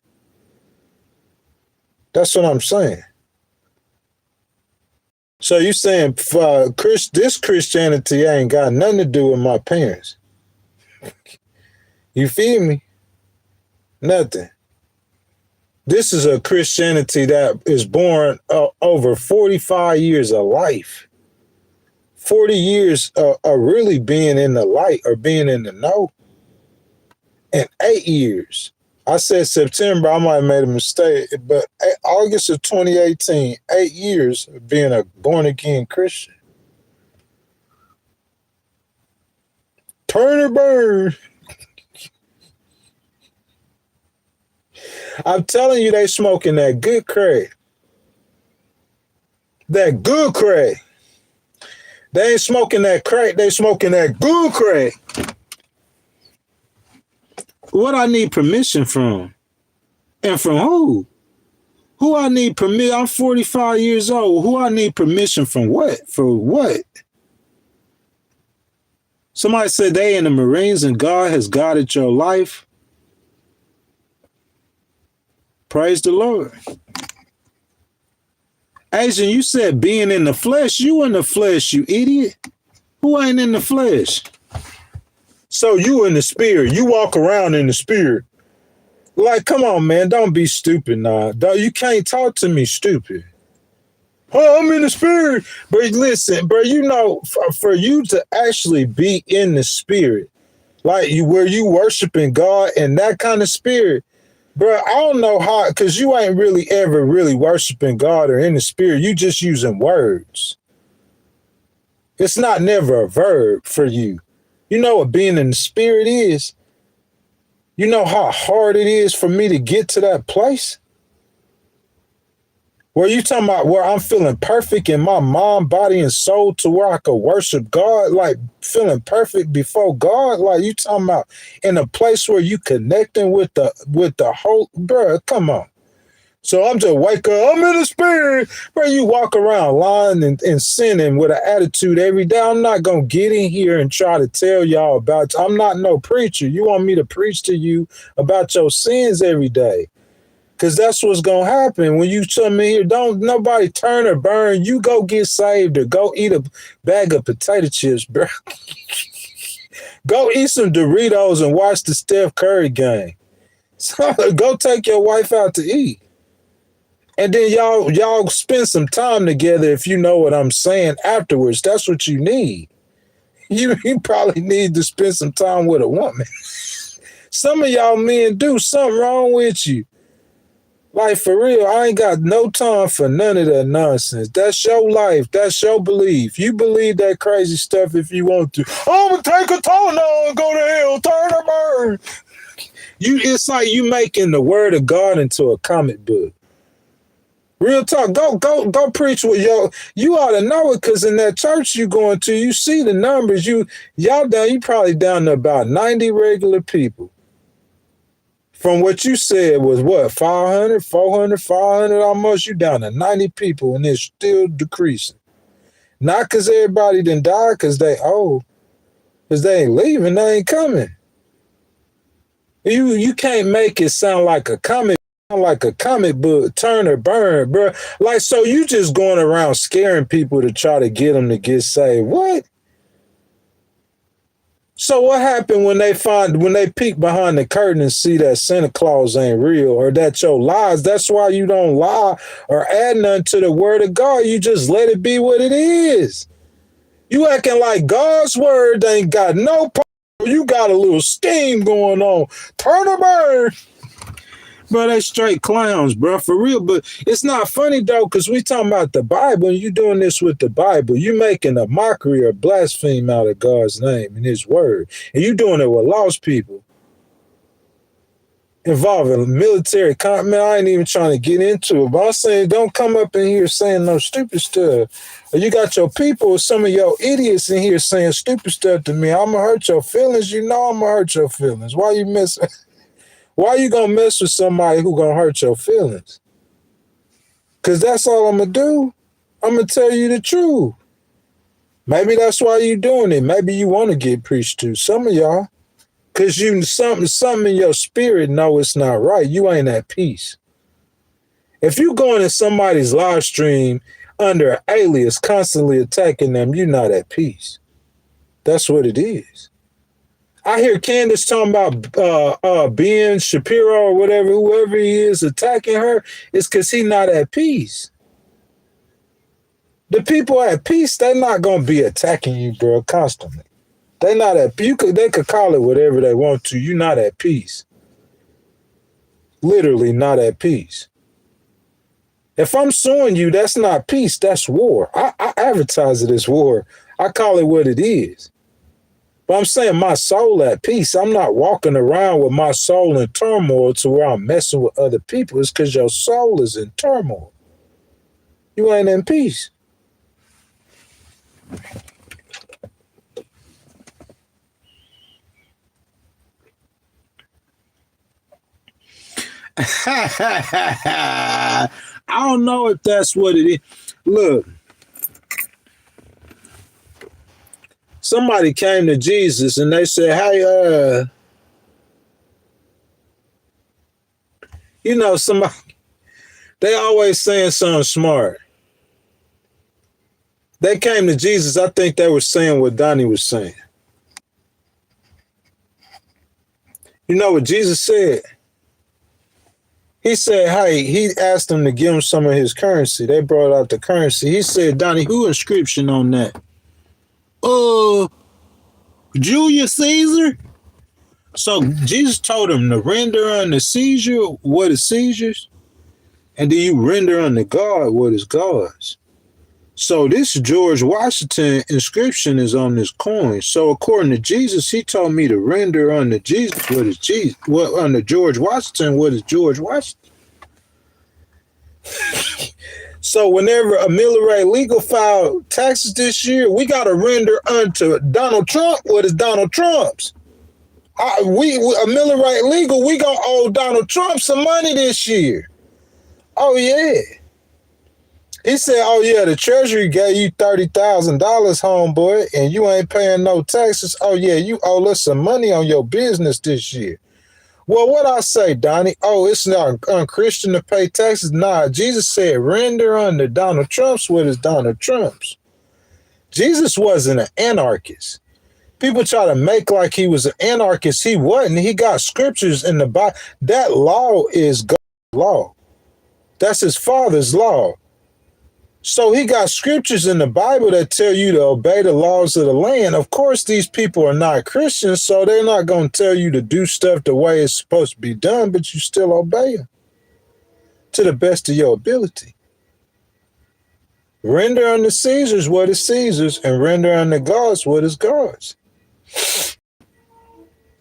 That's what I'm saying. So you saying this Christianity ain't got nothing to do with my parents? You feel me? Nothing. This is a Christianity that is born over 45 years of life. 40 years of really being in the light or being in the know. And 8 years. I said September, I might have made a mistake, but August of 2018, 8 years of being a born-again Christian. Turn or burn. I'm telling you, they smoking that good crack. That good crack. They ain't smoking that crack, they smoking that good crack. What I need permission from? And from who? Who I need permission? I'm 45 years old. Who I need permission from what? For what? Somebody said they in the Marines and God has guided your life. Praise the Lord. Asian, you said being in the flesh. You in the flesh, you idiot. Who ain't in the flesh? So you in the spirit. You walk around in the spirit. Like, come on, man. Don't be stupid now. You can't talk to me stupid. Oh, I'm in the spirit. But listen, bro, you know, for you to actually be in the spirit, like where you worshiping God and that kind of spirit, bro, I don't know how, because you ain't really ever really worshiping God or in the spirit. You just using words. It's not never a verb for you. You know what being in the spirit is? You know how hard it is for me to get to that place? Where you talking about where I'm feeling perfect in my mind, body, and soul to where I could worship God, like feeling perfect before God? Like you talking about in a place where you connecting with the whole, bro, come on. So I'm just wake up, I'm in the spirit. Bro, you walk around lying and sinning with an attitude every day. I'm not going to get in here and try to tell y'all about, I'm not no preacher. You want me to preach to you about your sins every day. Because that's what's going to happen when you come in here. Don't nobody turn or burn. You go get saved or go eat a bag of potato chips, bro. Go eat some Doritos and watch the Steph Curry game. So go take your wife out to eat. And then y'all spend some time together, if you know what I'm saying, afterwards. That's what you need. You probably need to spend some time with a woman. Some of y'all men do something wrong with you. Like, for real, I ain't got no time for none of that nonsense. That's your life. That's your belief. You believe that crazy stuff if you want to. I'm going to take a toenail and go to hell, turn or burn. It's like you making the word of God into a comic book. Real talk. Go preach with you ought to know it, because in that church you going to, you see the numbers. You probably down to about 90 regular people. From what you said was what, 500, 400, 500 almost, you down to 90 people, and it's still decreasing. Not because everybody done died, because they old. Because they ain't leaving, they ain't coming. You can't make it sound like a comic book, turn or burn, bro. Like, so you just going around scaring people to try to get them to get saved. What? So what happened when they peek behind the curtain and see that Santa Claus ain't real, or that your lies? That's why you don't lie or add nothing to the word of God. You just let it be what it is. You acting like God's word ain't got no power. You got a little steam going on. Turn or burn. Bro, they straight clowns, bro, for real. But it's not funny, though, because we talking about the Bible, and you doing this with the Bible. You making a mockery or blaspheme out of God's name and his word. And you doing it with lost people. Involving military. Man, I ain't even trying to get into it. But I'm saying, don't come up in here saying no stupid stuff. Or you got your people, some of your idiots in here saying stupid stuff to me. I'm going to hurt your feelings. You know I'm going to hurt your feelings. Why you messing? Why you going to mess with somebody who going to hurt your feelings? Because that's all I'm going to do. I'm going to tell you the truth. Maybe that's why you doing it. Maybe you want to get preached to. Some of y'all. Because something in your spirit know it's not right. You ain't at peace. If you going to somebody's live stream under an alias, constantly attacking them, you're not at peace. That's what it is. I hear Candace talking about Ben Shapiro or whatever, whoever he is, attacking her. It's because he's not at peace. The people at peace, they're not going to be attacking you, bro, constantly. They're not at peace. They could call it whatever they want to. You're not at peace. Literally not at peace. If I'm suing you, that's not peace. That's war. I advertise it as war. I call it what it is. But I'm saying my soul at peace. I'm not walking around with my soul in turmoil to where I'm messing with other people. It's because your soul is in turmoil. You ain't in peace. I don't know if that's what it is. Look, somebody came to Jesus and they said, hey, somebody, they always saying something smart. They came to Jesus. I think they were saying what Donnie was saying. You know what Jesus said? He said, hey, he asked them to give him some of his currency. They brought out the currency. He said, Donnie, who inscription on that? Julius Caesar. So Jesus told him to render unto Caesar what is Caesar's, and then you render unto God what is God's. So this George Washington inscription is on this coin. So according to Jesus, he told me to render unto Jesus what is Jesus. What unto George Washington, what is George Washington? So whenever Amelia Ray Legal filed taxes this year, we got to render unto Donald Trump what is Donald Trump's. Amelia Ray Legal, we gonna owe Donald Trump some money this year. Oh yeah. He said, oh, yeah, the Treasury gave you $30,000, homeboy, and you ain't paying no taxes. Oh, yeah, you owe us some money on your business this year. Well, what I say, Donnie? Oh, it's not unchristian to pay taxes. Nah, Jesus said, render unto Donald Trump's what is Donald Trump's. Jesus wasn't an anarchist. People try to make like he was an anarchist. He wasn't. He got scriptures in the Bible. That law is God's law. That's his father's law. So he got scriptures in the Bible that tell you to obey the laws of the land. Of course, these people are not Christians, so they're not going to tell you to do stuff the way it's supposed to be done, but you still obey them to the best of your ability. Render unto Caesar's what is Caesar's, and render unto God's what is God's.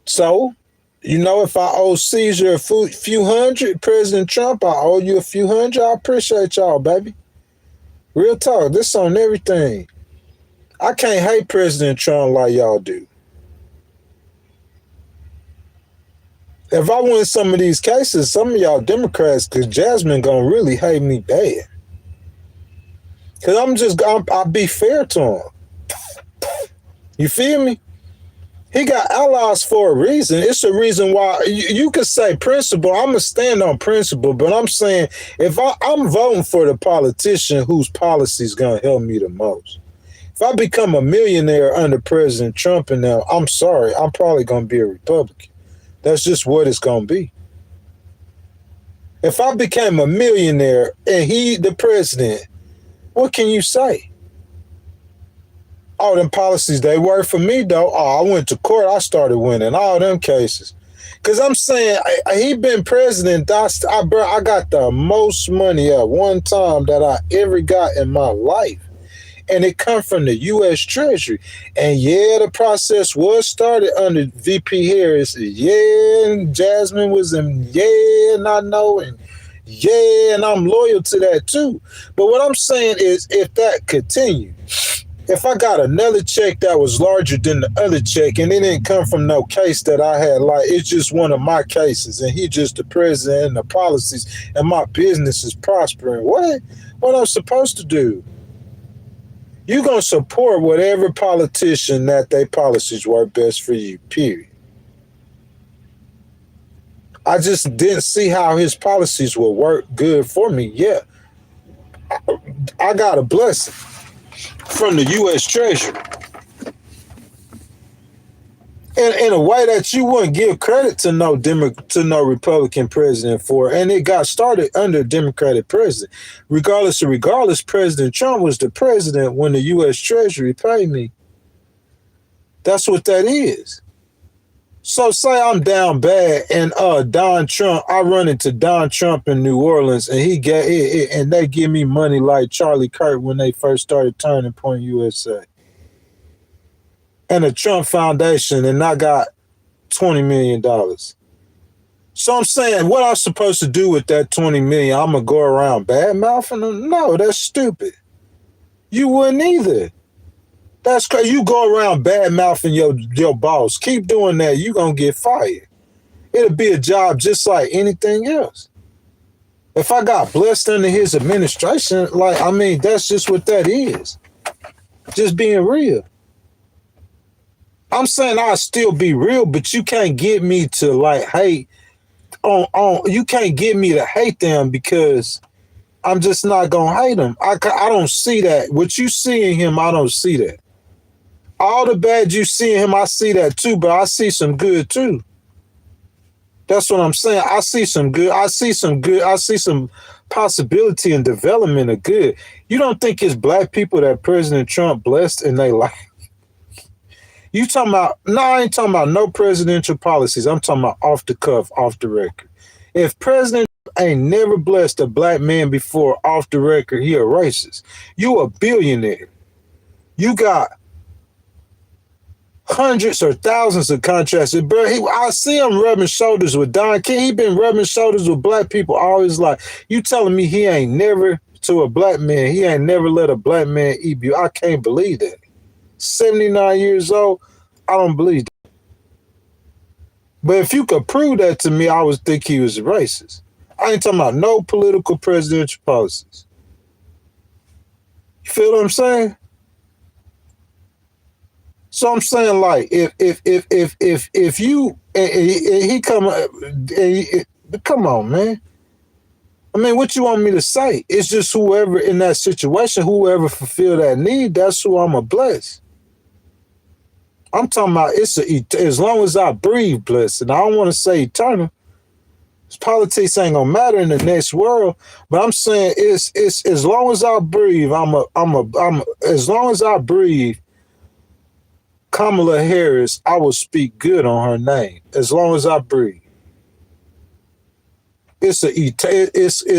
So, you know, if I owe Caesar a few hundred, President Trump, I owe you a few hundred. I appreciate y'all, baby. Real talk, this on everything. I can't hate President Trump like y'all do. If I win some of these cases, some of y'all Democrats, because Jasmine gonna really hate me bad. Because I'll be fair to him. You feel me? He got allies for a reason. It's a reason why you could say principle. I'm going to stand on principle, but I'm saying if I'm voting for the politician whose policy is going to help me the most. If I become a millionaire under President Trump and now, I'm sorry, I'm probably going to be a Republican. That's just what it's going to be. If I became a millionaire and he the president, what can you say? All them policies, they work for me, though. Oh, I went to court. I started winning all them cases. Because I'm saying, he been president. I got the most money at one time that I ever got in my life. And it come from the U.S. Treasury. And yeah, the process was started under VP Harris. Yeah, and Jasmine was in, yeah, and I know, and yeah, and I'm loyal to that too. But what I'm saying is, if that continued, if I got another check that was larger than the other check and it didn't come from no case that I had, like it's just one of my cases and he just the president and the policies and my business is prospering, what I'm supposed to do? You're going to support whatever politician that their policies work best for you, period. I just didn't see how his policies will work good for me. Yeah, I got a blessing from the U.S. Treasury in a way that you wouldn't give credit to no Republican president for, and it got started under a Democratic president. Regardless, President Trump was the president when the U.S. Treasury paid me. That's what that is. So say I'm down bad and Don Trump, I run into Don Trump in New Orleans and and they give me money like Charlie Kirk when they first started Turning Point USA. And the Trump Foundation, and I got $20 million. So I'm saying, what I'm supposed to do with that $20 million? I'm going to go around bad-mouthing them? No, that's stupid. You wouldn't either. That's crazy. You go around bad-mouthing your boss. Keep doing that. You're going to get fired. It'll be a job just like anything else. If I got blessed under his administration, that's just what that is. Just being real. I'm saying I'll still be real, but you can't get me to hate you can't get me to hate them because I'm just not going to hate them. I don't see that. What you see in him, I don't see that. All the bad you see in him, I see that too, but I see some good too. That's what I'm saying. I see some good. I see some possibility and development of good. You don't think it's black people that President Trump blessed in their life? You talking about, no, I ain't talking about no presidential policies. I'm talking about off the cuff, off the record. If President ain't never blessed a black man before off the record, he a racist. You a billionaire. You got hundreds or thousands of contracts. I see him rubbing shoulders with Don King. He been rubbing shoulders with black people all his life. You telling me he ain't never, to a black man, he ain't never let a black man eat you? I can't believe that. 79 years old, I don't believe that. But if you could prove that to me, I would think he was a racist. I ain't talking about no political presidential policies. You feel what I'm saying? So I'm saying, like, if you he come on, man. I mean, what you want me to say? It's just whoever in that situation, whoever fulfill that need, that's who I'ma bless. I'm talking about as long as I breathe, blessed. And I don't want to say eternal. Politics ain't gonna matter in the next world, but I'm saying it's as long as I breathe, as long as I breathe, Kamala Harris, I will speak good on her name. As long as I breathe. It's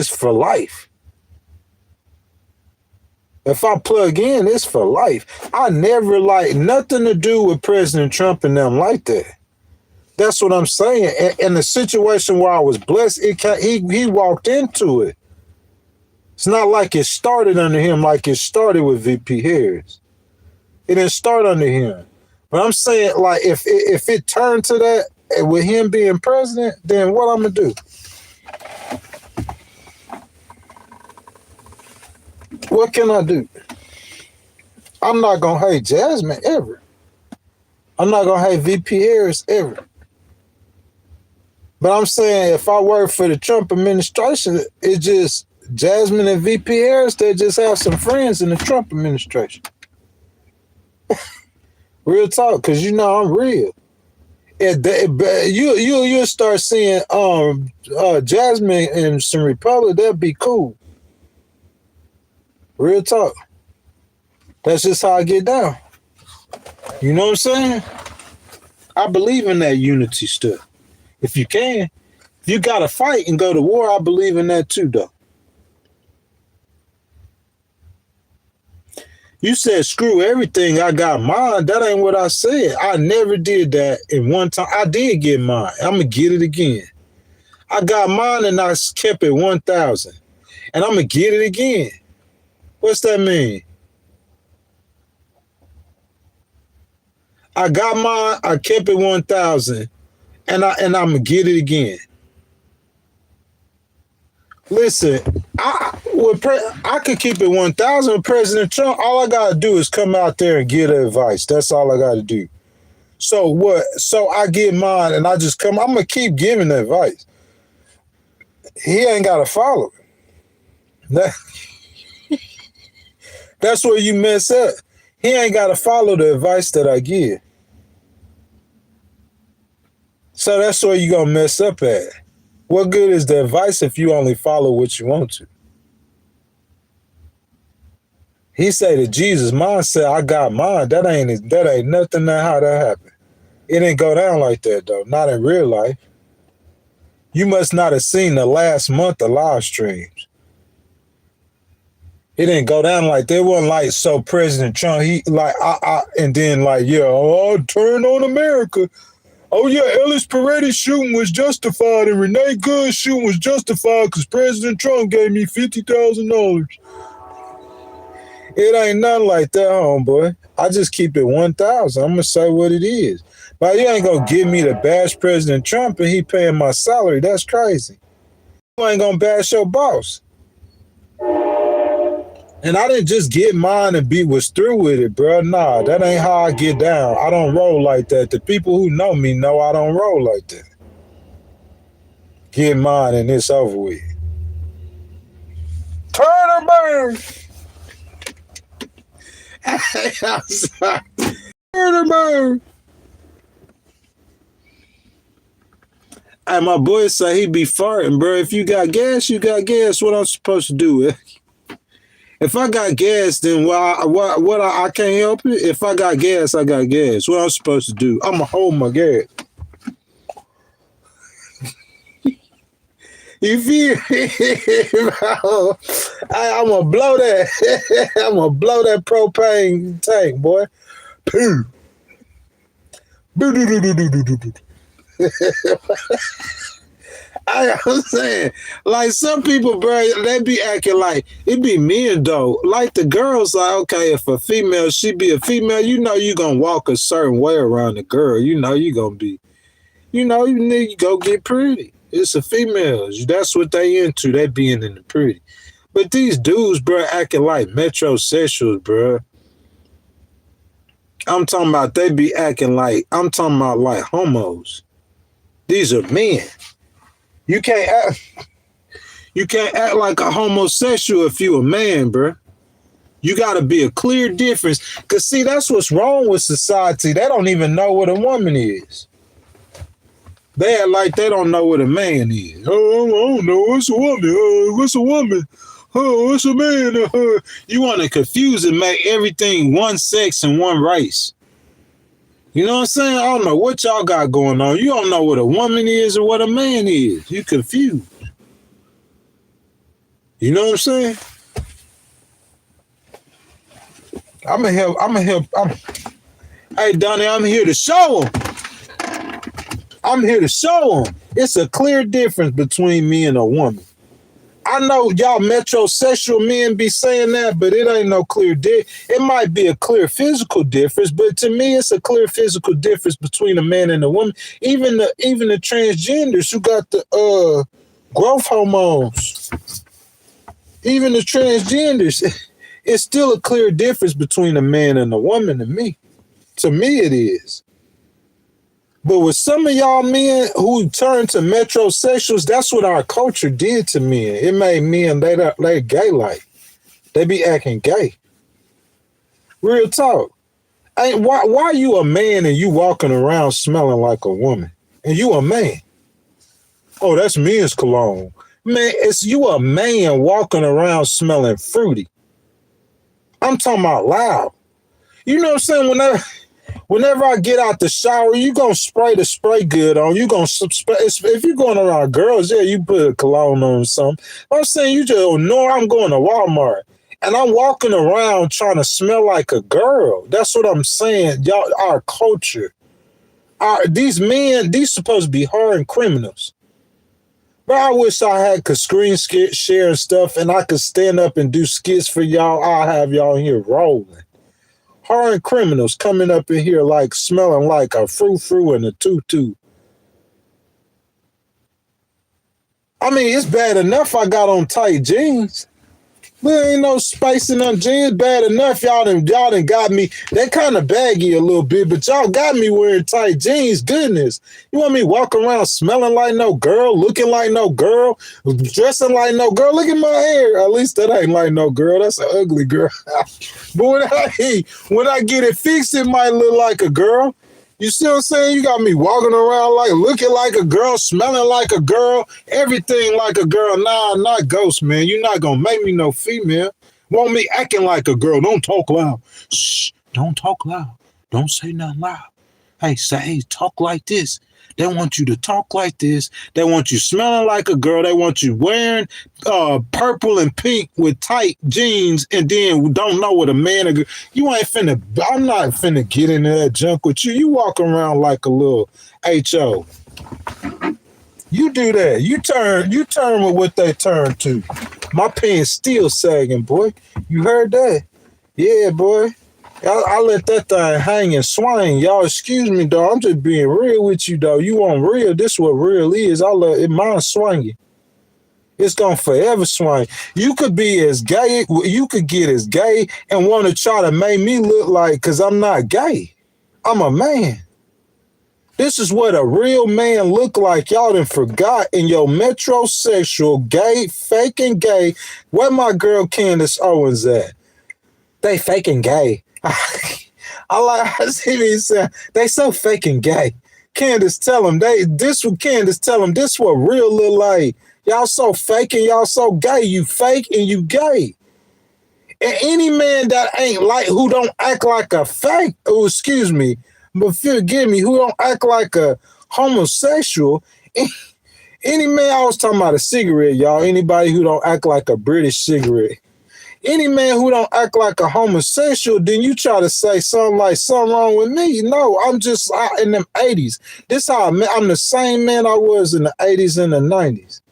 for life. If I plug in, it's for life. I never like nothing to do with President Trump and them like that. That's what I'm saying. And the situation where I was blessed, he walked into it. It's not like it started under him like it started with VP Harris. It didn't start under him. But I'm saying, like, if it turned to that with him being president, then what I'm gonna do? What can I do? I'm not gonna hate Jasmine ever. I'm not gonna hate VP Harris ever. But I'm saying if I work for the Trump administration, it's just Jasmine and VP Harris, they just have some friends in the Trump administration. Real talk, because you know I'm real. You'll start seeing Jasmine and some Republic, that'd be cool. Real talk. That's just how I get down. You know what I'm saying? I believe in that unity stuff. If you can. If you got to fight and go to war, I believe in that too, though. You said, screw everything, I got mine. That ain't what I said. I never did that in one time. I did get mine. I'm going to get it again. I got mine and I kept it 1,000. And I'm going to get it again. What's that mean? I got mine, I kept it 1,000. And I'm gonna get it again. Listen, I could keep it 1,000 with President Trump. All I gotta do is come out there and give advice. That's all I gotta do. So what? So I get mine and I just come. I'm gonna keep giving advice. He ain't gotta follow it. That's where you mess up. He ain't gotta follow the advice that I give. So that's where you're going to mess up at. What good is the advice if you only follow what you want to? He say to Jesus, mine said, I got mine. That ain't nothing that how that happened. It didn't go down like that, though. Not in real life. You must not have seen the last month of live streams. It didn't go down like that. It wasn't like, so President Trump, he like, and then like, yeah, oh, turn on America. Oh, yeah, Ellis Paredes shooting was justified and Renee Good shooting was justified because President Trump gave me $50,000. It ain't nothing like that, homeboy. I just keep it 1,000. I'm going to say what it is. But you ain't going to give me to bash President Trump and he paying my salary. That's crazy. You ain't going to bash your boss. And I didn't just get mine and was through with it, bro. Nah, that ain't how I get down. I don't roll like that. The people who know me know I don't roll like that. Get mine and it's over with. Turn or burn. I'm sorry. Turn or burn. And my boy say he be farting, bro. If you got gas, you got gas. What I'm supposed to do? If I got gas, then what I can't help it. If I got gas, I got gas. What I'm supposed to do? I'm going to hold my gas. You feel me? I'm going to blow that. I'm going to blow that propane tank, boy. Pooh. I'm saying, like some people, bro, they be acting like it be men though. Like the girls, like, okay, if a female, she be a female, you know you gonna walk a certain way around the girl. You know you gonna be, you need to go get pretty. It's a female. That's what they into. They being in the pretty. But these dudes, bro, acting like metrosexuals, bro. I'm talking about they be acting like, I'm talking about like homos. These are men. You can't act like a homosexual if you a man, bro. You got to be a clear difference. Because, see, that's what's wrong with society. They don't even know what a woman is. They act like they don't know what a man is. Oh, I don't know. What's a woman? What's a woman? Oh, what's a man? You want to confuse and make everything one sex and one race. You know what I'm saying? I don't know what y'all got going on. You don't know what a woman is or what a man is. You confused. You know what I'm saying? Hey, Donnie, I'm here to show them. It's a clear difference between me and a woman. I know y'all metrosexual men be saying that, but it ain't no clear difference. It might be a clear physical difference, but to me, it's a clear physical difference between a man and a woman. Even the transgenders who got the growth hormones, even the transgenders, it's still a clear difference between a man and a woman to me. To me, it is. But with some of y'all men who turn to metrosexuals, that's what our culture did to men. It made men, they gay like. They be acting gay. Real talk. Why you a man and you walking around smelling like a woman? And you a man. Oh, that's men's cologne. Man, it's you a man walking around smelling fruity. I'm talking about loud. You know what I'm saying? Whenever I get out the shower, you gonna spray the spray good on. You gonna if you're going around girls, yeah, you put a cologne on or something. I'm saying you just ignore. I'm going to Walmart and I'm walking around trying to smell like a girl. That's what I'm saying. Y'all, our culture, these men, these supposed to be hardened criminals. But I wish I could screen share and stuff, and I could stand up and do skits for y'all. I'll have y'all here rolling. Hardened criminals coming up in here like smelling like a frou-frou and a tutu. I mean, it's bad enough I got on tight jeans. There ain't no space in them jeans. Bad enough y'all done got me. They kind of baggy a little bit, but y'all got me wearing tight jeans. Goodness. You want me walking around smelling like no girl, looking like no girl, dressing like no girl? Look at my hair. At least that ain't like no girl. That's an ugly girl. But when I get it fixed, it might look like a girl. You see what I'm saying? You got me walking around like looking like a girl, smelling like a girl, everything like a girl. Nah, I'm not ghost, man. You're not gonna make me no female. Want me acting like a girl. Don't talk loud. Shh, don't talk loud. Don't say nothing loud. Hey, talk like this. They want you to talk like this. They want you smelling like a girl. They want you wearing purple and pink with tight jeans and then don't know what a man or girl. You ain't finna, I'm not finna get into that junk with you. You walk around like a little HO. You do that. You turn with what they turn to. My pants still sagging, boy. You heard that? Yeah, boy. I let that thing hang and swing. Y'all excuse me, dog. I'm just being real with you, dog. You want real? This what real is. I let it mine swinging. It's gonna forever swing. You could be as gay. You could get as gay and want to try to make me look like, because I'm not gay. I'm a man. This is what a real man look like. Y'all done forgot in your metrosexual, gay, faking gay. Where my girl Candace Owens at? They faking gay. I see me say they so faking gay. Candace tell them this what real look like. Y'all so fake and y'all so gay. You fake and you gay. And any man that ain't like, who don't act like a fake, excuse me, but forgive me, who don't act like a homosexual, any man, I was talking about a cigarette, y'all. Anybody who don't act like a British cigarette. Any man who don't act like a homosexual, then you try to say something wrong with me. No, I'm just in them 80s. This how I'm the same man I was in the 80s and the 90s.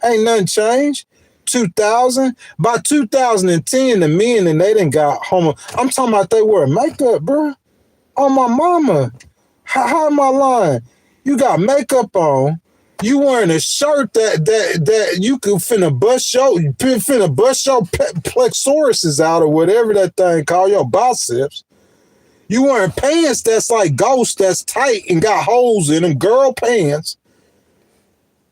Ain't nothing changed. 2000, by 2010, the men and they done got homo. I'm talking about they wear makeup, bro. Oh, my mama. How am I lying? You got makeup on. You wearing a shirt that you could finna bust your plexuses out or whatever that thing called, your biceps. You wearing pants that's like Ghost, that's tight and got holes in them, girl pants.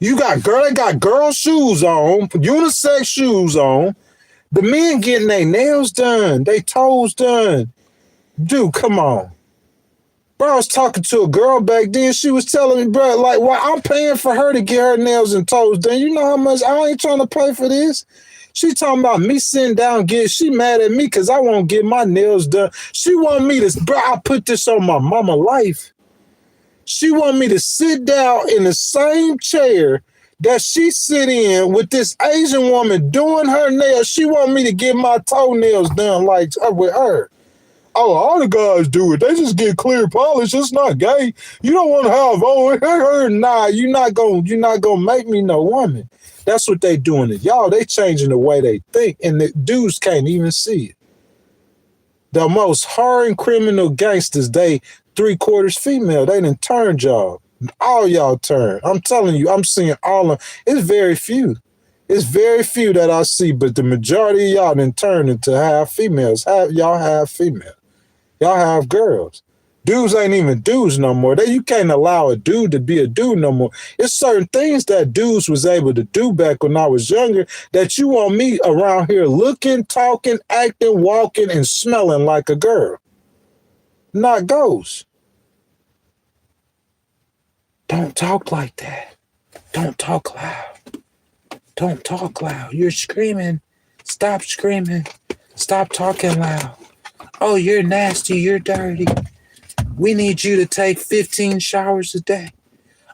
You got they got girl shoes on, unisex shoes on. The men getting their nails done, they toes done. Dude, come on. Bro, I was talking to a girl back then. She was telling me, bro, like, well, I'm paying for her to get her nails and toes done. You know how much I ain't trying to pay for this? She talking about me sitting down, she mad at me because I won't get my nails done. She want me to, bro, I put this on my mama life. She want me to sit down in the same chair that she sit in with this Asian woman doing her nails. She want me to get my toenails done like with her. Oh, all the guys do it. They just get clear polish. It's not gay. You don't want to have nah, you're not gonna make me no woman. That's what they doing to y'all. They changing the way they think, and the dudes can't even see it. The most hardened criminal gangsters, they 3/4 female. They done turned y'all. All y'all turn. I'm telling you, I'm seeing all of them. It's very few. It's very few that I see, but the majority of y'all done turned into half females. Y'all have female. Y'all have girls. Dudes ain't even dudes no more. You can't allow a dude to be a dude no more. It's certain things that dudes was able to do back when I was younger that you want me around here looking, talking, acting, walking, and smelling like a girl. Not ghosts. Don't talk like that. Don't talk loud. Don't talk loud. You're screaming. Stop screaming. Stop talking loud. Oh, you're nasty. You're dirty. We need you to take 15 showers a day.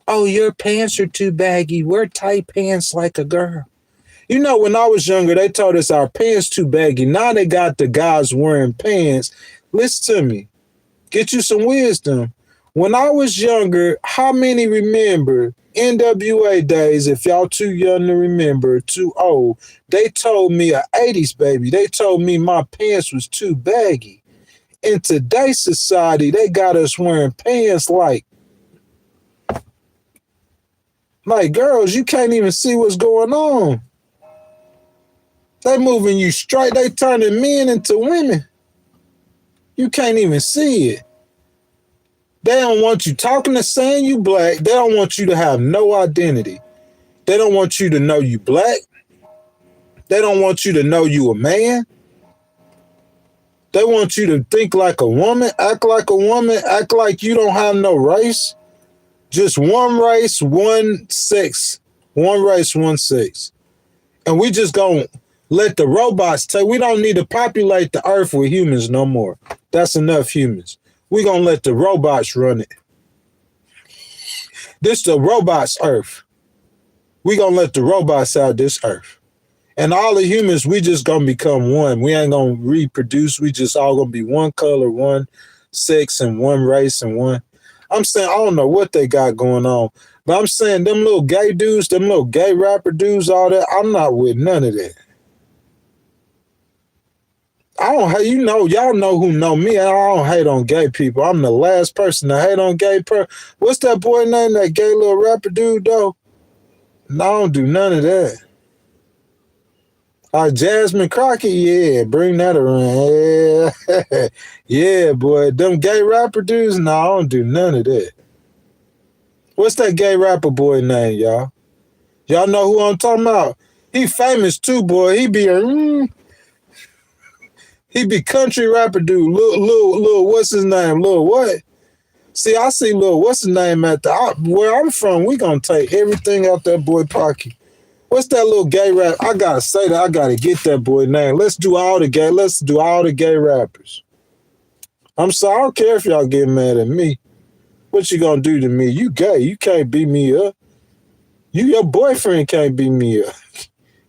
Oh, your pants are too baggy. Wear tight pants like a girl. You know, when I was younger, they told us our pants too baggy. Now they got the guys wearing pants. Listen to me. Get you some wisdom. When I was younger, how many remember NWA days? If y'all too young to remember, too old, they told me, a 80s baby, they told me my pants was too baggy. In today's society, they got us wearing pants like girls, you can't even see what's going on. They moving you straight. They turning men into women. You can't even see it. They don't want you talking to saying you black. They don't want you to have no identity. They don't want you to know you black. They don't want you to know you a man. They want you to think like a woman, act like a woman, act like you don't have no race. Just one race, one sex. One race, one sex. And we just gonna let the robots take. We don't need to populate the earth with humans no more. That's enough humans. We gonna let the robots run it. This the robots' earth. We gonna let the robots out this earth. And all the humans, we just gonna become one. We ain't gonna reproduce. We just all gonna be one color, one sex, and one race, and one. I'm saying, I don't know what they got going on, but I'm saying them little gay dudes, them little gay rapper dudes, all that, I'm not with none of that. I don't hate, y'all know who know me. I don't hate on gay people. I'm the last person to hate on gay people. What's that boy name, that gay little rapper dude, though? No, I don't do none of that. Jasmine Crockett, yeah, bring that around. Yeah, yeah, boy. Them gay rapper dudes, no, I don't do none of that. What's that gay rapper boy name, y'all? Y'all know who I'm talking about? He famous too, boy. He be country rapper dude. Lil, what's his name? Lil what? See, I see Lil, what's his name at where I'm from, we gonna take everything out that boy pocket. What's that little gay rap? I gotta say that. I gotta get that boy name. Let's do all the gay rappers. I'm sorry, I don't care if y'all get mad at me. What you gonna do to me? You gay. You can't beat me up. Your boyfriend can't beat me up.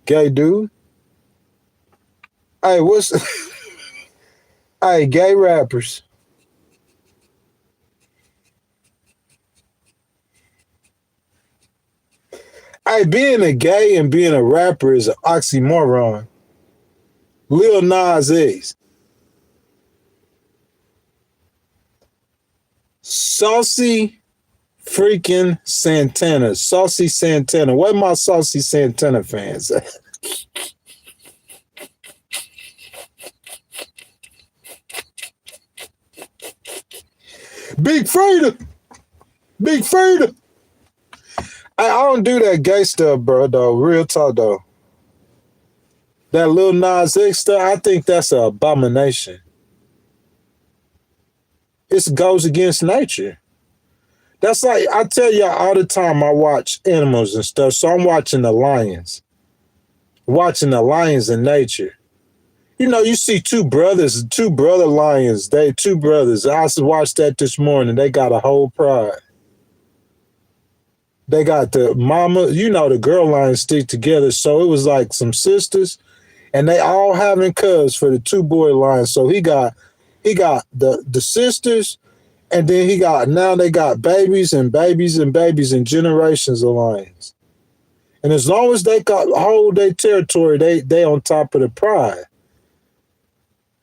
Gay dude. Hey, hey, gay rappers. Hey, being a gay and being a rapper is an oxymoron. Lil Nas X. Saucy freaking Santana. Saucy Santana. Where my Saucy Santana fans at? Big Friday. Big Friday. I don't do that gay stuff, bro, though. Real talk, though. That Lil Nas X stuff, I think that's an abomination. It goes against nature. That's like, I tell y'all all the time I watch animals and stuff, so I'm watching the lions. Watching the lions in nature. You know, you see two brother lions. Two brothers. I watched that this morning. They got a whole pride. They got the mama, you know, the girl lions stick together. So it was like some sisters, and they all having cubs for the two boy lions. So he got the sisters, and then now they got babies and babies and babies and generations of lions. And as long as they hold their territory, they on top of the pride.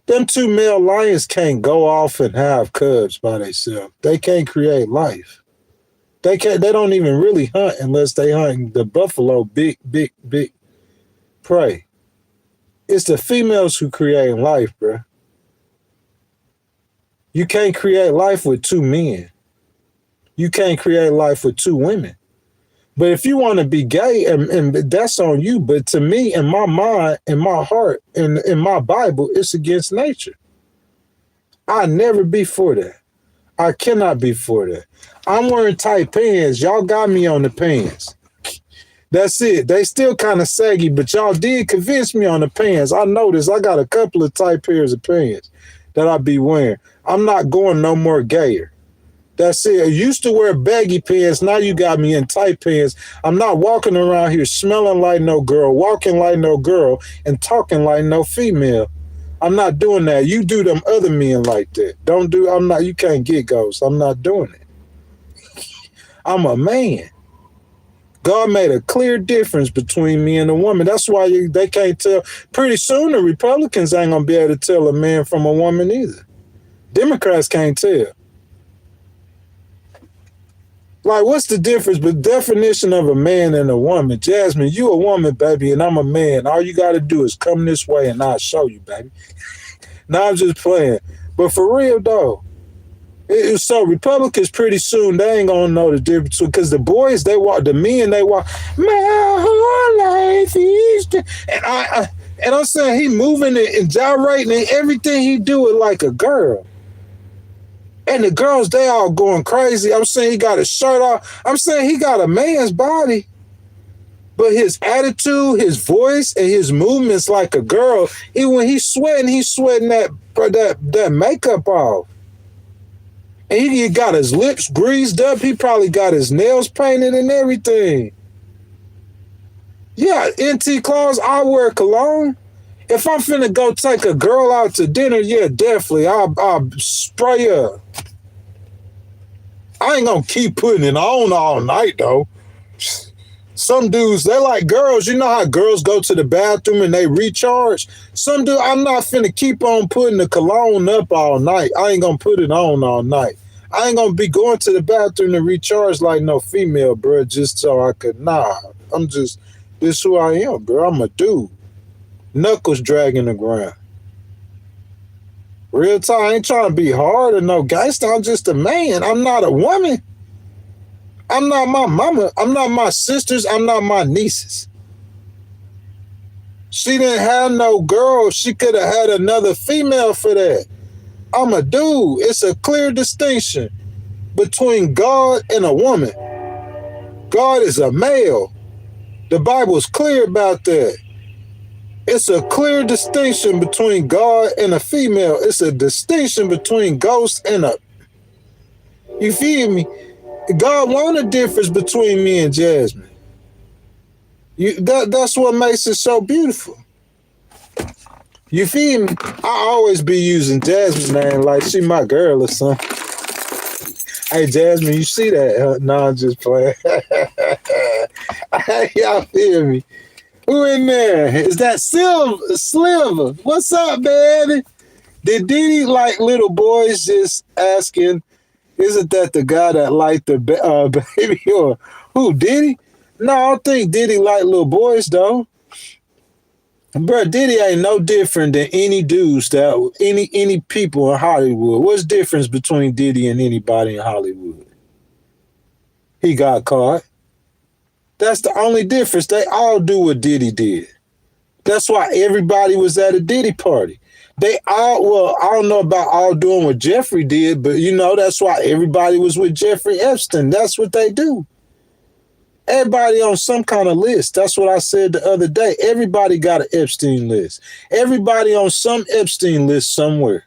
Them two male lions can't go off and have cubs by themselves. They can't create life. They don't even really hunt unless they hunt the buffalo, big prey. It's the females who create life, bro. You can't create life with two men. You can't create life with two women. But if you want to be gay, and that's on you. But to me, in my mind, in my heart, in my Bible, it's against nature. I never be for that. I cannot be for that. I'm wearing tight pants. Y'all got me on the pants. That's it. They still kind of saggy, but y'all did convince me on the pants. I noticed I got a couple of tight pairs of pants that I be wearing. I'm not going no more gayer. That's it. I used to wear baggy pants. Now you got me in tight pants. I'm not walking around here smelling like no girl, walking like no girl, and talking like no female. I'm not doing that. You do them other men like that. You can't get ghosts. I'm not doing it. I'm a man. God made a clear difference between me and a woman. That's why they can't tell. Pretty soon the Republicans ain't going to be able to tell a man from a woman either. Democrats can't tell. Like, what's the difference? The definition of a man and a woman. Jasmine, you a woman, baby, and I'm a man. All you got to do is come this way and I'll show you, baby. Now I'm just playing. But for real, though, so Republicans pretty soon, they ain't going to know the difference. Because the boys, the men, my whole life is... And I'm saying he moving and gyrating and everything he do it like a girl. And the girls, they all going crazy. I'm saying he got his shirt off. I'm saying he got a man's body. But his attitude, his voice, and his movements like a girl. When he's sweating that makeup off. And he got his lips greased up. He probably got his nails painted and everything. Yeah, NT Claus, I wear cologne. If I'm finna go take a girl out to dinner, yeah, definitely. I'll spray her. I ain't gonna keep putting it on all night, though. Some dudes, they like girls. You know how girls go to the bathroom and they recharge? Some dude, I'm not finna keep on putting the cologne up all night. I ain't gonna put it on all night. I ain't gonna be going to the bathroom to recharge like no female, bro, just so I could, this is who I am, bro. I'm a dude. Knuckles dragging the ground. Real time, I ain't trying to be hard or no gangster. I'm just a man. I'm not a woman. I'm not my mama. I'm not my sisters. I'm not my nieces. She didn't have no girl. She could have had another female for that. I'm a dude. It's a clear distinction between God and a woman. God is a male. The Bible's clear about that. It's a clear distinction between God and a female. It's a distinction between ghost and a... You feel me? God want a difference between me and Jasmine. That's what makes it so beautiful. You feel me? I always be using Jasmine's name like she my girl or something. Hey, Jasmine, you see that? Huh? No, I'm just playing. Y'all feel me? Who in there? Is that Sliver? What's up, baby? Did Diddy like little boys? Just asking. Isn't that the guy that liked the baby? Or who, Diddy? No, I don't think Diddy like little boys, though. Bro, Diddy ain't no different than any dudes that any people in Hollywood. What's the difference between Diddy and anybody in Hollywood? He got caught. That's the only difference. They all do what Diddy did. That's why everybody was at a Diddy party. They all, well, I don't know about all doing what Jeffrey did, but you know, that's why everybody was with Jeffrey Epstein. That's what they do. Everybody on some kind of list. That's what I said the other day. Everybody got an Epstein list. Everybody on some Epstein list somewhere.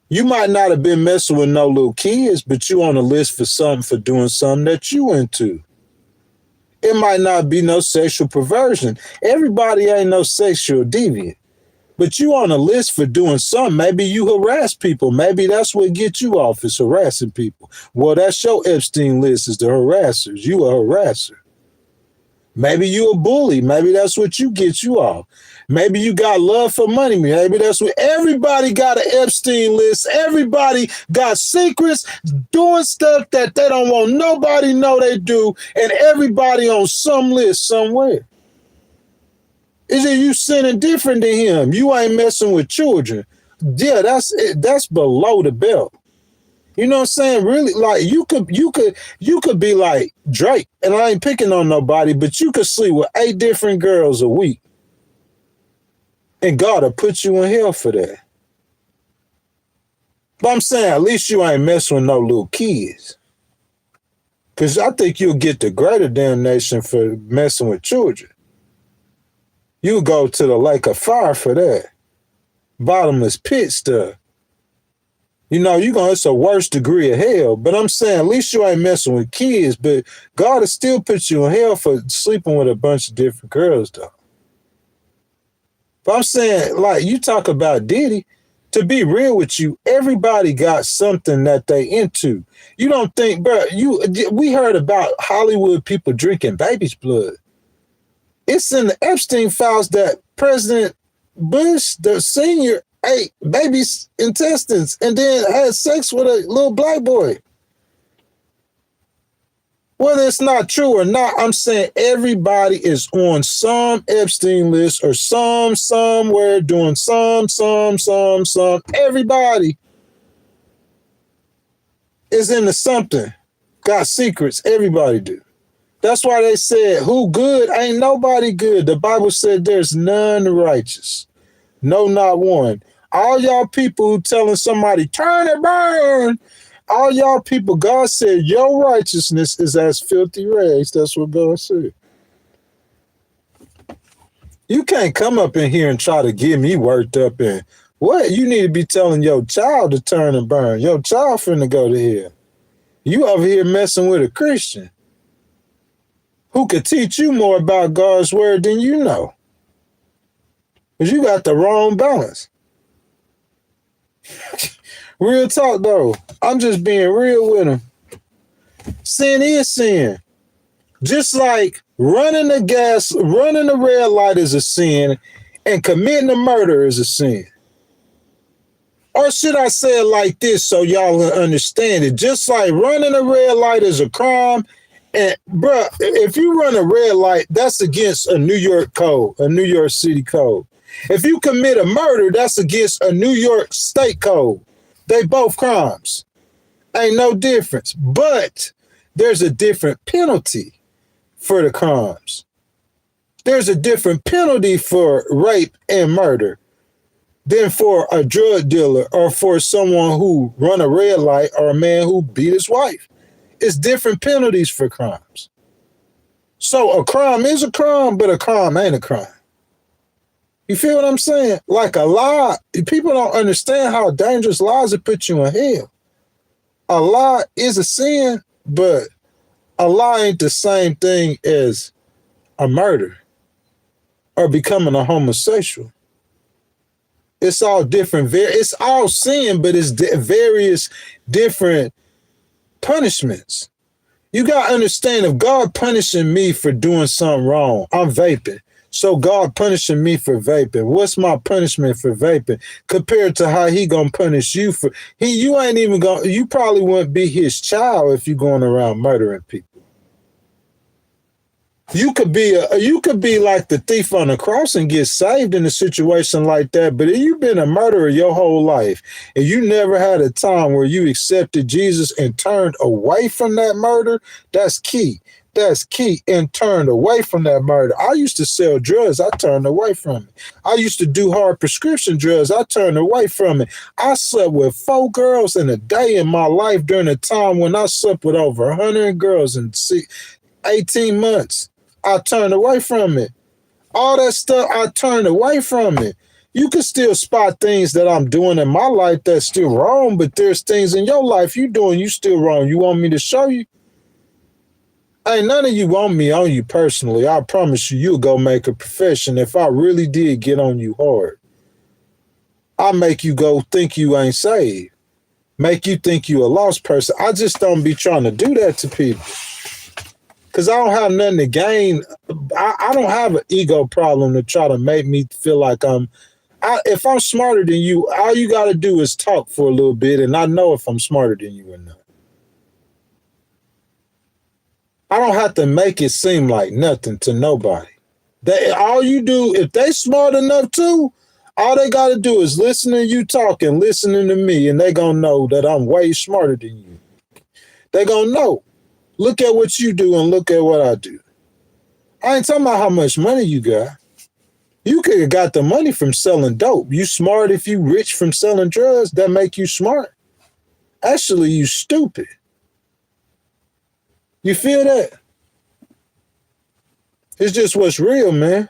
You might not have been messing with no little kids, but you on a list for something, for doing something that you into. It might not be no sexual perversion. Everybody ain't no sexual deviant. But you on a list for doing something. Maybe you harass people. Maybe that's what gets you off, is harassing people. Well, that's your Epstein list, is the harassers. You a harasser. Maybe you a bully. Maybe that's what you get you off. Maybe you got love for money. Maybe that's what everybody got an Epstein list. Everybody got secrets, doing stuff that they don't want nobody know they do, and everybody on some list somewhere. Is it you sinning different than him? You ain't messing with children. Yeah, that's below the belt. You know what I'm saying? Really, like you could be like Drake, and I ain't picking on nobody, but you could sleep with 8 different girls a week. And God will put you in hell for that. But I'm saying at least you ain't messing with no little kids. Because I think you'll get the greater damnation for messing with children. You go to the lake of fire for that. Bottomless pit stuff. You know, it's a worse degree of hell. But I'm saying at least you ain't messing with kids. But God will still put you in hell for sleeping with a bunch of different girls, though. But I'm saying, like, you talk about Diddy, to be real with you, everybody got something that they into. You don't think, bro, we heard about Hollywood people drinking baby's blood. It's in the Epstein files that President Bush, the senior, ate baby's intestines and then had sex with a little black boy. Whether it's not true or not, I'm saying everybody is on some Epstein list or somewhere doing some. Everybody is into something. Got secrets. Everybody do. That's why they said, who good? Ain't nobody good. The Bible said there's none righteous. No, not one. All y'all people who telling somebody, turn and burn. All y'all people, God said, your righteousness is as filthy rags. That's what God said. You can't come up in here and try to get me worked up in what? You need to be telling your child to turn and burn. Your child finna go to hell. You over here messing with a Christian who could teach you more about God's word than you know. Because you got the wrong balance. Real talk, though. I'm just being real with him. Sin is sin. Just like running the red light is a sin, and committing a murder is a sin. Or should I say it like this so y'all will understand it? Just like running a red light is a crime, and bruh, if you run a red light, that's against a New York code, a New York City code. If you commit a murder, that's against a New York state code. They both crimes. Ain't no difference. But there's a different penalty for the crimes. There's a different penalty for rape and murder than for a drug dealer or for someone who run a red light or a man who beat his wife. It's different penalties for crimes. So a crime is a crime, but a crime ain't a crime. You feel what I'm saying? Like a lie, people don't understand how dangerous lies will put you in hell. A lie is a sin, but a lie ain't the same thing as a murder or becoming a homosexual. It's all different. It's all sin, but it's various different punishments. You got to understand, if God punishing me for doing something wrong, I'm vaping. So God punishing me for vaping. What's my punishment for vaping compared to how he gonna punish you for? You ain't even gonna. You probably wouldn't be his child if you going around murdering people. You could be like the thief on the cross and get saved in a situation like that. But if you've been a murderer your whole life and you never had a time where you accepted Jesus and turned away from that murder, that's key. That's key. And turned away from that murder. I used to sell drugs. I turned away from it. I used to do hard prescription drugs. I turned away from it. I slept with 4 girls in a day in my life during a time when I slept with over 100 girls in 18 months. I turned away from it. All that stuff, I turned away from it. You can still spot things that I'm doing in my life that's still wrong, but there's things in your life you doing you still wrong. You want me to show you? Ain't none of you want me on you personally. I promise you'll go make a profession if I really did get on you hard. I make you go think you ain't saved. Make you think you a lost person. I just don't be trying to do that to people. Because I don't have nothing to gain. I don't have an ego problem to try to make me feel like if I'm smarter than you, all you got to do is talk for a little bit and I know if I'm smarter than you or not. I don't have to make it seem like nothing to nobody. All you do, if they smart enough too, all they got to do is listen to you talk and listening to me and they going to know that I'm way smarter than you. They going to know. Look at what you do and look at what I do. I ain't talking about how much money you got. You could have got the money from selling dope. You smart if you rich from selling drugs. That make you smart. Actually, you stupid. You feel that? It's just what's real, man.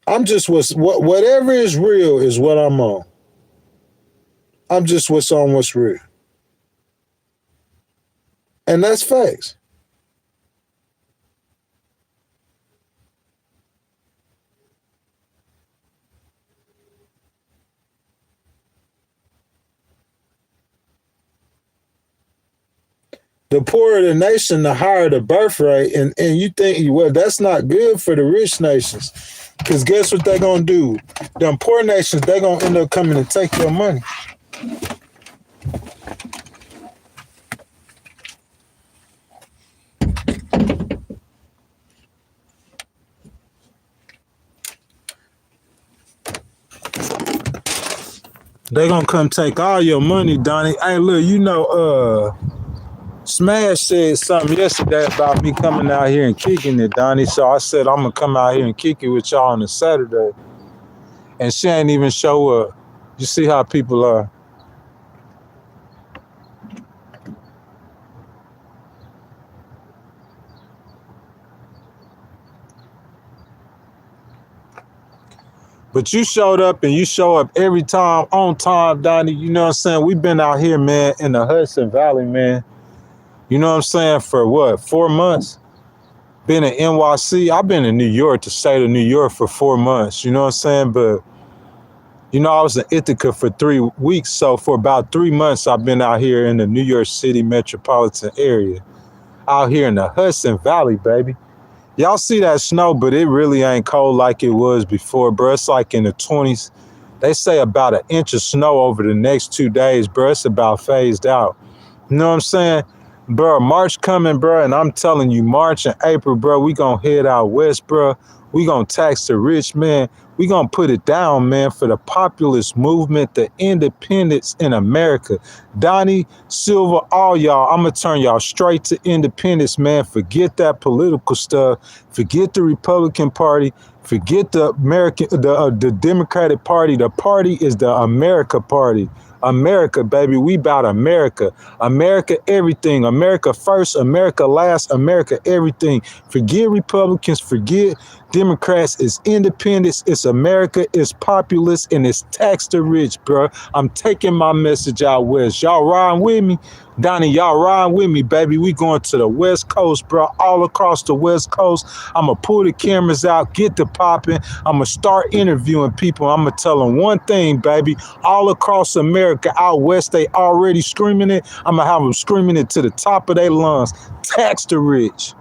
I'm just whatever is real is what I'm on. I'm just what's on what's real. And that's facts. The poorer the nation, the higher the birth rate. And you think, well, that's not good for the rich nations. Because guess what they're going to do? Them poor nations, they're going to end up coming and take your money. They gonna come take all your money, Donnie. Hey, look, Smash said something yesterday about me coming out here and kicking it, Donnie. So I said I'm gonna come out here and kick it with y'all on a Saturday. And she ain't even show up. You see how people are. But you showed up and you show up every time on time, Donnie. You know what I'm saying? We've been out here, man, in the Hudson Valley, man. You know what I'm saying? For what, 4 months? Been in NYC. I've been in New York, the state of New York, for 4 months. You know what I'm saying? But, I was in Ithaca for 3 weeks. So for about 3 months, I've been out here in the New York City metropolitan area. Out here in the Hudson Valley, baby. Y'all see that snow, but it really ain't cold like it was before, bro. It's like in the 20s. They say about 1 inch of snow over the next 2 days, bro. It's about phased out. You know what I'm saying? Bro, March coming, bro, and I'm telling you, March and April, bro, we gonna head out west, bro. We gonna tax the rich, man. We gonna put it down, man, for the populist movement, the independence in America. Donnie, Silver, all y'all, I'm gonna turn y'all straight to independence, man. Forget that political stuff. Forget the Republican Party. Forget the Democratic Party. The party is the America Party. America, baby. We about America. America, everything. America first, America last, America, everything. Forget Republicans, forget Democrats. It's independence, it's America, it's populist, and it's tax the rich, bro. I'm taking my message out west. Y'all riding with me? Donnie, y'all riding with me, baby. We going to the West Coast, bro. All across the West Coast. I'm going to pull the cameras out, get the popping. I'm going to start interviewing people. I'm going to tell them one thing, baby. All across America, out west, they already screaming it. I'm going to have them screaming it to the top of their lungs. Tax the rich.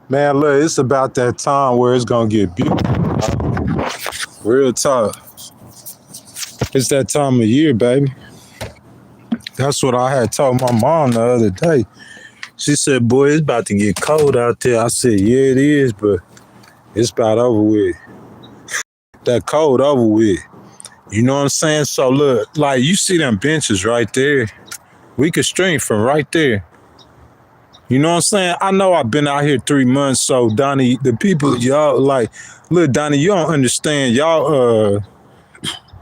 Man, look, it's about that time where it's gonna get beautiful. Real talk. It's that time of year, baby. That's what I had told my mom the other day. She said, boy, it's about to get cold out there. I said, yeah, it is, but it's about over with. That cold over with. You know what I'm saying? So look, like you see them benches right there. We could stream from right there. You know what I'm saying? I know I've been out here 3 months, so Donnie, the people, y'all like, look, Donnie, you don't understand. Y'all,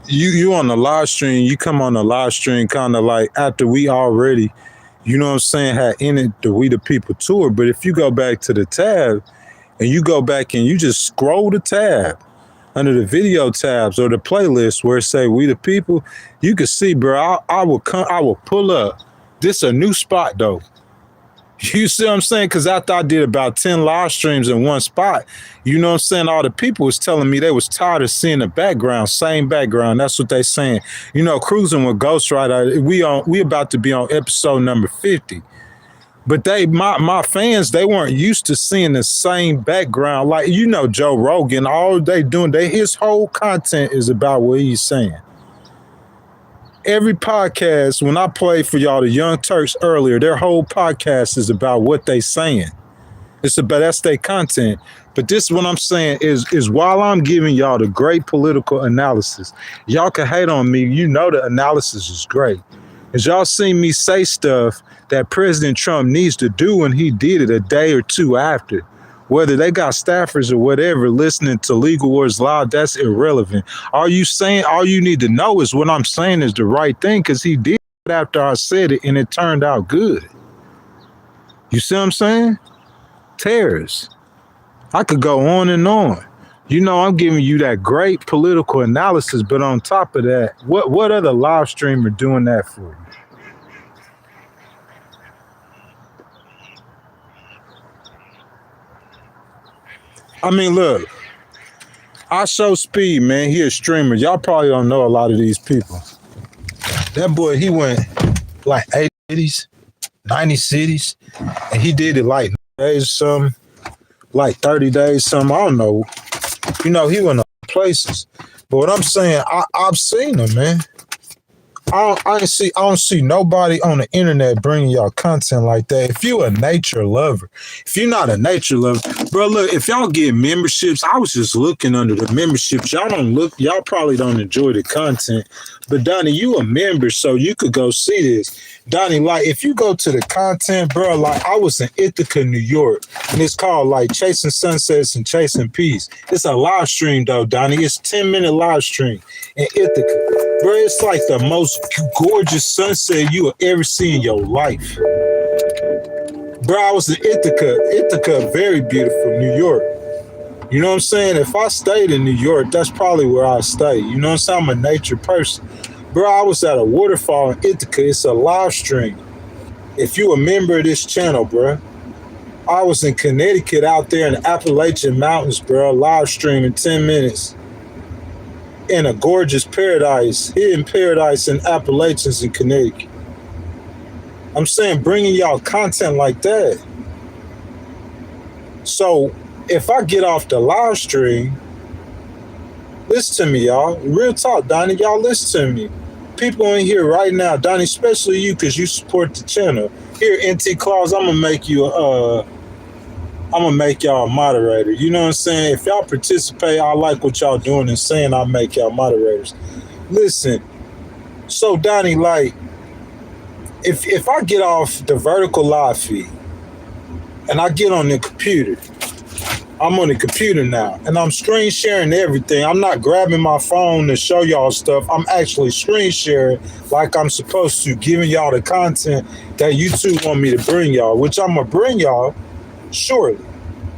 you on the live stream, you come on the live stream kind of like after we already, you know what I'm saying, had ended the We the People tour. But if you go back to the tab and you go back and you just scroll the tab under the video tabs or the playlist where it say We the People, you can see, bro, I will pull up. This a new spot though. You see what I'm saying? Because after I did about 10 live streams in one spot, you know what I'm saying? All the people was telling me they was tired of seeing the background, same background. That's what they saying. You know, cruising with Ghost Rider, we about to be on episode number 50. But my fans, they weren't used to seeing the same background. Like, you know, Joe Rogan, all they doing, his whole content is about what he's saying. Every podcast, when I played for y'all, the Young Turks earlier, their whole podcast is about what they saying. It's about, that's their content. But this, what I'm saying is while I'm giving y'all the great political analysis, y'all can hate on me. You know the analysis is great. As y'all seen me say stuff that President Trump needs to do when he did it a day or two after. Whether they got staffers or whatever listening to Legal Wars Loud, that's irrelevant. All you need to know is what I'm saying is the right thing, because he did it after I said it and it turned out good. You see what I'm saying? Terrorists. I could go on and on. You know, I'm giving you that great political analysis, but on top of that, what other live streamer doing that for you? I mean, look, I show Speed, man. He a streamer. Y'all probably don't know a lot of these people. That boy, he went like 80 cities, 90 cities, and he did it like days or something, like 30 days, something. I don't know. You know, he went to places. But what I'm saying, I've seen him, man. I don't see nobody on the internet bringing y'all content like that. If you a nature lover, if you're not a nature lover, bro, look, if y'all get memberships, I was just looking under the memberships. Y'all probably don't enjoy the content. But Donnie, you a member, so you could go see this. Donnie, like, if you go to the content, bro, like, I was in Ithaca, New York, and it's called, like, Chasing Sunsets and Chasing Peace. It's a live stream, though, Donnie. It's a 10-minute live stream in Ithaca. Bro, it's like the most gorgeous sunset you will ever see in your life. Bro, I was in Ithaca, very beautiful, New York. You know what I'm saying? If I stayed in New York, that's probably where I'd stay. You know what I'm saying? I'm a nature person. Bro, I was at a waterfall in Ithaca. It's a live stream. If you a member of this channel, bro, I was in Connecticut out there in the Appalachian Mountains, bro, live streaming 10 minutes. In a gorgeous paradise, hidden paradise in Appalachians in Connecticut. I'm saying bringing y'all content like that. So if I get off the live stream, listen to me, y'all. Real talk, Donnie, y'all listen to me. People in here right now, Donnie, especially you, because you support the channel. Here, NT Claus, I'm going to make you I'm gonna make y'all a moderator. You know what I'm saying? If y'all participate, I like what y'all doing and saying, I'll make y'all moderators. Listen, so Donnie, like, if I get off the vertical live feed and I get on the computer, I'm on the computer now and I'm screen sharing everything. I'm not grabbing my phone to show y'all stuff. I'm actually screen sharing like I'm supposed to, giving y'all the content that YouTube want me to bring y'all, which I'm gonna bring y'all shortly,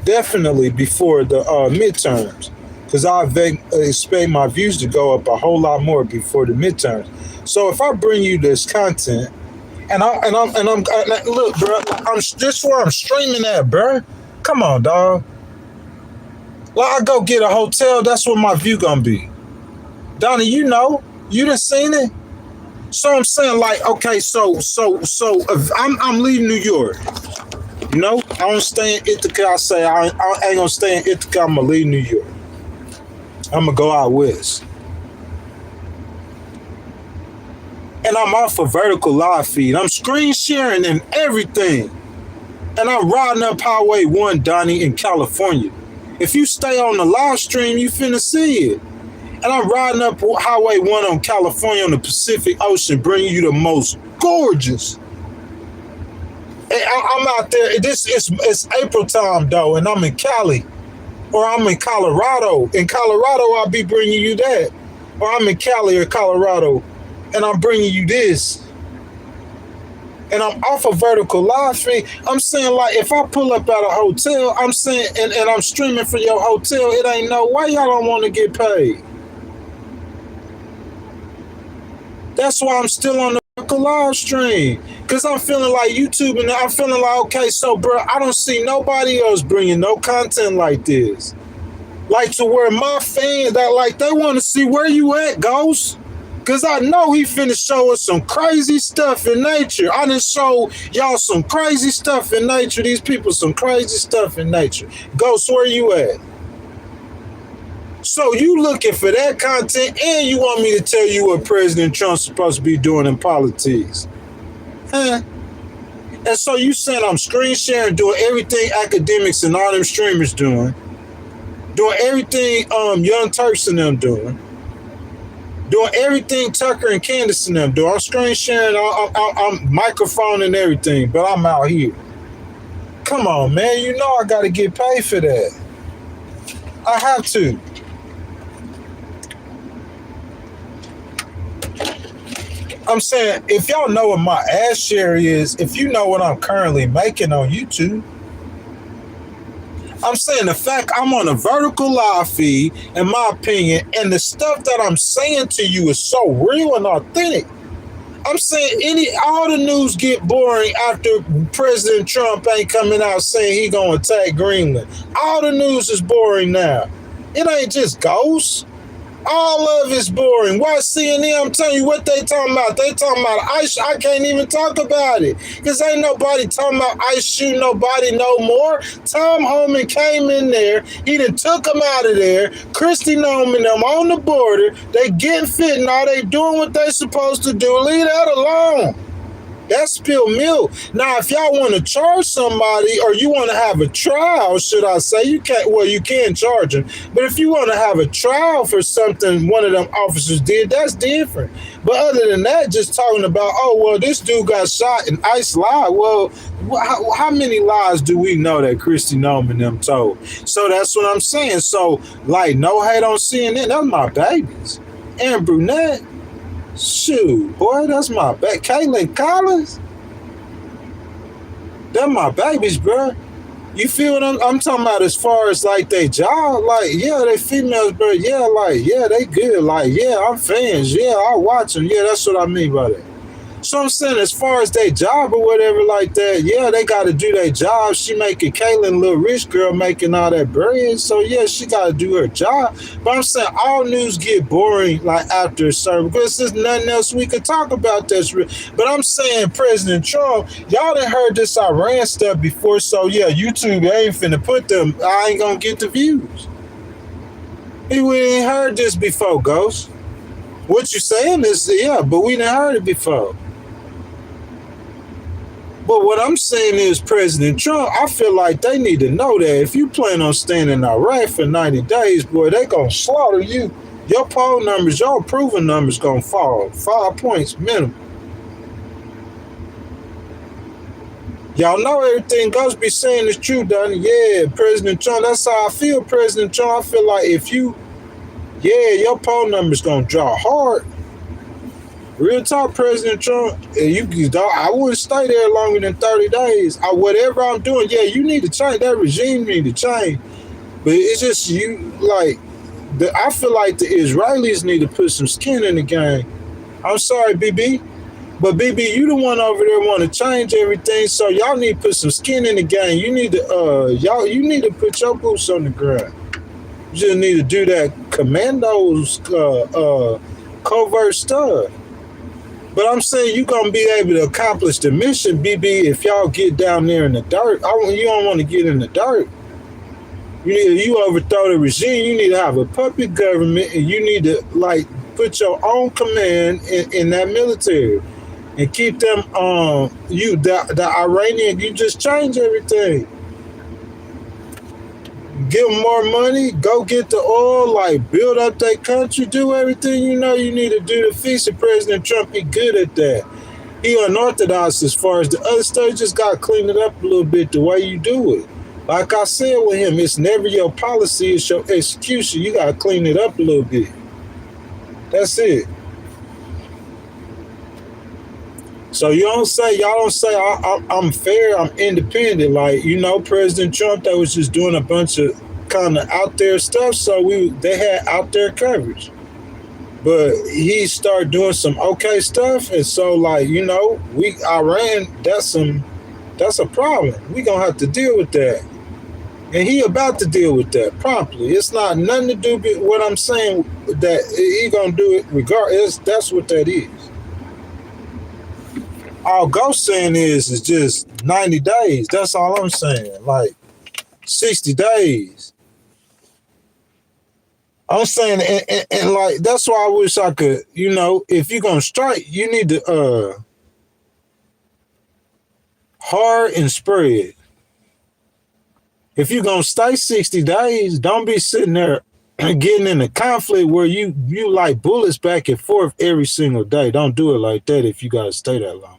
definitely before the midterms, because I expect my views to go up a whole lot more before the midterms. So if I bring you this content, and I'm look, bro, this where I'm streaming at, bro. Come on, dog. Like, I go get a hotel, that's what my view gonna be. Donnie, you know, you done seen it. So I'm saying, like, okay, so if I'm leaving New York. You know, I don't stay in Ithaca. I say I ain't gonna stay in Ithaca. I'm gonna leave New York. I'm gonna go out west. And I'm off a vertical live feed. I'm screen sharing and everything. And I'm riding up Highway 1, Donnie, in California. If you stay on the live stream, you finna see it. And I'm riding up Highway 1 on California on the Pacific Ocean, bringing you the most gorgeous. I'm out there. It's April time though, and I'm in Cali, or I'm in Colorado. In Colorado, I'll be bringing you that, or I'm in Cali or Colorado, and I'm bringing you this. And I'm off a vertical live feed. I'm saying, like, if I pull up at a hotel, I'm saying, and I'm streaming for your hotel, it ain't no way y'all don't want to get paid. That's why I'm still on the live stream, because I'm feeling like YouTube, and I'm feeling like, okay, so bro, I don't see nobody else bringing no content like this, like to where my fans that like they want to see where you at, Ghost, because I know he finna show us some crazy stuff in nature. I done show y'all some crazy stuff in nature. These people some crazy stuff in nature. Ghost, where you at? So you looking for that content, and you want me to tell you what President Trump's supposed to be doing in politics? Huh? And so you saying I'm screen sharing, doing everything academics and all them streamers doing everything Young Turks and them doing everything Tucker and Candace and them doing. I'm screen sharing, I'm microphone and everything, but I'm out here. Come on, man, you know I gotta get paid for that. I have to. I'm saying, if y'all know what my ad share is, if you know what I'm currently making on YouTube, I'm saying the fact I'm on a vertical live feed, in my opinion, and the stuff that I'm saying to you is so real and authentic. I'm saying all the news get boring after President Trump ain't coming out saying he gonna attack Greenland. All the news is boring now. It ain't just ghosts. All of it's boring. Why CNN? I'm telling you what they talking about. They talking about ICE. I can't even talk about it because ain't nobody talking about ICE shooting nobody no more. Tom Homan came in there. He done took them out of there. Kristi Noem and them on the border. They getting fit now. They doing what they supposed to do. Leave that alone. That's spilled milk. Now, if y'all want to charge somebody or you want to have a trial, should I say, you can charge them. But if you want to have a trial for something one of them officers did, that's different. But other than that, just talking about, oh, well, this dude got shot and ICE lied. Well, how many lies do we know that Kristi Noem and them told? So that's what I'm saying. So, like, no hate on CNN. That's my babies. And Brunette. Shoot, boy, that's my baby. Caitlin Collins, they're my babies, bro. You feel what I'm talking about as far as like they job? Like, yeah, they females, bro. Yeah, like, yeah, they good. Like, yeah, I'm fans. Yeah, I watch them. Yeah, that's what I mean by that. So I'm saying as far as their job or whatever like that, yeah, they got to do their job. She making Caitlin, little rich girl, making all that bread. So, yeah, she got to do her job. But I'm saying all news get boring like after a certain, because there's nothing else we could talk about that's real. But I'm saying President Trump, y'all done heard this Iran stuff before. So, yeah, YouTube ain't finna put them, I ain't going to get the views. We ain't heard this before, Ghost. What you saying is, yeah, but we done heard it before. But what I'm saying is President Trump, I feel like they need to know that if you plan on staying in Iraq for 90 days, boy, they going to slaughter you. Your poll numbers, your approval numbers going to fall 5 points minimum. Y'all know everything Ghost be saying is true, Donnie. Yeah, President Trump, that's how I feel, President Trump. I feel like if you, your poll numbers going to drop hard. Real talk, President Trump, I wouldn't stay there longer than 30 days. Whatever I'm doing, you need to change. That regime need to change. But it's just I feel like the Israelis need to put some skin in the game. I'm sorry, BB. But BB, you the one over there want to change everything, so y'all need to put some skin in the game. You need to you need to put your boots on the ground. You just need to do that commandos covert stuff. But I'm saying you're going to be able to accomplish the mission, BB, if y'all get down there in the dirt. You don't want to get in the dirt. You overthrow the regime. You need to have a puppet government, and you need to, put your own command in that military and keep them, the Iranian, you just change everything. Give them more money, go get the oil, build up their country, do everything you need to do to fix it. President Trump, he good at that. He unorthodox as far as the other stuff. You just got to clean it up a little bit the way you do it. Like I said with him, it's never your policy, it's your execution. You got to clean it up a little bit. That's it. So y'all don't say I'm fair, I'm independent. President Trump, that was just doing a bunch of kind of out there stuff. So they had out there coverage. But he started doing some okay stuff. And so Iran, that's a problem. We gonna have to deal with that. And he about to deal with that promptly. It's not nothing to do with what I'm saying, that he gonna do it regardless. That's what that is. All Ghost saying is just 90 days. That's all I'm saying. 60 days. I'm saying, and that's why I wish I could, if you're going to strike, you need to hard and spread. If you're going to stay 60 days, don't be sitting there and getting in a conflict where you like bullets back and forth every single day. Don't do it like that if you got to stay that long.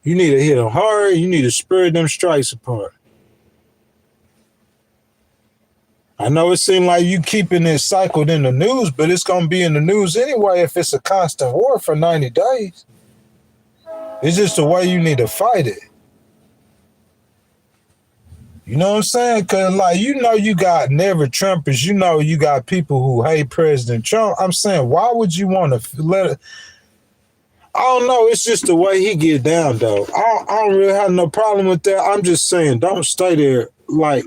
You need to hit them hard. You need to spread them strikes apart. I know it seems like you keeping it cycled in the news, but it's going to be in the news anyway if it's a constant war for 90 days. It's just the way you need to fight it. You know what I'm saying? Because, you got never Trumpers. You got people who hate President Trump. I'm saying, why would you want to let it? I don't know. It's just the way he get down, though. I don't really have no problem with that. I'm just saying, don't stay there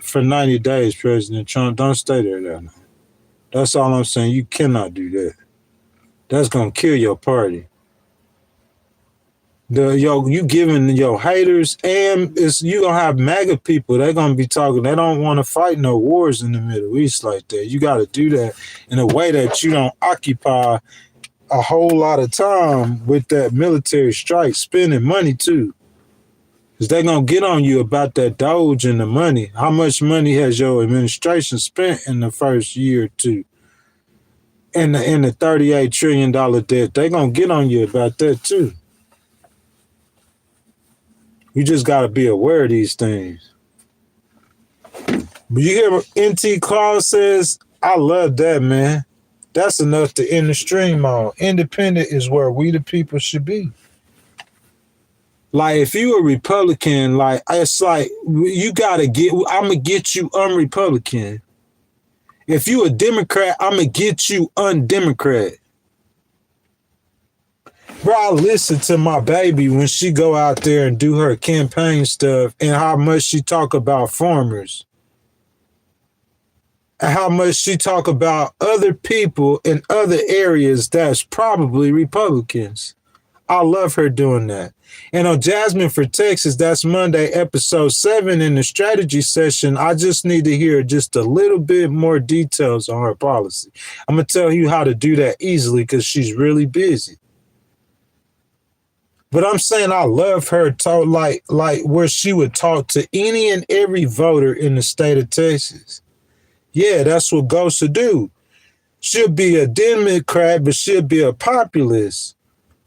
for 90 days, President Trump. Don't stay there that night. That's all I'm saying. You cannot do that. That's gonna kill your party. You giving your haters, and you gonna have MAGA people. They're gonna be talking. They don't want to fight no wars in the Middle East like that. You got to do that in a way that you don't occupy a whole lot of time with that military strike, spending money too. Because they're going to get on you about that Doge and the money. How much money has your administration spent in the first year or two? In the $38 trillion debt, they're going to get on you about that too. You just got to be aware of these things. But you hear NT Claus says, I love that, man. That's enough to end the stream on. Independent is where we the people should be. If you a Republican, it's you gotta I'm gonna get you un-Republican. If you a Democrat, I'm gonna get you undemocrat. Bro, I listen to my baby when she go out there and do her campaign stuff and how much she talk about farmers. And how much she talk about other people in other areas that's probably Republicans. I love her doing that. And on Jasmine for Texas, that's Monday, episode 7 in the strategy session. I just need to hear just a little bit more details on her policy. I'm going to tell you how to do that easily because she's really busy. But I'm saying I love her talk like where she would talk to any and every voter in the state of Texas. Yeah, that's what Ghost to do. She'll be a Democrat, but she'll be a populist.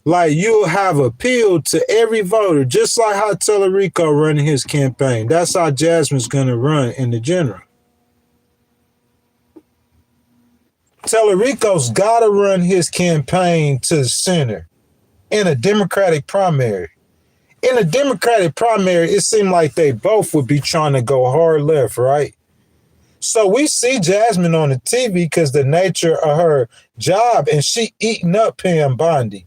Like, you'll have appeal to every voter, just like how Tellerico running his campaign. That's how Jasmine's going to run in the general. Tellerico's got to run his campaign to the center in a Democratic primary. In a Democratic primary, it seemed like they both would be trying to go hard left, right? So we see Jasmine on the TV because the nature of her job, and she eating up Pam Bondi.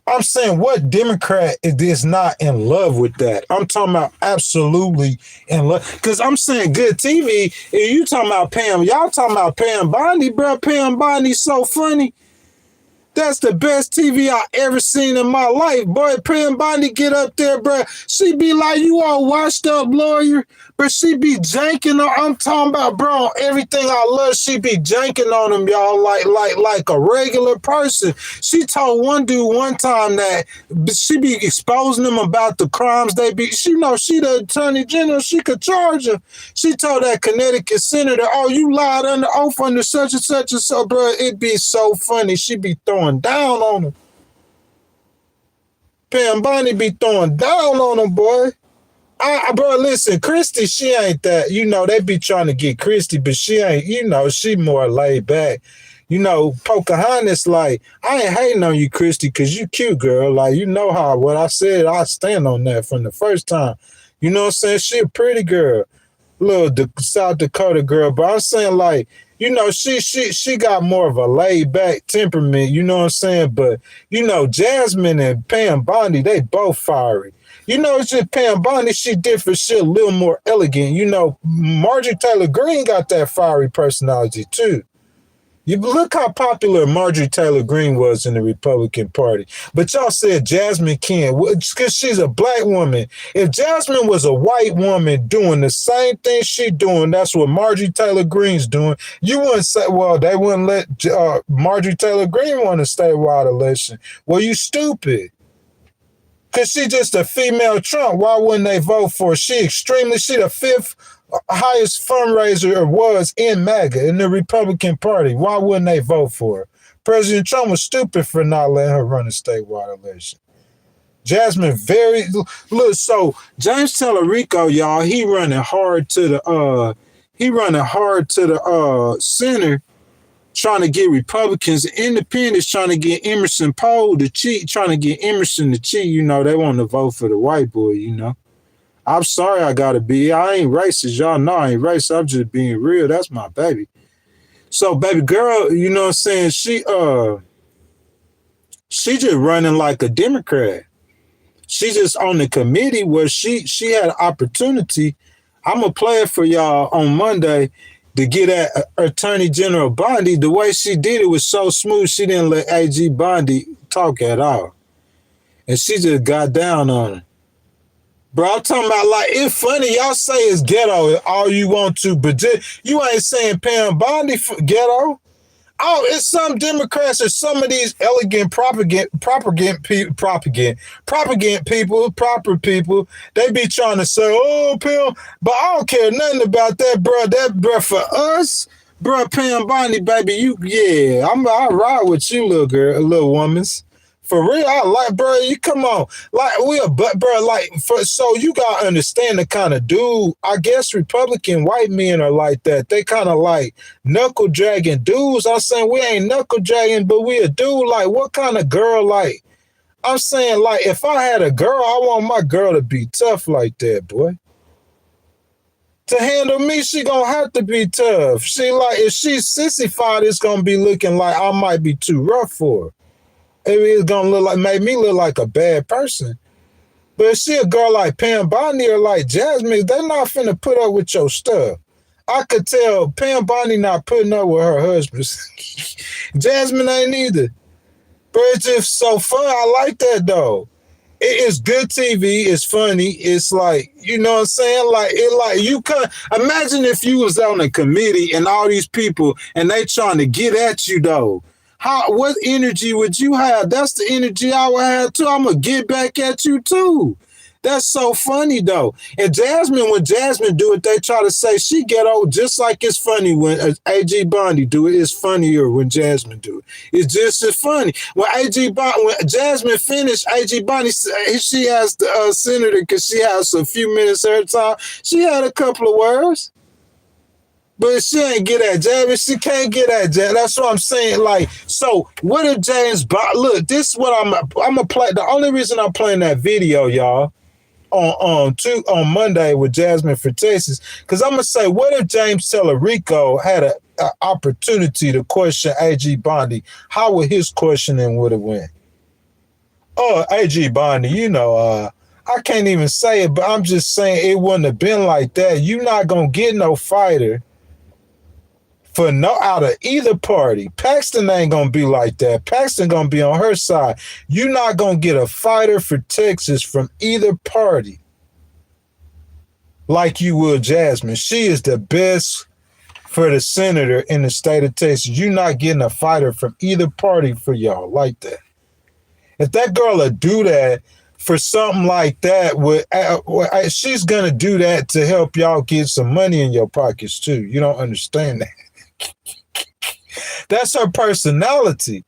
I'm saying, what Democrat is not in love with that? I'm talking about absolutely in love. Because I'm saying good TV, and you talking about Pam, y'all talking about Pam Bondi, bro. Pam Bondi's so funny. That's the best TV I ever seen in my life, boy. Pam Bondi get up there, bro. She be like, you all washed up lawyer, but she be janking on. I'm talking about, bro, everything I love. She be janking on them, y'all, like a regular person. She told one dude one time that she be exposing them about the crimes they be. She know she the attorney general. She could charge them. She told that Connecticut senator, oh, you lied under oath under such and such and so, bro. It be so funny. She be throwing down on him. Pam Bondi be throwing down on him, boy. Bro, listen, Christy, she ain't that. You know, they be trying to get Christy, but she ain't, you know, she more laid back. You know, Pocahontas, like, I ain't hating on you, Christy, because you cute, girl. Like, you know how what I said, I stand on that from the first time. You know what I'm saying? She a pretty girl. Little South Dakota girl. But I'm saying, like, you know, she got more of a laid back temperament, you know what I'm saying? But, you know, Jasmine and Pam Bondi, they both fiery. You know, it's just Pam Bondi, she different, she a little more elegant. You know, Marjorie Taylor Greene got that fiery personality too. You look how popular Marjorie Taylor Greene was in the Republican Party. But y'all said Jasmine can't, because she's a black woman. If Jasmine was a white woman doing the same thing she doing, that's what Marjorie Taylor Greene's doing, you wouldn't say, well, they wouldn't let Marjorie Taylor Greene win a statewide election. Well, you stupid. Because she's just a female Trump. Why wouldn't they vote for her? She the fifth highest fundraiser was in MAGA, in the Republican Party. Why wouldn't they vote for her? President Trump was stupid for not letting her run a statewide election. Jasmine look, so James Tellerico, y'all, he running hard to the center, trying to get Republicans, independents trying to get Emerson Poe to cheat, trying to get Emerson to cheat. You know, they want to vote for the white boy, you know. I'm sorry I gotta be. I ain't racist. Y'all know I ain't racist. I'm just being real. That's my baby. So baby girl, you know what I'm saying? She just running like a Democrat. She just on the committee where she had an opportunity. I'm gonna play it for y'all on Monday to get at Attorney General Bondi. The way she did it was so smooth. She didn't let AG Bondi talk at all. And she just got down on her. Bro, I'm talking about, like, it's funny. Y'all say it's ghetto all you want to, but you ain't saying Pam Bondi ghetto. Oh, it's some Democrats or some of these elegant proper people. They be trying to say, oh, Pam, but I don't care nothing about that, bro. That, bro, for us, bro, Pam Bondi, baby, I ride with you, little girl, little womans. For real, I like, bro, you come on. Like, so you gotta understand the kind of dude, I guess Republican white men are like that. They kind of like knuckle dragging dudes. I'm saying we ain't knuckle dragging, but we a dude. Like, what kind of girl, like, I'm saying, like, if I had a girl, I want my girl to be tough like that, boy. To handle me, she gonna have to be tough. She like, if she's sissified, it's gonna be looking like I might be too rough for her. It's gonna make me look like a bad person. But if she a girl like Pam Bondi or like Jasmine, they're not finna put up with your stuff. I could tell Pam Bondi not putting up with her husband. Jasmine ain't either. But it's just so fun. I like that though. It's good TV. It's funny. It's like, you know what I'm saying? Like you can imagine if you was on a committee and all these people and they trying to get at you though. What energy would you have? That's the energy I would have too. I'm gonna get back at you too. That's so funny though. And Jasmine, when Jasmine do it, they try to say she get old just like it's funny when A.G. Bondi do it. It's funnier when Jasmine do it. It's just as funny. When Jasmine finished, A.G. Bondi, she asked the senator, because she has a few minutes at a time, she had a couple of words. But she ain't get at Jasmine. She can't get at Jasmine. That's what I'm saying. Like, so what if James Bond? Look, this is what I'm gonna play. The only reason I'm playing that video, y'all, on Monday with Jasmine for Texas, because I'm gonna say, what if James Tellerico had an opportunity to question A.G. Bondi? How would his questioning would have went? Oh, A.G. Bondi, I can't even say it, but I'm just saying it wouldn't have been like that. You're not gonna get no fighter for out of either party. Paxton ain't gonna be like that. Paxton gonna be on her side. You're not gonna get a fighter for Texas from either party like you would Jasmine. She is the best for the senator in the state of Texas. You're not getting a fighter from either party for y'all like that. If that girl would do that for something like that, she's gonna do that to help y'all get some money in your pockets too. You don't understand that. That's her personality.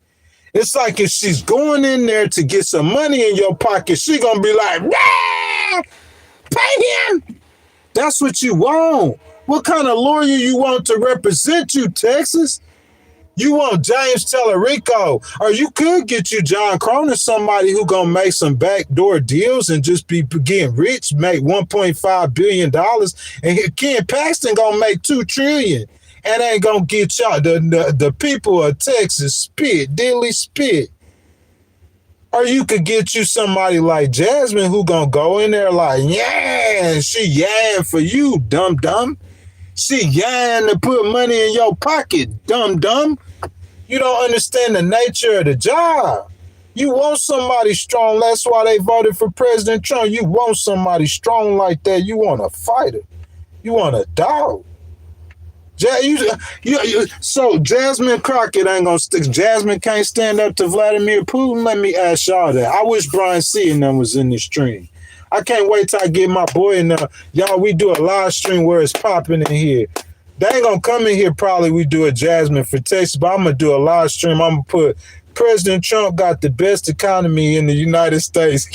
It's like if she's going in there to get some money in your pocket, she gonna be like, nah, pay him. That's what you want. What kind of lawyer you want to represent you, Texas? You want James Tellerico, or you could get you John Cronin, somebody who gonna make some backdoor deals and just be getting rich, make $1.5 billion, and Ken Paxton gonna make $2 trillion. And ain't gonna get y'all the people of Texas spit. Or you could get you somebody like Jasmine who gonna go in there like, yeah, she yan for you, dumb. She yan to put money in your pocket, dumb. You don't understand the nature of the job. You want somebody strong. That's why they voted for President Trump. You want somebody strong like that. You want a fighter. You want a dog. So Jasmine Crockett ain't gonna stick. Jasmine can't stand up to Vladimir Putin. Let me ask y'all that. I wish Brian C. and them was in the stream. I can't wait till I get my boy in there. Y'all, we do a live stream where it's popping in here. They ain't gonna come in here probably. We do a Jasmine for Texas, but I'm gonna do a live stream. I'm gonna put President Trump got the best economy in the United States.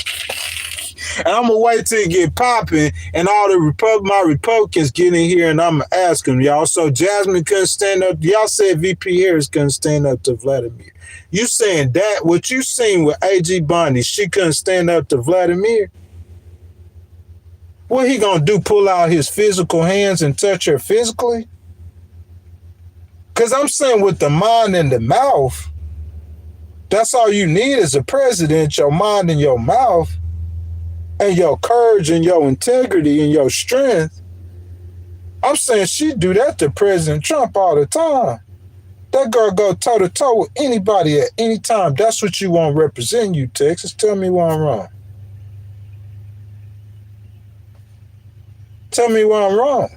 And I'm going to wait till it get popping and all my Republicans get in here and I'm going to ask them, y'all. So Jasmine couldn't stand up. Y'all said VP Harris couldn't stand up to Vladimir. You saying that, what you seen with A.G. Bondi, she couldn't stand up to Vladimir? What he going to do, pull out his physical hands and touch her physically? Because I'm saying with the mind and the mouth, that's all you need as a president, your mind and your mouth. And your courage and your integrity and your strength. I'm saying she do that to President Trump all the time. That girl go toe-to-toe with anybody at any time. That's what you want representing you, Texas. Tell me why I'm wrong. Tell me why I'm wrong.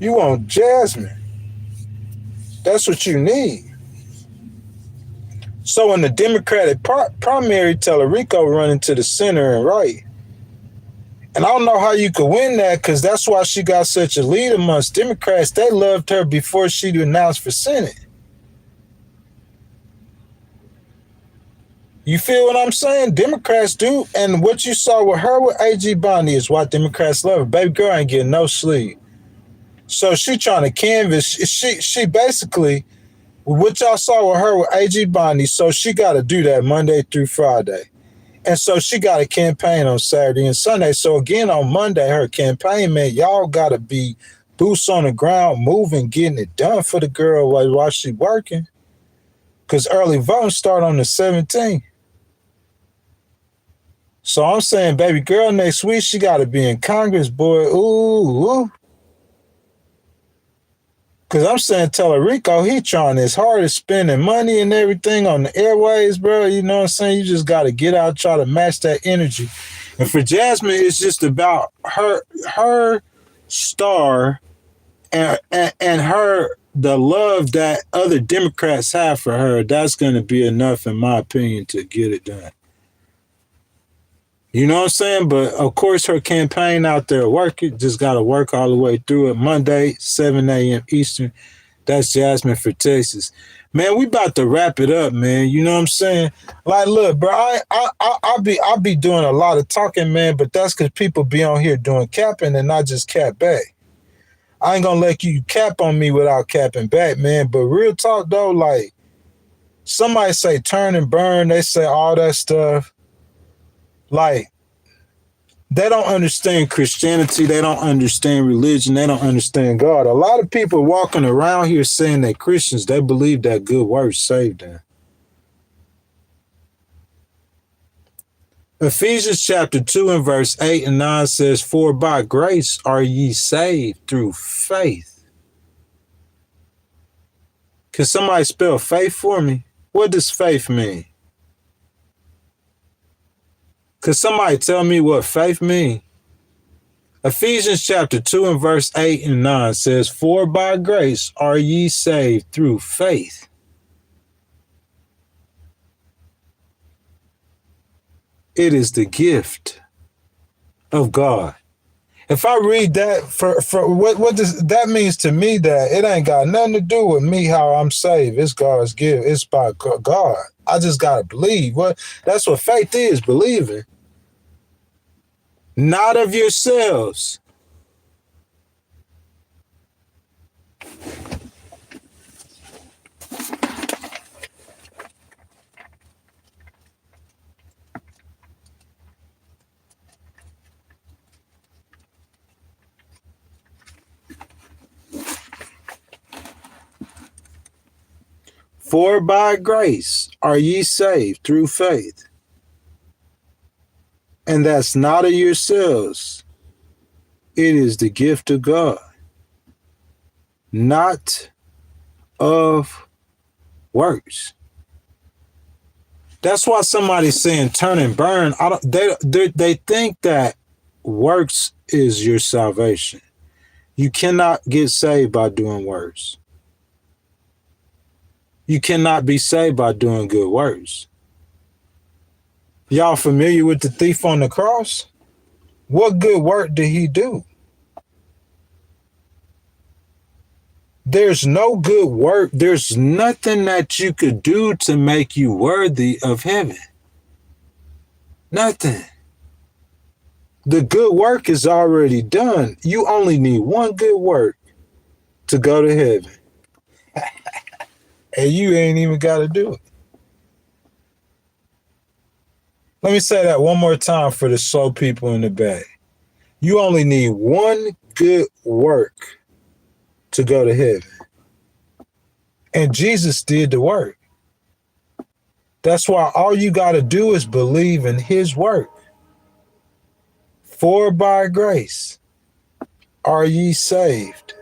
You want Jasmine. That's what you need. So in the Democratic primary, Tellerico running to the center and right. And I don't know how you could win that because that's why she got such a lead amongst Democrats. They loved her before she announced for Senate. You feel what I'm saying? Democrats do. And what you saw with her with A.G. Bondi is why Democrats love her. Baby girl ain't getting no sleep. So she trying to canvas. She basically... What y'all saw with her with A.G. Bondi, so she got to do that Monday through Friday. And so she got a campaign on Saturday and Sunday. So again, on Monday, her campaign, man, y'all got to be boots on the ground, moving, getting it done for the girl while she working. Because early voting start on the 17th. So I'm saying, baby girl, next week, she got to be in Congress, boy. Ooh. Because I'm saying Tellerico, he trying his hardest, spending money and everything on the airways, bro. You know what I'm saying? You just got to get out, try to match that energy. And for Jasmine, it's just about her star and her, the love that other Democrats have for her, that's going to be enough, in my opinion, to get it done. You know what I'm saying? But of course, her campaign out there working, just got to work all the way through it. Monday, 7 a.m. Eastern. That's Jasmine for Texas. Man, we about to wrap it up, man. You know what I'm saying? Like, look, bro, I'll be doing a lot of talking, man, but that's because people be on here doing capping and not just cap back. I ain't gonna let you cap on me without capping back, man. But real talk, though, like, somebody say turn and burn, they say all that stuff. Like, they don't understand Christianity. They don't understand religion. They don't understand God. A lot of people walking around here saying they're Christians, they believe that good works saved them. Ephesians chapter 2 and verse 8 and 9 says, "For by grace are ye saved through faith." Can somebody spell faith for me? What does faith mean? Could somebody tell me what faith means? Ephesians chapter 2 and verse 8 and 9 says, "For by grace are ye saved through faith." It is the gift of God. If I read that, for what does that means to me, that it ain't got nothing to do with me how I'm saved. It's God's gift. It's by God. I just gotta believe. That's what faith is, believing. Not of yourselves. For by grace are ye saved through faith. And that's not of yourselves. It is the gift of God. Not of works. That's why somebody's saying turn and burn. They think that works is your salvation. You cannot get saved by doing works. You cannot be saved by doing good works. Y'all familiar with the thief on the cross? What good work did he do? There's no good work. There's nothing that you could do to make you worthy of heaven. Nothing. The good work is already done. You only need one good work to go to heaven. And you ain't even got to do it. Let me say that one more time for the slow people in the back. You only need one good work to go to heaven. And Jesus did the work. That's why all you got to do is believe in his work. For by grace are ye saved.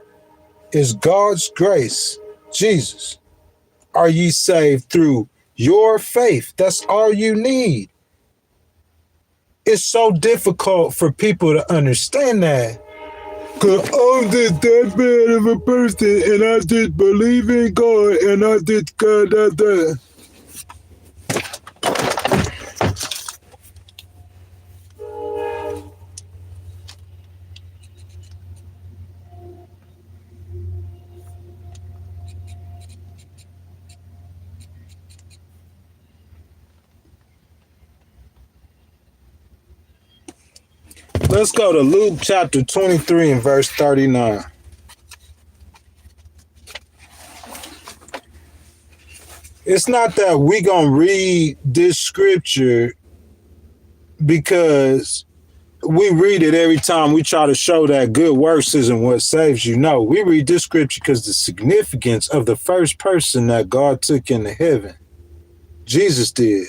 It's God's grace, Jesus. Are ye saved through your faith? That's all you need. It's so difficult for people to understand that. Because I'm just that bad of a person and I just believe in God and I just got that. Let's go to Luke chapter 23 and verse 39. It's not that we gonna read this scripture because we read it every time we try to show that good works isn't what saves you. No, we read this scripture because the significance of the first person that God took into heaven, Jesus did.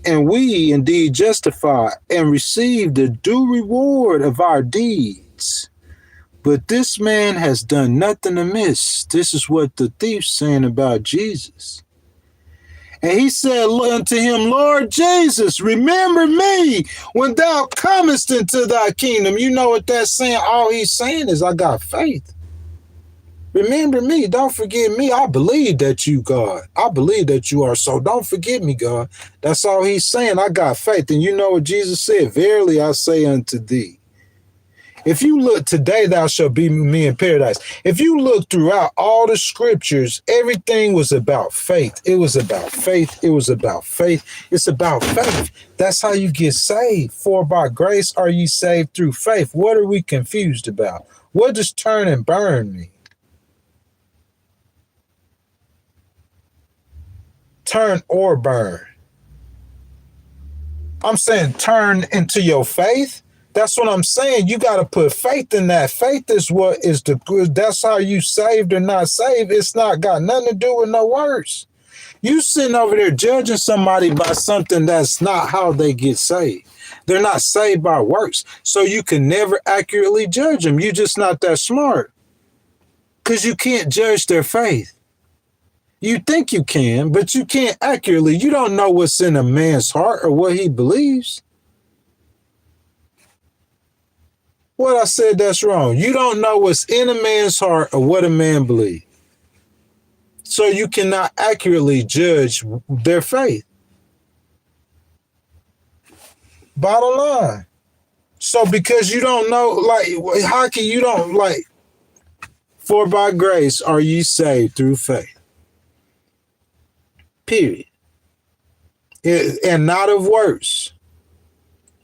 And we indeed justify and receive the due reward of our deeds. But this man has done nothing amiss. This is what the thief's saying about Jesus. And he said unto him, Lord Jesus, remember me when thou comest into thy kingdom. You know what that's saying? All he's saying is, I got faith. Remember me. Don't forget me. I believe that you, God. I believe that you are. So don't forget me, God. That's all he's saying. I got faith. And you know what Jesus said? Verily I say unto thee, if you look today, thou shalt be me in paradise. If you look throughout all the scriptures, everything was about faith. It was about faith. It was about faith. It's about faith. That's how you get saved. For by grace are ye saved through faith. What are we confused about? What does turn and burn mean? Turn or burn. I'm saying turn into your faith. That's what I'm saying. You got to put faith in that. Faith is what is the good. That's how you saved or not saved. It's not got nothing to do with no works. You sitting over there judging somebody by something that's not how they get saved. They're not saved by works. So you can never accurately judge them. You're just not that smart. Because you can't judge their faith. You think you can, but you can't accurately. You don't know what's in a man's heart or what he believes. What I said, that's wrong. You don't know what's in a man's heart or what a man believes. So you cannot accurately judge their faith. Bottom line. So because you don't know, like, how can you don't, like, for by grace are ye saved through faith. Period. And not of works,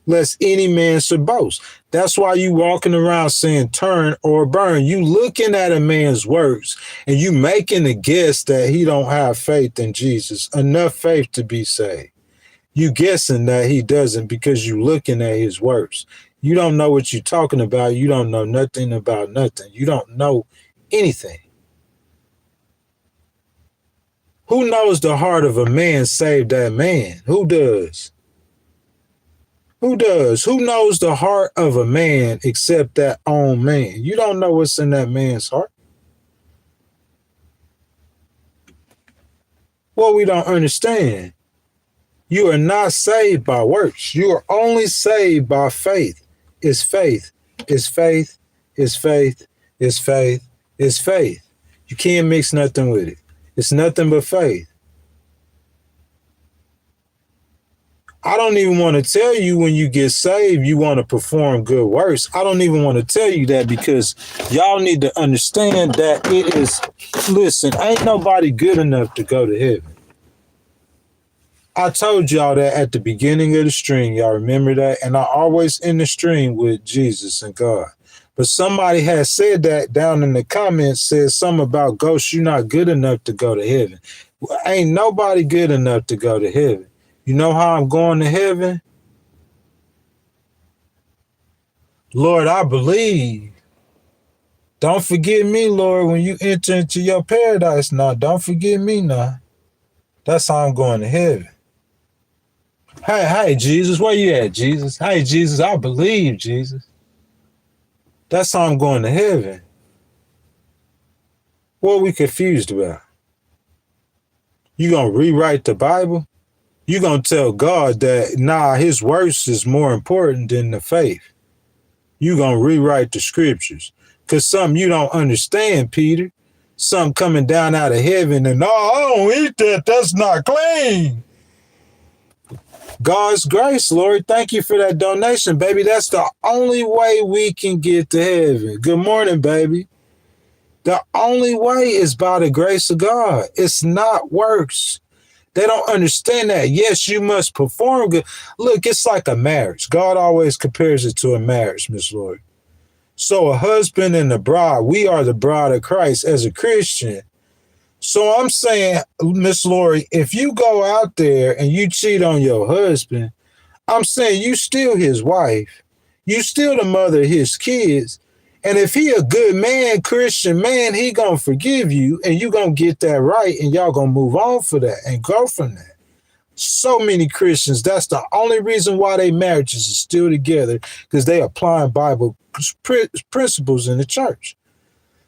lest any man should boast. That's why you walking around saying turn or burn. You looking at a man's works and you making a guess that he don't have faith in Jesus, enough faith to be saved. You guessing that he doesn't because you looking at his works. You don't know what you're talking about. You don't know nothing about nothing. You don't know anything. Who knows the heart of a man save that man? Who does? Who does? Who knows the heart of a man except that own man? You don't know what's in that man's heart. What we don't understand, you are not saved by works. You are only saved by faith. It's faith. It's faith. It's faith. It's faith. It's faith. You can't mix nothing with it. It's nothing but faith. I don't even want to tell you when you get saved, you want to perform good works. I don't even want to tell you that because y'all need to understand that it is, listen, ain't nobody good enough to go to heaven. I told y'all that at the beginning of the stream. Y'all remember that? And I always end the stream with Jesus and God. But somebody has said that down in the comments, said something about Ghost, you're not good enough to go to heaven. Well, ain't nobody good enough to go to heaven. You know how I'm going to heaven? Lord, I believe. Don't forget me, Lord, when you enter into your paradise now. Don't forget me now. That's how I'm going to heaven. Hey, Jesus, where you at, Jesus? Hey, Jesus, I believe, Jesus. That's how I'm going to heaven. What are we confused about? You going to rewrite the Bible? You going to tell God that, nah, his works is more important than the faith. You going to rewrite the scriptures. Because something you don't understand, Peter. Something coming down out of heaven and, no, I don't eat that. That's not clean. God's grace, Lord. Thank you for that donation, baby. That's the only way we can get to heaven. Good morning, baby. The only way is by the grace of God. It's not works. They don't understand that. Yes, you must perform good. Look, it's like a marriage. God always compares it to a marriage, Miss Lord. So a husband and a bride, we are the bride of Christ as a Christian. So I'm saying, Miss Lori, if you go out there and you cheat on your husband, I'm saying you still his wife. You still the mother of his kids. And if he a good man, Christian man, he gonna forgive you and you gonna get that right and y'all gonna move on for that and go from that. So many Christians, that's the only reason why their marriages are still together, because they applying Bible principles in the church.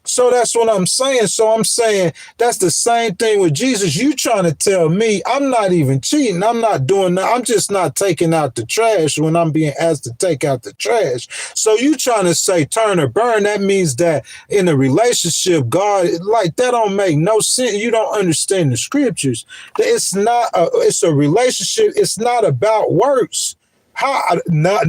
So that's what I'm saying. So I'm saying that's the same thing with Jesus. You trying to tell me I'm not even cheating. I'm not doing that. I'm just not taking out the trash when I'm being asked to take out the trash. So you trying to say turn or burn. That means that in a relationship, God, like that don't make no sense. You don't understand the scriptures. It's a relationship. It's not about works. How not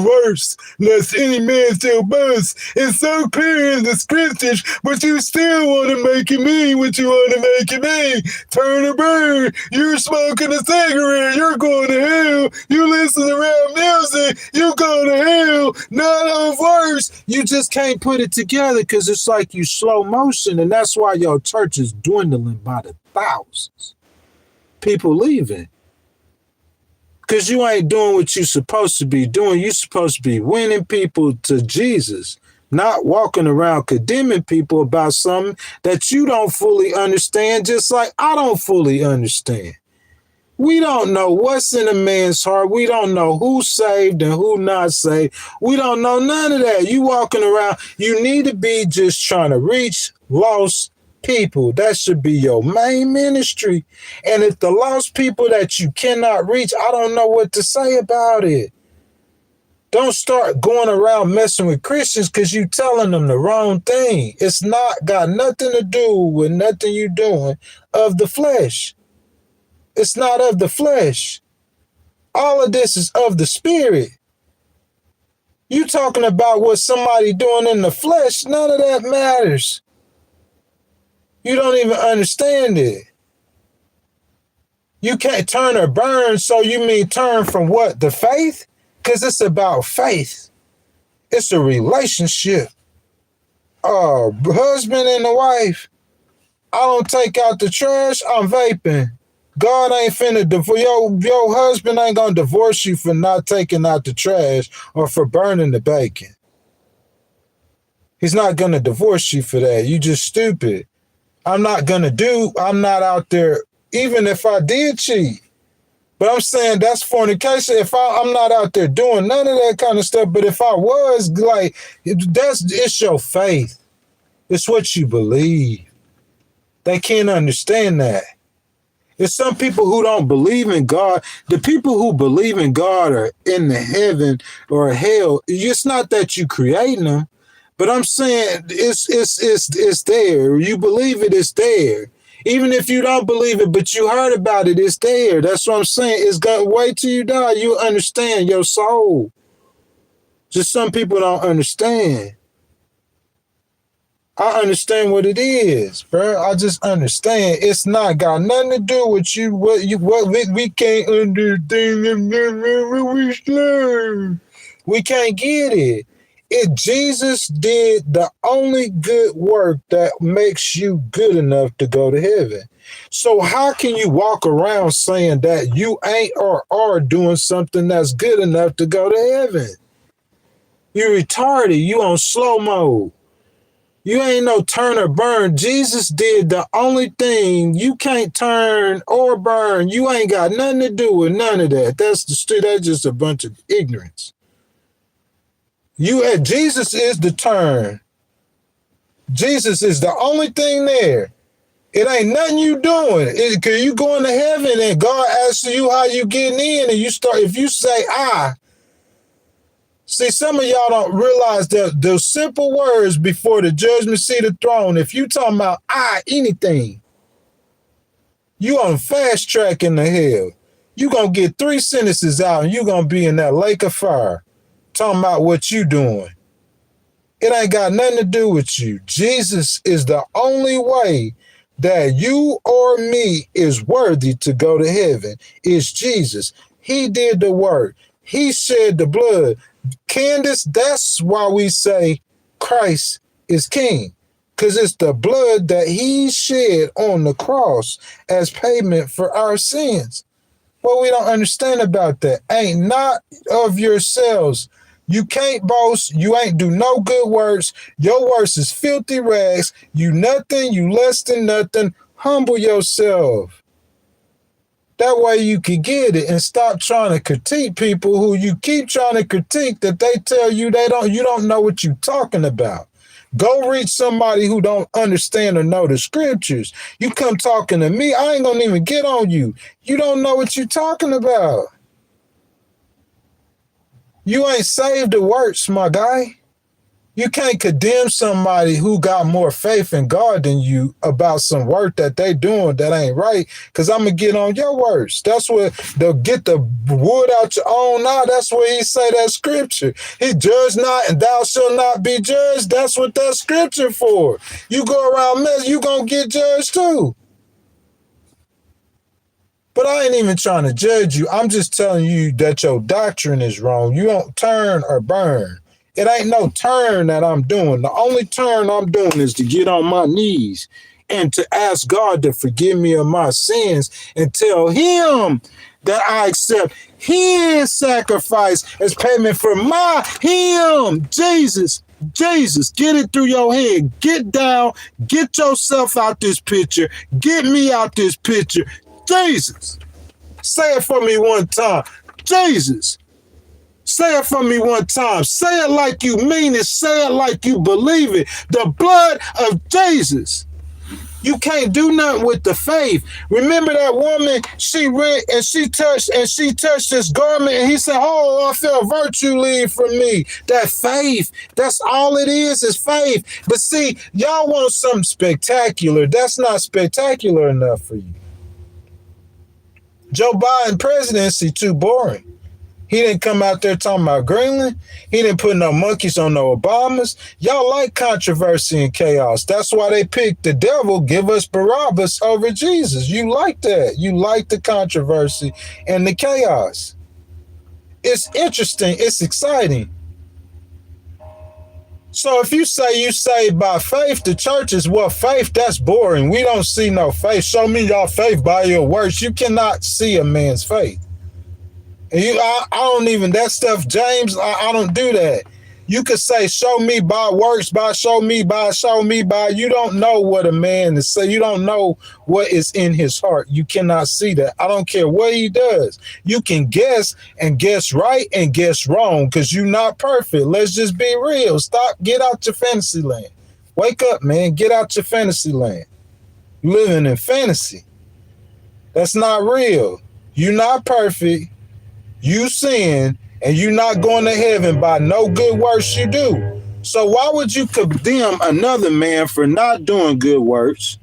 worse, lest any man shall boast. It's so clear in the scriptures, but you still want to make it mean what you want to make it mean. Turn or burn. You're smoking a cigarette. You're going to hell. You listen to rap music. You're going to hell. Not on verse. You just can't put it together because it's like you slow motion, and that's why your church is dwindling by the thousands. People leaving. Because you ain't doing what you're supposed to be doing. You're supposed to be winning people to Jesus, not walking around condemning people about something that you don't fully understand, just like I don't fully understand. We don't know what's in a man's heart. We don't know who's saved and who not saved. We don't know none of that. You walking around, you need to be just trying to reach lost people. That should be your main ministry. And if the lost people that you cannot reach, I don't know what to say about it. Don't start going around messing with Christians because you telling them the wrong thing. It's not got nothing to do with nothing you doing of the flesh. It's not of the flesh. All of this is of the spirit. You talking about what somebody doing in the flesh, none of that matters. You don't even understand it. You can't turn or burn, so you mean turn from what? The faith? Because it's about faith. It's a relationship. Husband and the wife. I don't take out the trash, I'm vaping. God ain't finna divorce your husband ain't gonna divorce you for not taking out the trash or for burning the bacon. He's not gonna divorce you for that. You just stupid. I'm not out there, even if I did cheat. But I'm saying that's fornication. If I'm not out there doing none of that kind of stuff, but if I was, like, it's your faith. It's what you believe. They can't understand that. It's some people who don't believe in God. The people who believe in God are in the heaven or hell. It's not that you creating them. But I'm saying it's there. You believe it, it's there. Even if you don't believe it, but you heard about it, it's there. That's what I'm saying. It's gonna wait till you die. You understand your soul. Just some people don't understand. I understand what it is, bro. I just understand. It's not got nothing to do with you. What we can't understand. We can't get it. Jesus did the only good work that makes you good enough to go to heaven. So how can you walk around saying that you ain't or are doing something that's good enough to go to heaven? You retarded. You on slow mode. You ain't no turn or burn. Jesus did the only thing. You can't turn or burn. You ain't got nothing to do with none of that. That's just a bunch of ignorance. Jesus is the turn. Jesus is the only thing there. It ain't nothing you doing. Cause you going to heaven and God asks you how you getting in, and if you say see, some of y'all don't realize that those simple words before the judgment seat of throne, if you talking about anything, you on fast track in the hell. You gonna get 3 sentences out and you gonna be in that lake of fire. Talking about what you doing. It ain't got nothing to do with you. Jesus is the only way that you or me is worthy to go to heaven. It's Jesus. He did the work. He shed the blood. Candace, that's why we say Christ is king. Because it's the blood that he shed on the cross as payment for our sins. What we don't understand about that ain't not of yourselves. You can't boast. You ain't do no good works. Your works is filthy rags. You nothing. You less than nothing. Humble yourself. That way you can get it and stop trying to critique people who you keep trying to critique that they tell you you don't know what you're talking about. Go reach somebody who don't understand or know the scriptures. You come talking to me, I ain't gonna even get on you. You don't know what you're talking about. You ain't saved the works, my guy. You can't condemn somebody who got more faith in God than you about some work that they doing that ain't right, because I'm going to get on your works. That's where they'll get the wood out your own eye. That's where he say that scripture. He judge not and thou shalt not be judged. That's what that scripture for. You go around mess, you going to get judged too. But I ain't even trying to judge you. I'm just telling you that your doctrine is wrong. You don't turn or burn. It ain't no turn that I'm doing. The only turn I'm doing is to get on my knees and to ask God to forgive me of my sins and tell him that I accept his sacrifice as payment for him. Jesus, get it through your head. Get down. Get yourself out this picture. Get me out this picture. Jesus. Say it for me one time. Jesus. Say it for me one time. Say it like you mean it. Say it like you believe it. The blood of Jesus. You can't do nothing with the faith. Remember that woman, she went and she touched this garment and he said, oh, I felt virtue leave from me. That faith, that's all it is faith. But see, y'all want something spectacular. That's not spectacular enough for you. Joe Biden presidency too boring. He didn't come out there talking about Greenland. He didn't put no monkeys on no Obamas. Y'all like controversy and chaos. That's why they picked the devil, give us Barabbas over Jesus. You like that. You like the controversy and the chaos. It's interesting. It's exciting. So if you say you saved by faith, the church is what faith? That's boring. We don't see no faith. Show me your faith by your works. You cannot see a man's faith. And I don't even, that stuff, James, I don't do that. You could say, show me by works, show me by. You don't know what a man is saying. You don't know what is in his heart. You cannot see that. I don't care what he does. You can guess and guess right and guess wrong because you're not perfect. Let's just be real. Stop. Get out your fantasy land. Wake up, man. Get out your fantasy land. You're living in fantasy. That's not real. You're not perfect. You sin, and you're not going to heaven by no good works you do. So why would you condemn another man for not doing good works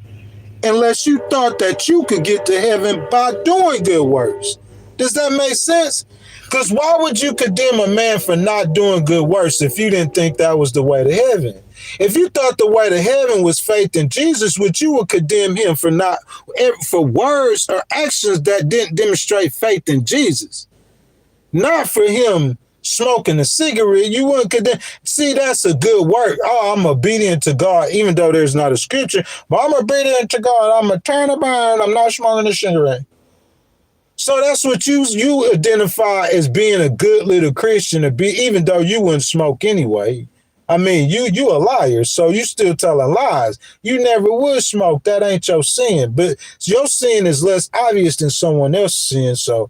unless you thought that you could get to heaven by doing good works? Does that make sense? Because why would you condemn a man for not doing good works if you didn't think that was the way to heaven? If you thought the way to heaven was faith in Jesus, would you condemn him for words or actions that didn't demonstrate faith in Jesus? Not for him smoking a cigarette. You wouldn't condemn. See, that's a good work. Oh, I'm obedient to God, even though there's not a scripture. But I'm obedient to God. I'm a turn of iron. I'm not smoking a cigarette. So that's what you identify as being a good little Christian to be, even though you wouldn't smoke anyway. I mean, you a liar, so you still telling lies. You never would smoke. That ain't your sin. But your sin is less obvious than someone else's sin, so.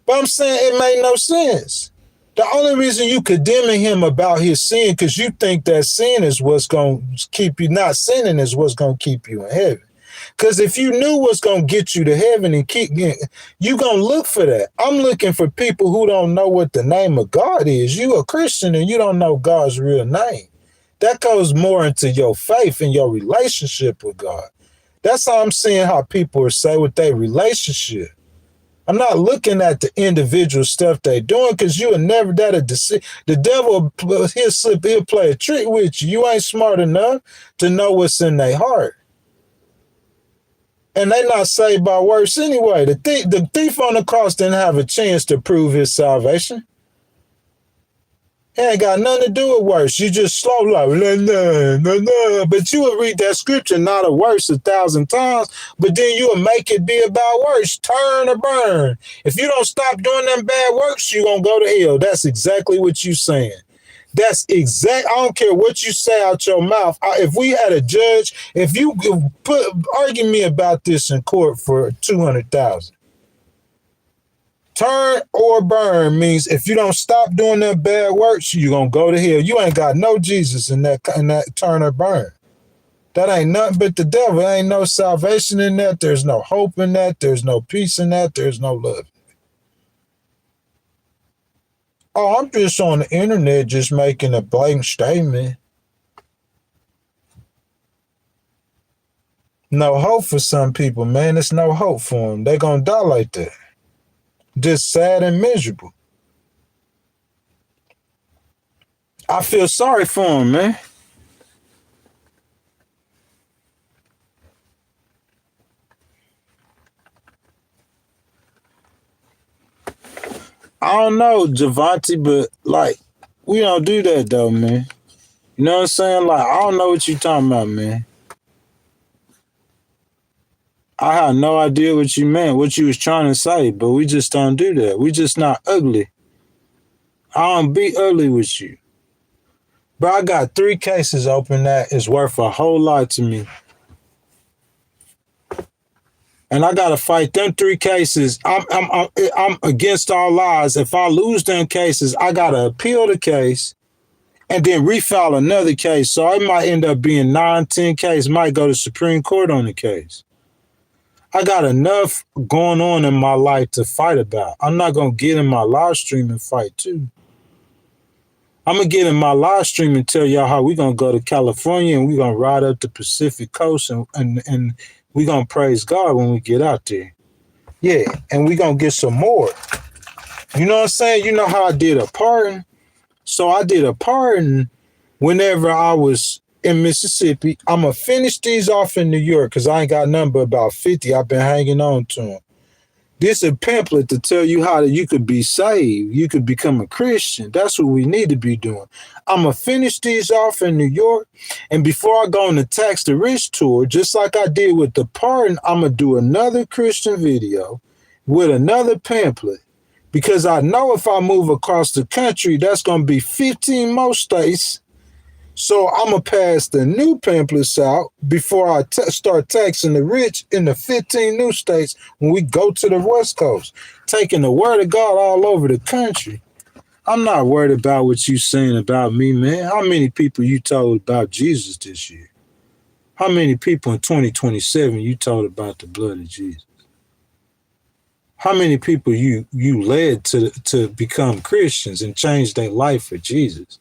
But I'm saying it made no sense. The only reason you condemning him about his sin because you think that sin is what's going to keep you, not sinning is what's going to keep you in heaven. Because if you knew what's going to get you to heaven and you going to look for that. I'm looking for people who don't know what the name of God is. You a Christian and you don't know God's real name. That goes more into your faith and your relationship with God. That's how I'm seeing how people are saying with their relationship. I'm not looking at the individual stuff they're doing because you are never the devil, he'll play a trick with you. You ain't smart enough to know what's in their heart. And they're not saved by works anyway. The thief on the cross didn't have a chance to prove his salvation. It ain't got nothing to do with works. You just slow like, no. But you will read that scripture, not a verse 1,000 times, but then you will make it be about works. Turn or burn. If you don't stop doing them bad works, you're going to go to hell. That's exactly what you're saying. That's exact. I don't care what you say out your mouth. If we had a judge, if you argue me about this in court for 200,000. Turn or burn means if you don't stop doing that bad works, you're going to go to hell. You ain't got no Jesus in that turn or burn. That ain't nothing but the devil. There ain't no salvation in that. There's no hope in that. There's no peace in that. There's no love. Oh, I'm just on the internet just making a blatant statement. No hope for some people, man. There's no hope for them. They're going to die like that. Just sad and miserable. I feel sorry for them, man. I don't know, Javante, but like, we don't do that though, man. You know what I'm saying? Like, I don't know what you're talking about, man. I had no idea what you meant, what you was trying to say, but we just don't do that. We just not ugly. I don't be ugly with you. But I got 3 cases open that is worth a whole lot to me. And I gotta fight them 3 cases. I'm against all odds. If I lose them cases, I gotta appeal the case and then refile another case. So it might end up being 9, 10 cases. Might go to Supreme Court on the case. I got enough going on in my life to fight about. I'm not gonna get in my live stream and fight too. I'm gonna get in my live stream and tell y'all how we gonna go to California and we gonna ride up the Pacific coast and we gonna praise God when we get out there. Yeah, and we gonna get some more. You know what I'm saying? You know how I did a pardon? So I did a pardon whenever I was in Mississippi. I'm gonna finish these off in New York because I ain't got nothing but about 50. I've been hanging on to them. This is a pamphlet to tell you how you could be saved. You could become a Christian. That's what we need to be doing. I'm going to finish these off in New York. And before I go on the Tax the Rich tour, just like I did with the pardon, I'm going to do another Christian video with another pamphlet. Because I know if I move across the country, that's going to be 15 more states. So I'm going to pass the new pamphlets out before I start taxing the rich in the 15 new states when we go to the West Coast, taking the word of God all over the country. I'm not worried about what you saying about me, man. How many people you told about Jesus this year? How many people in 2027 you told about the blood of Jesus? How many people you led to become Christians and change their life for Jesus?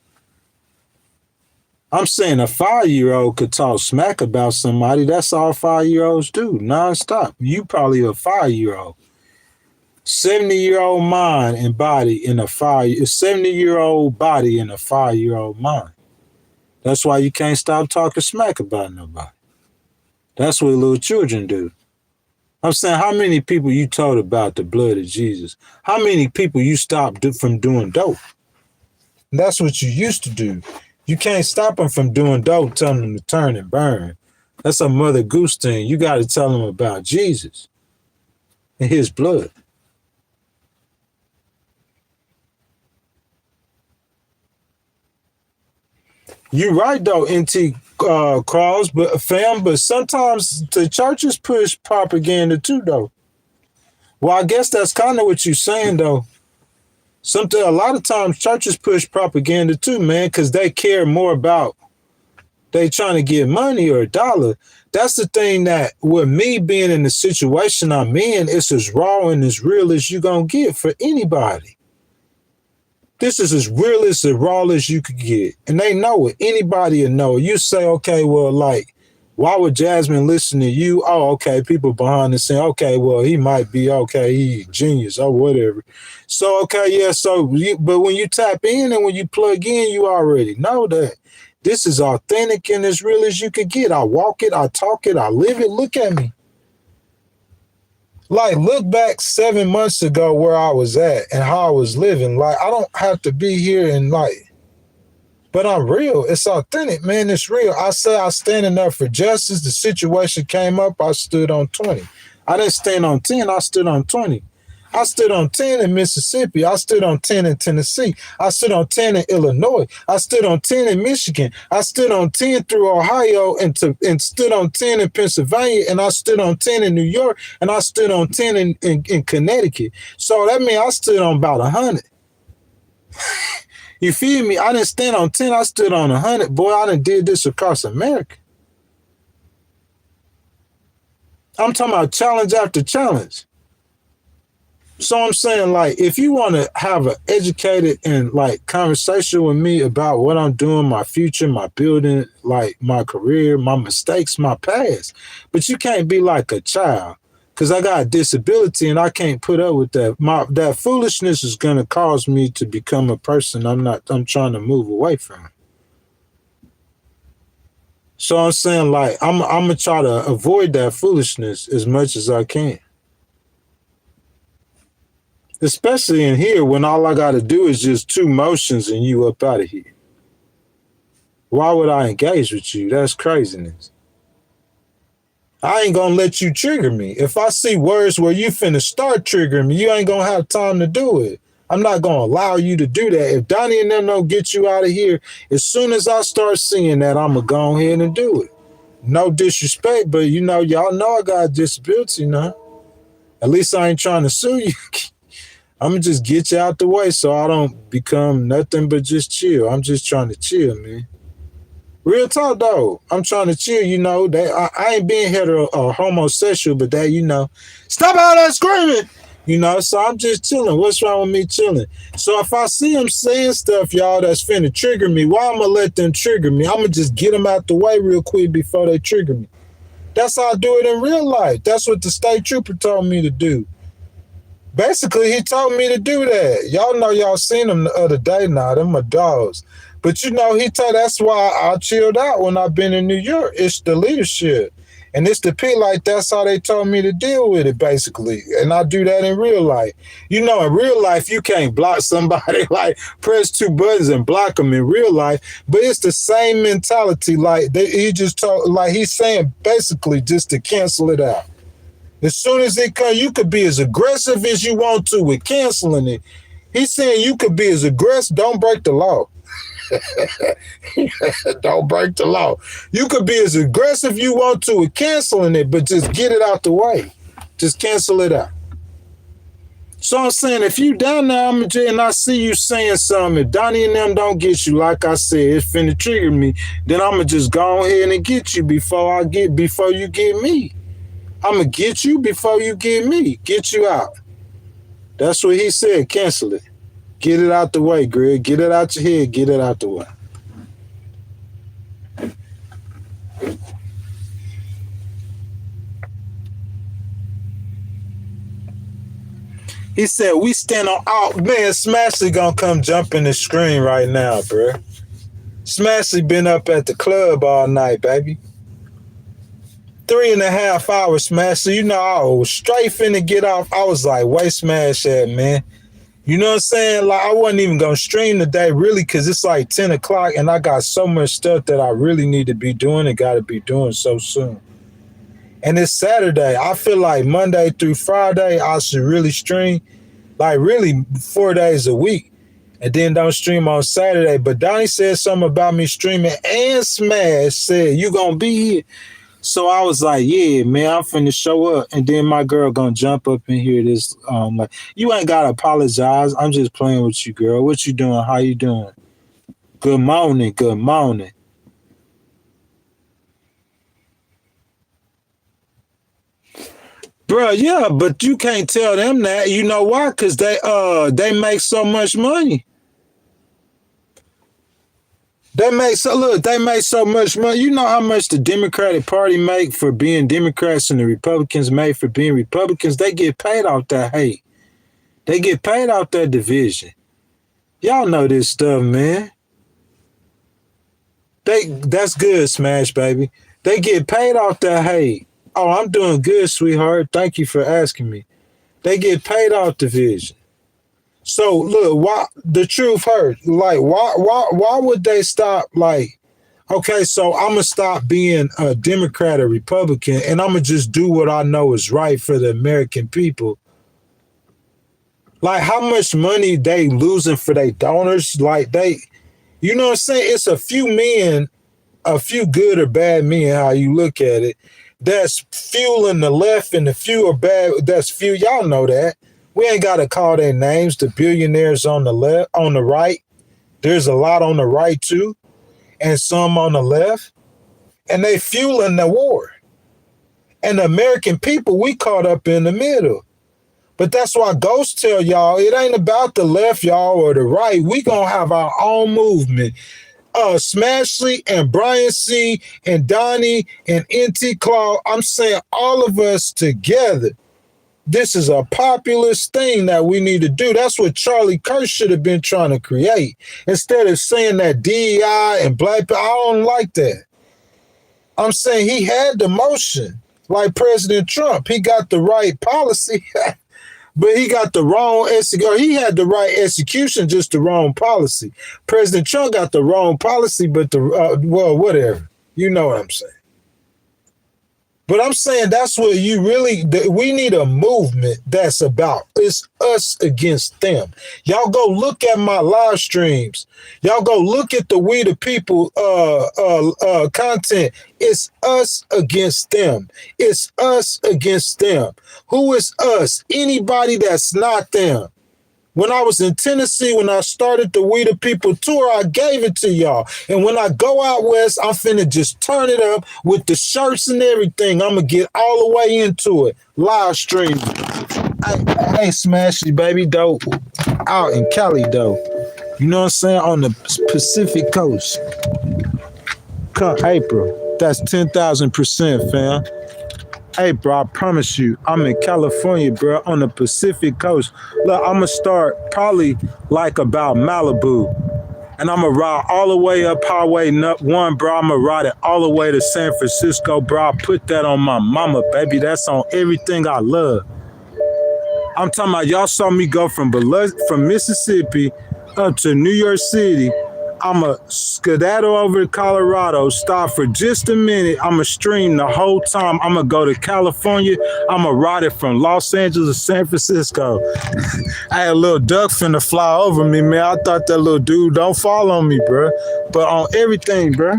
I'm saying a 5-year-old could talk smack about somebody. That's all 5-year-olds do, nonstop. You probably a 5-year-old. 70-year-old mind and body in a 70-year-old body in a 5-year-old mind. That's why you can't stop talking smack about nobody. That's what little children do. I'm saying, how many people you told about the blood of Jesus? How many people you stopped from doing dope? That's what you used to do. You can't stop them from doing dope, telling them to turn and burn. That's a Mother Goose thing. You got to tell them about Jesus and his blood. You're right, though, NT Cross, but sometimes the churches push propaganda too, though. Well, I guess that's kind of what you're saying, though. A lot of times churches push propaganda too, man, because they care more about they trying to get money or a dollar. That's the thing that with me being in the situation I'm in, it's as raw and as real as you gonna get for anybody. This is as real as raw as you could get. And they know it. Anybody will know it. You say, okay, well, like, why would Jasmine listen to you? Oh, okay, people behind the scene. Okay, well, he might be, okay, he genius or whatever. So, okay, yeah, but when you tap in and when you plug in, you already know that this is authentic and as real as you could get. I walk it, I talk it, I live it. Look at me. Like, look back 7 months ago where I was at and how I was living. Like, I don't have to be here and like, but I'm real. It's authentic, man. It's real. I say I standing up for justice. The situation came up. I stood on 20. I didn't stand on 10. I stood on 20. I stood on 10 in Mississippi. I stood on 10 in Tennessee. I stood on 10 in Illinois. I stood on 10 in Michigan. I stood on 10 through Ohio and stood on 10 in Pennsylvania. And I stood on 10 in New York. And I stood on 10 in Connecticut. So that means I stood on about 100. You feel me? I didn't stand on 10. I stood on 100. Boy, I done did this across America. I'm talking about challenge after challenge. So I'm saying, like, if you want to have an educated and, like, conversation with me about what I'm doing, my future, my building, like, my career, my mistakes, my past, but you can't be like a child because I got a disability and I can't put up with that. That foolishness is going to cause me to become a person I'm trying to move away from. So I'm saying, like, I'm going to try to avoid that foolishness as much as I can. Especially in here when all I got to do is just 2 motions and you up out of here. Why would I engage with you? That's craziness. I ain't going to let you trigger me. If I see words where you finna start triggering me, you ain't going to have time to do it. I'm not going to allow you to do that. If Donnie and them don't get you out of here, as soon as I start seeing that, I'm going to go ahead and do it. No disrespect, but you know, y'all know I got a disability now. At least I ain't trying to sue you. I'm going to just get you out the way so I don't become nothing but just chill. I'm just trying to chill, man. Real talk, though. I'm trying to chill, you know. That I ain't being hetero or homosexual, but that, you know, stop all that screaming, you know. So I'm just chilling. What's wrong with me chilling? So if I see them saying stuff, y'all, that's finna trigger me, why I'm going to let them trigger me? I'm going to just get them out the way real quick before they trigger me. That's how I do it in real life. That's what the state trooper told me to do. Basically, he told me to do that. Y'all know y'all seen him the other day now. Them my dogs. But, you know, that's why I chilled out when I've been in New York. It's the leadership. And it's the people, like, that's how they told me to deal with it, basically. And I do that in real life. You know, in real life, you can't block somebody, like, press 2 buttons and block them in real life. But it's the same mentality. Like, he just told, like, he's saying basically just to cancel it out. As soon as it comes, you could be as aggressive as you want to with canceling it. He's saying you could be as aggressive. Don't break the law. Don't break the law. You could be as aggressive you want to with canceling it, but just get it out the way. Just cancel it out. So I'm saying, if you down there and I see you saying something, if Donnie and them don't get you, like I said, it's finna trigger me, then I'm gonna just go ahead and get you before you get me. I'm going to get you before you get me. Get you out. That's what he said. Cancel it. Get it out the way, Greg. Get it out your head. Get it out the way. He said, we stand on... Oh, man, Smashley going to come jump in the screen right now, bro. Smashley been up at the club all night, baby. 3.5 hours, Smash. So, you know, I was straight finna get off. I was like, wait, Smash that, man. You know what I'm saying? Like, I wasn't even going to stream today, really, because it's like 10 o'clock, and I got so much stuff that I really need to be doing and got to be doing so soon. And it's Saturday. I feel like Monday through Friday, I should really stream, like, really 4 days a week, and then don't stream on Saturday. But Donnie said something about me streaming, and Smash said, you going to be here. So I was like, yeah, man, I'm finna show up. And then my girl gonna jump up and hear this. Like, you ain't gotta apologize. I'm just playing with you, girl. What you doing? How you doing? Good morning. Good morning. Bro, yeah, but you can't tell them that. You know why? Because they make so much money. They make so much money. You know how much the Democratic Party make for being Democrats and the Republicans make for being Republicans? They get paid off that hate. They get paid off that division. Y'all know this stuff, man. That's good, Smash, baby. They get paid off that hate. Oh, I'm doing good, sweetheart. Thank you for asking me. They get paid off division. So look, why the truth hurts? Like, why would they stop? Like, okay, so I'm gonna stop being a Democrat or Republican, and I'm gonna just do what I know is right for the American people. Like how much money they losing for their donors. Like you know what I'm saying? It's a few men, a few good or bad men, how you look at it, that's fueling the left, and the few are bad, that's few. Y'all know that. We ain't got to call their names, the billionaires on the left, on the right. There's a lot on the right too, and some on the left, and they fueling the war. And the American people, we caught up in the middle. But that's why Ghost tell y'all, it ain't about the left, y'all, or the right. We gonna have our own movement. Smashley and Brian C. and Donnie and NT Claw, I'm saying all of us together. This is a populist thing that we need to do. That's what Charlie Kirk should have been trying to create. Instead of saying that DEI and black people, I don't like that. I'm saying he had the motion, like President Trump. He got the right policy, but he got the wrong execution. He had the right execution, just the wrong policy. President Trump got the wrong policy, but well, whatever. You know what I'm saying. But I'm saying that's what you really, we need a movement that's about. It's us against them. Y'all go look at my live streams. Y'all go look at the We the People content. It's us against them. It's us against them. Who is us? Anybody that's not them. When I was in Tennessee, when I started the We the People tour, I gave it to y'all. And when I go out west, I'm finna just turn it up with the shirts and everything. I'm gonna get all the way into it. Live stream. Hey, Smashy, baby, dope. Out in Cali, though. You know what I'm saying? On the Pacific Coast. Come April. That's 10,000%, fam. Hey, bro, I promise you, I'm in California, bro, on the Pacific Coast. Look, I'm going to start probably like about Malibu. And I'm going to ride all the way up Highway 1, bro. I'm going to ride it all the way to San Francisco, bro. I put that on my mama, baby. That's on everything I love. I'm talking about y'all saw me go from Mississippi up to New York City. I'm going to skedaddle over to Colorado, stop for just a minute. I'm going to stream the whole time. I'm going to go to California. I'm going to ride it from Los Angeles to San Francisco. I had a little duck finna fly over me, man. I thought that little dude don't fall on me, bro. But on everything, bro.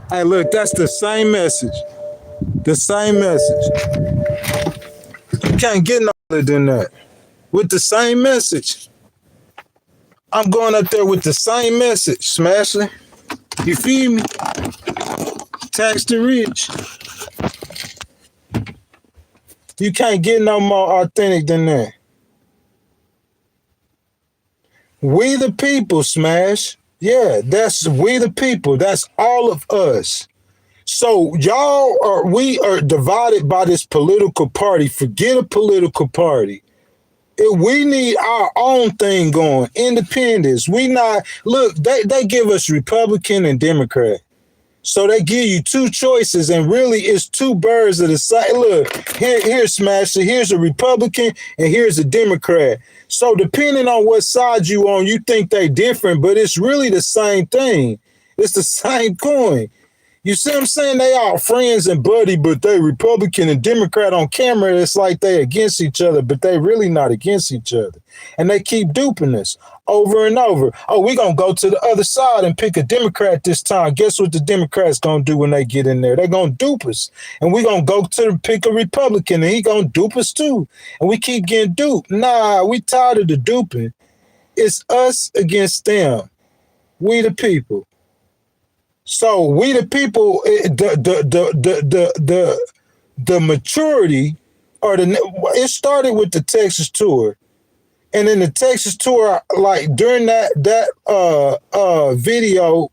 Hey, look, that's the same message. The same message. You can't get no other than that. With the same message. I'm going up there with the same message, Smashley. You feel me? Tax the rich. You can't get no more authentic than that. We the people, Smash. Yeah, that's we the people. That's all of us. So we are divided by this political party. Forget a political party. We need our own thing going. Independence. We not look. They give us Republican and Democrat, so they give you two choices, and really it's two birds of the same. Look, here's Smasher. Here's a Republican, and here's a Democrat. So depending on what side you on, you think they different, but it's really the same thing. It's the same coin. You see what I'm saying? They all friends and buddy, but they Republican and Democrat on camera. It's like they against each other, but they really not against each other. And they keep duping us over and over. Oh, we're going to go to the other side and pick a Democrat this time. Guess what the Democrats going to do when they get in there? They're going to dupe us. And we're going to go to pick a Republican, and he going to dupe us too. And we keep getting duped. Nah, we tired of the duping. It's us against them. We the people. So we the people, the maturity, or it started with the Texas tour, and in the Texas tour, like during that video,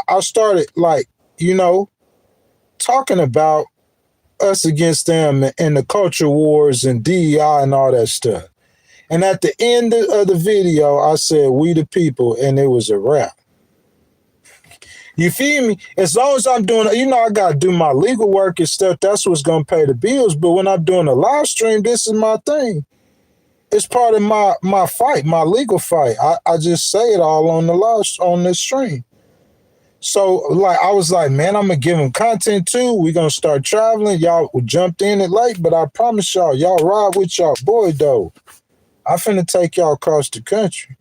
I started talking about us against them and the culture wars and DEI and all that stuff. And at the end of the video, I said we the people, and it was a wrap. You feel me? As long as I'm doing, I got to do my legal work and stuff. That's what's going to pay the bills. But when I'm doing a live stream, this is my thing. It's part of my fight, my legal fight. I just say it all on this stream. So, like, I was like, man, I'm going to give them content too. We're going to start traveling. Y'all jumped in it late, but I promise y'all ride with y'all boy, though. I finna take y'all across the country.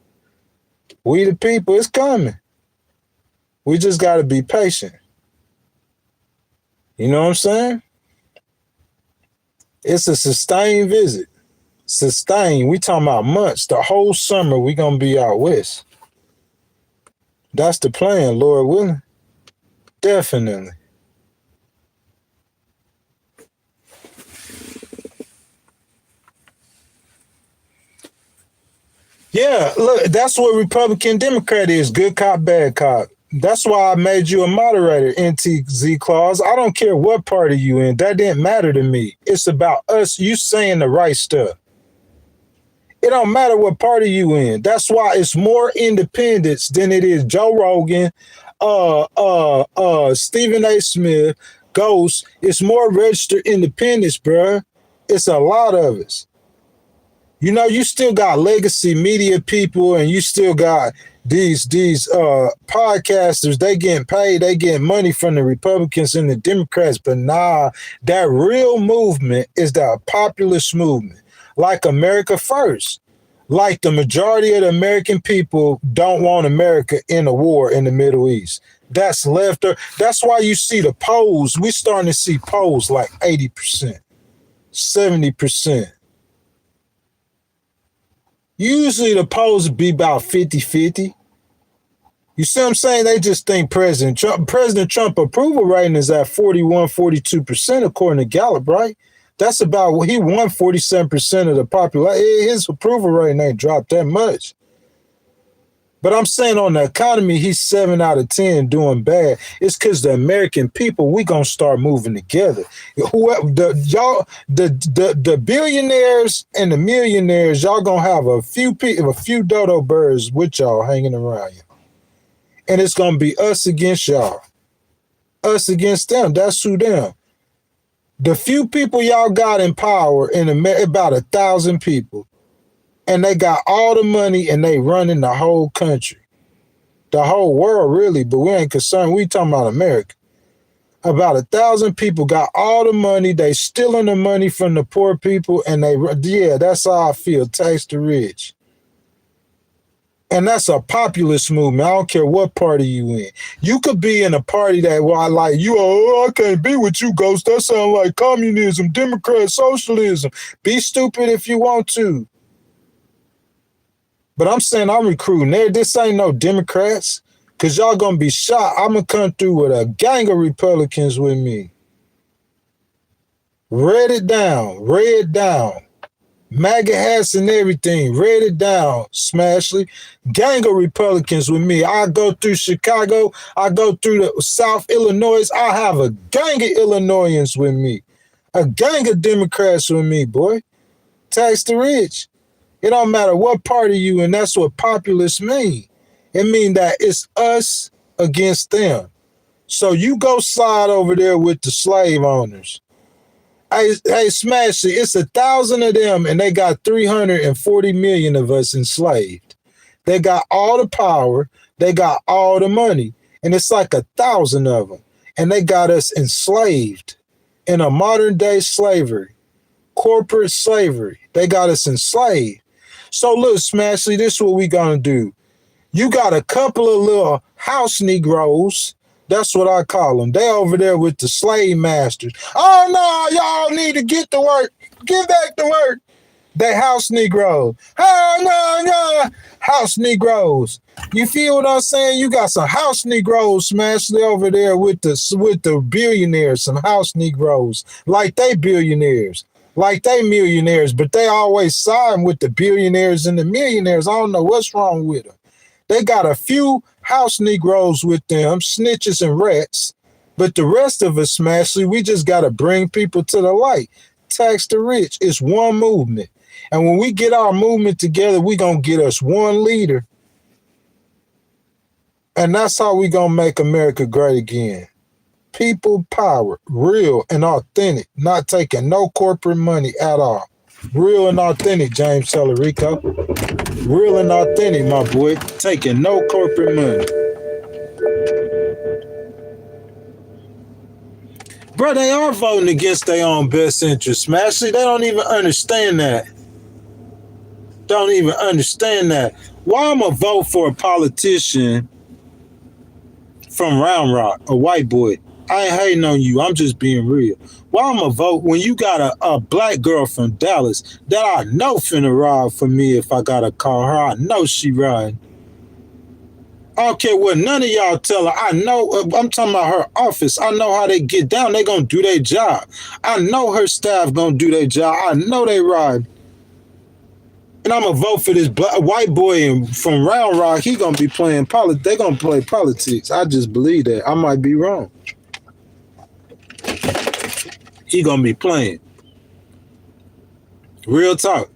We the people, it's coming. We just got to be patient. You know what I'm saying? It's a sustained visit. Sustained. We talking about months. The whole summer, we going to be out west. That's the plan, Lord willing. Definitely. Yeah, look, that's what Republican Democrat is. Good cop, bad cop. That's why I made you a moderator, NTZ Claus. I don't care what party you in. That didn't matter to me. It's about us, you saying the right stuff. It don't matter what party you in. That's why it's more independents than it is Joe Rogan, Stephen A. Smith, Ghost. It's more registered independents, bruh. It's a lot of us. You know, you still got legacy media people, and you still got these podcasters. They getting paid, they getting money from the Republicans and the Democrats. But nah, that real movement is the populist movement. Like America First. Like the majority of the American people don't want America in a war in the Middle East. That's left. That's why you see the polls. We're starting to see polls like 80%, 70%. Usually the polls be about 50-50. You see what I'm saying? They just think President Trump approval rating is at 41, 42% according to Gallup, right? That's about, he won 47% of the population. His approval rating ain't dropped that much. But I'm saying on the economy, he's 7 out of 10 doing bad. It's because the American people, we gonna start moving together. Whoever the billionaires and the millionaires, y'all gonna have a few dodo birds with y'all hanging around you, and it's gonna be us against y'all, us against them. That's who them. The few people y'all got in power in about 1,000 people. And they got all the money and they running the whole country. The whole world, really, but we ain't concerned. We talking about America. About 1,000 people got all the money. They stealing the money from the poor people, and that's how I feel. Tax the rich. And that's a populist movement. I don't care what party you in. You could be in a party that, well, I like you. I can't be with you, Ghost. That sounds like communism, Democrat, socialism. Be stupid if you want to. But I'm saying I'm recruiting there. This ain't no Democrats, because y'all going to be shot. I'm going to come through with a gang of Republicans with me. Red down. MAGA hats and everything. Red it down, Smashley. Gang of Republicans with me. I go through Chicago. I go through the South Illinois. I have a gang of Illinoisans with me. A gang of Democrats with me, boy. Tax the rich. It don't matter what party you in. That's what populists mean. It mean that it's us against them. So you go slide over there with the slave owners. Hey, Smashy, it's 1,000 of them, and they got 340 million of us enslaved. They got all the power. They got all the money. And it's like 1,000 of them. And they got us enslaved in a modern day slavery, corporate slavery. They got us enslaved. So look, Smashley, this is what we gonna do. You got a couple of little house Negroes. That's what I call them. They over there with the slave masters. Oh, no, y'all need to get to work. Get back to work. They house Negroes. Oh, no. House Negroes. You feel what I'm saying? You got some house Negroes, Smashley, over there with the billionaires, some house Negroes. Like they billionaires. Like they millionaires. But they always side with the billionaires and the millionaires. I don't know what's wrong with them. They got a few house Negroes with them, snitches and rats. But the rest of us, Smashley, we just got to bring people to the light. Tax the rich. It's one movement. And when we get our movement together, we going to get us one leader. And that's how we going to make America great again. People power, real and authentic, not taking no corporate money at all. Real and authentic, James Tellerico. Real and authentic, my boy. Taking no corporate money. Bro, they are voting against their own best interest, Smashy. They don't even understand that. Don't even understand that. Why I'm going to vote for a politician from Round Rock, a white boy? I ain't hating on you. I'm just being real. Why I'm going to vote when you got a black girl from Dallas that I know finna ride for me if I got to call her? I know she riding. I don't care what none of y'all tell her. I know, I'm talking about her office. I know how they get down. They gonna do their job. I know her staff gonna do their job. I know they ride. And I'm gonna vote for this white boy from Round Rock. He gonna be playing politics. They gonna play politics. I just believe that. I might be wrong. He gonna be playing. Real talk.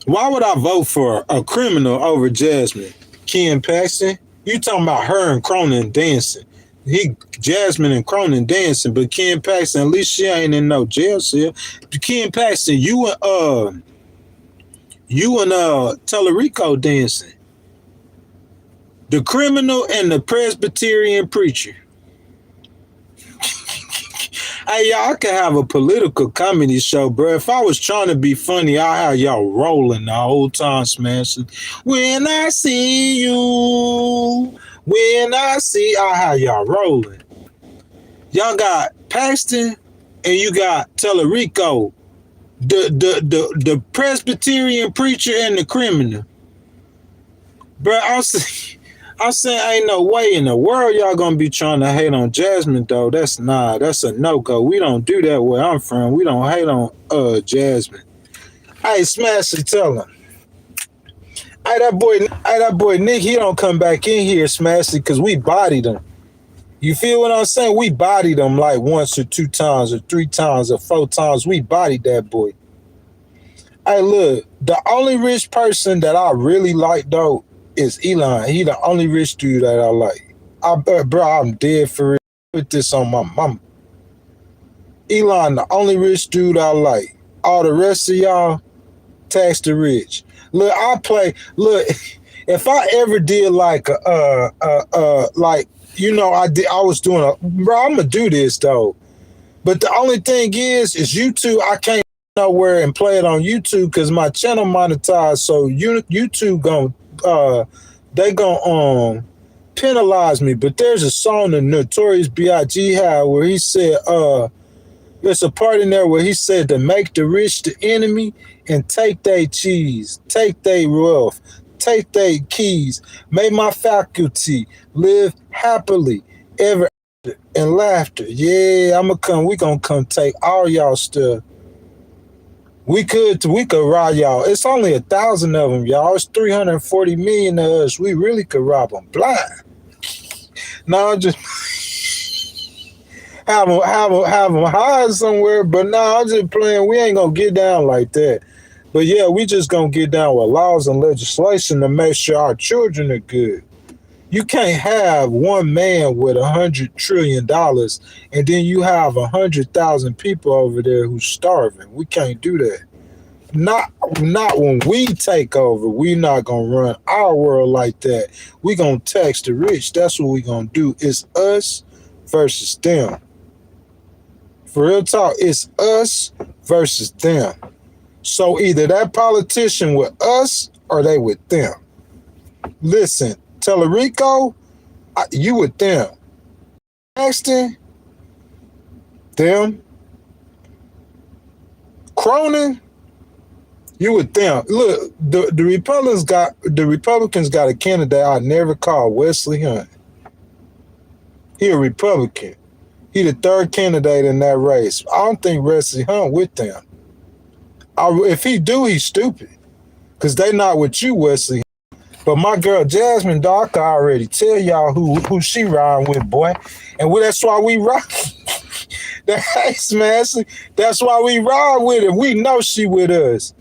Why would I vote for a criminal over Jasmine? Ken Paxton, you talking about her and Cronin dancing. Jasmine and Cronin dancing, but Ken Paxton, at least she ain't in no jail cell. Ken Paxton, you and Tellerico dancing. The criminal and the Presbyterian preacher. Hey, y'all, I could have a political comedy show, bro. If I was trying to be funny, I'd have y'all rolling the whole time, smashing. When I see you, I have y'all rolling. Y'all got Paxton and you got Tellerico, the Presbyterian preacher and the criminal. Bro, I'm saying ain't no way in the world y'all gonna be trying to hate on Jasmine, though. That's a no-go. We don't do that where I'm from. We don't hate on Jasmine. Hey, Smashy, tell him. Hey, that boy Nick, he don't come back in here, Smashy, because we bodied him. You feel what I'm saying? We bodied him like once or 2 times or 3 times or 4 times. We bodied that boy. Hey, look, the only rich person that I really like, though, is Elon. He the only rich dude that I like. I'm dead for real. Put this on my mama. Elon, the only rich dude I like. All the rest of y'all, tax the rich. Look, if I ever did like I was doing I'm gonna do this though. But the only thing is YouTube, I can't nowhere and play it on YouTube because my channel monetized. So YouTube they gonna penalize me. But there's a song that Notorious B.I.G. had where he said there's a part in there where he said to make the rich the enemy and take their cheese, take their wealth, take their keys, may my faculty live happily ever after in laughter. Yeah, we gonna come take all y'all stuff. We could rob y'all. It's only 1,000 of them, y'all. It's 340 million of us. We really could rob them blind. No, just have them hide somewhere. But no, I'm just playing. We ain't gonna get down like that. But yeah, we just gonna get down with laws and legislation to make sure our children are good. You can't have one man with $100 trillion and then you have 100,000 people over there who's starving. We can't do that. Not when we take over. We're not gonna run our world like that. We gonna tax the rich. That's what we gonna do. It's us versus them. For real talk, it's us versus them. So either that politician with us or they with them. Listen, Tellerico, you with them. Paxton, them. Cronin, you with them. Look, the Republicans got a candidate I never called, Wesley Hunt. He a Republican. He the 3rd candidate in that race. I don't think Wesley Hunt with them. If he do, he's stupid. Because they not with you, Wesley. But my girl Jasmine, dog, I can already tell y'all who she riding with, boy. And that's why we rock. That's why we ride with it. We know she with us.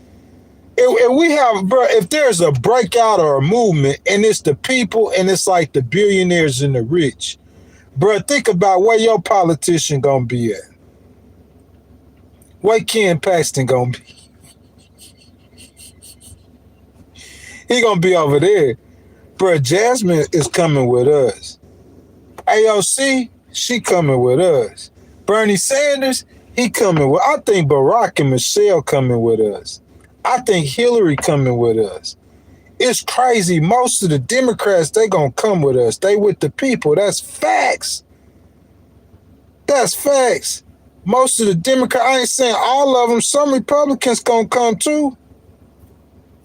And we have, bro, if there's a breakout or a movement, and it's the people, and it's like the billionaires and the rich, bro, think about where your politician gonna be at. Where Ken Paxton gonna be? He gonna be over there. Bro, Jasmine is coming with us. AOC, she coming with us. Bernie Sanders, he coming with, I think Barack and Michelle coming with us. I think Hillary coming with us. It's crazy. Most of the Democrats, they gonna come with us. They with the people. That's facts. That's facts. Most of the Democrats, I ain't saying all of them. Some Republicans gonna come too.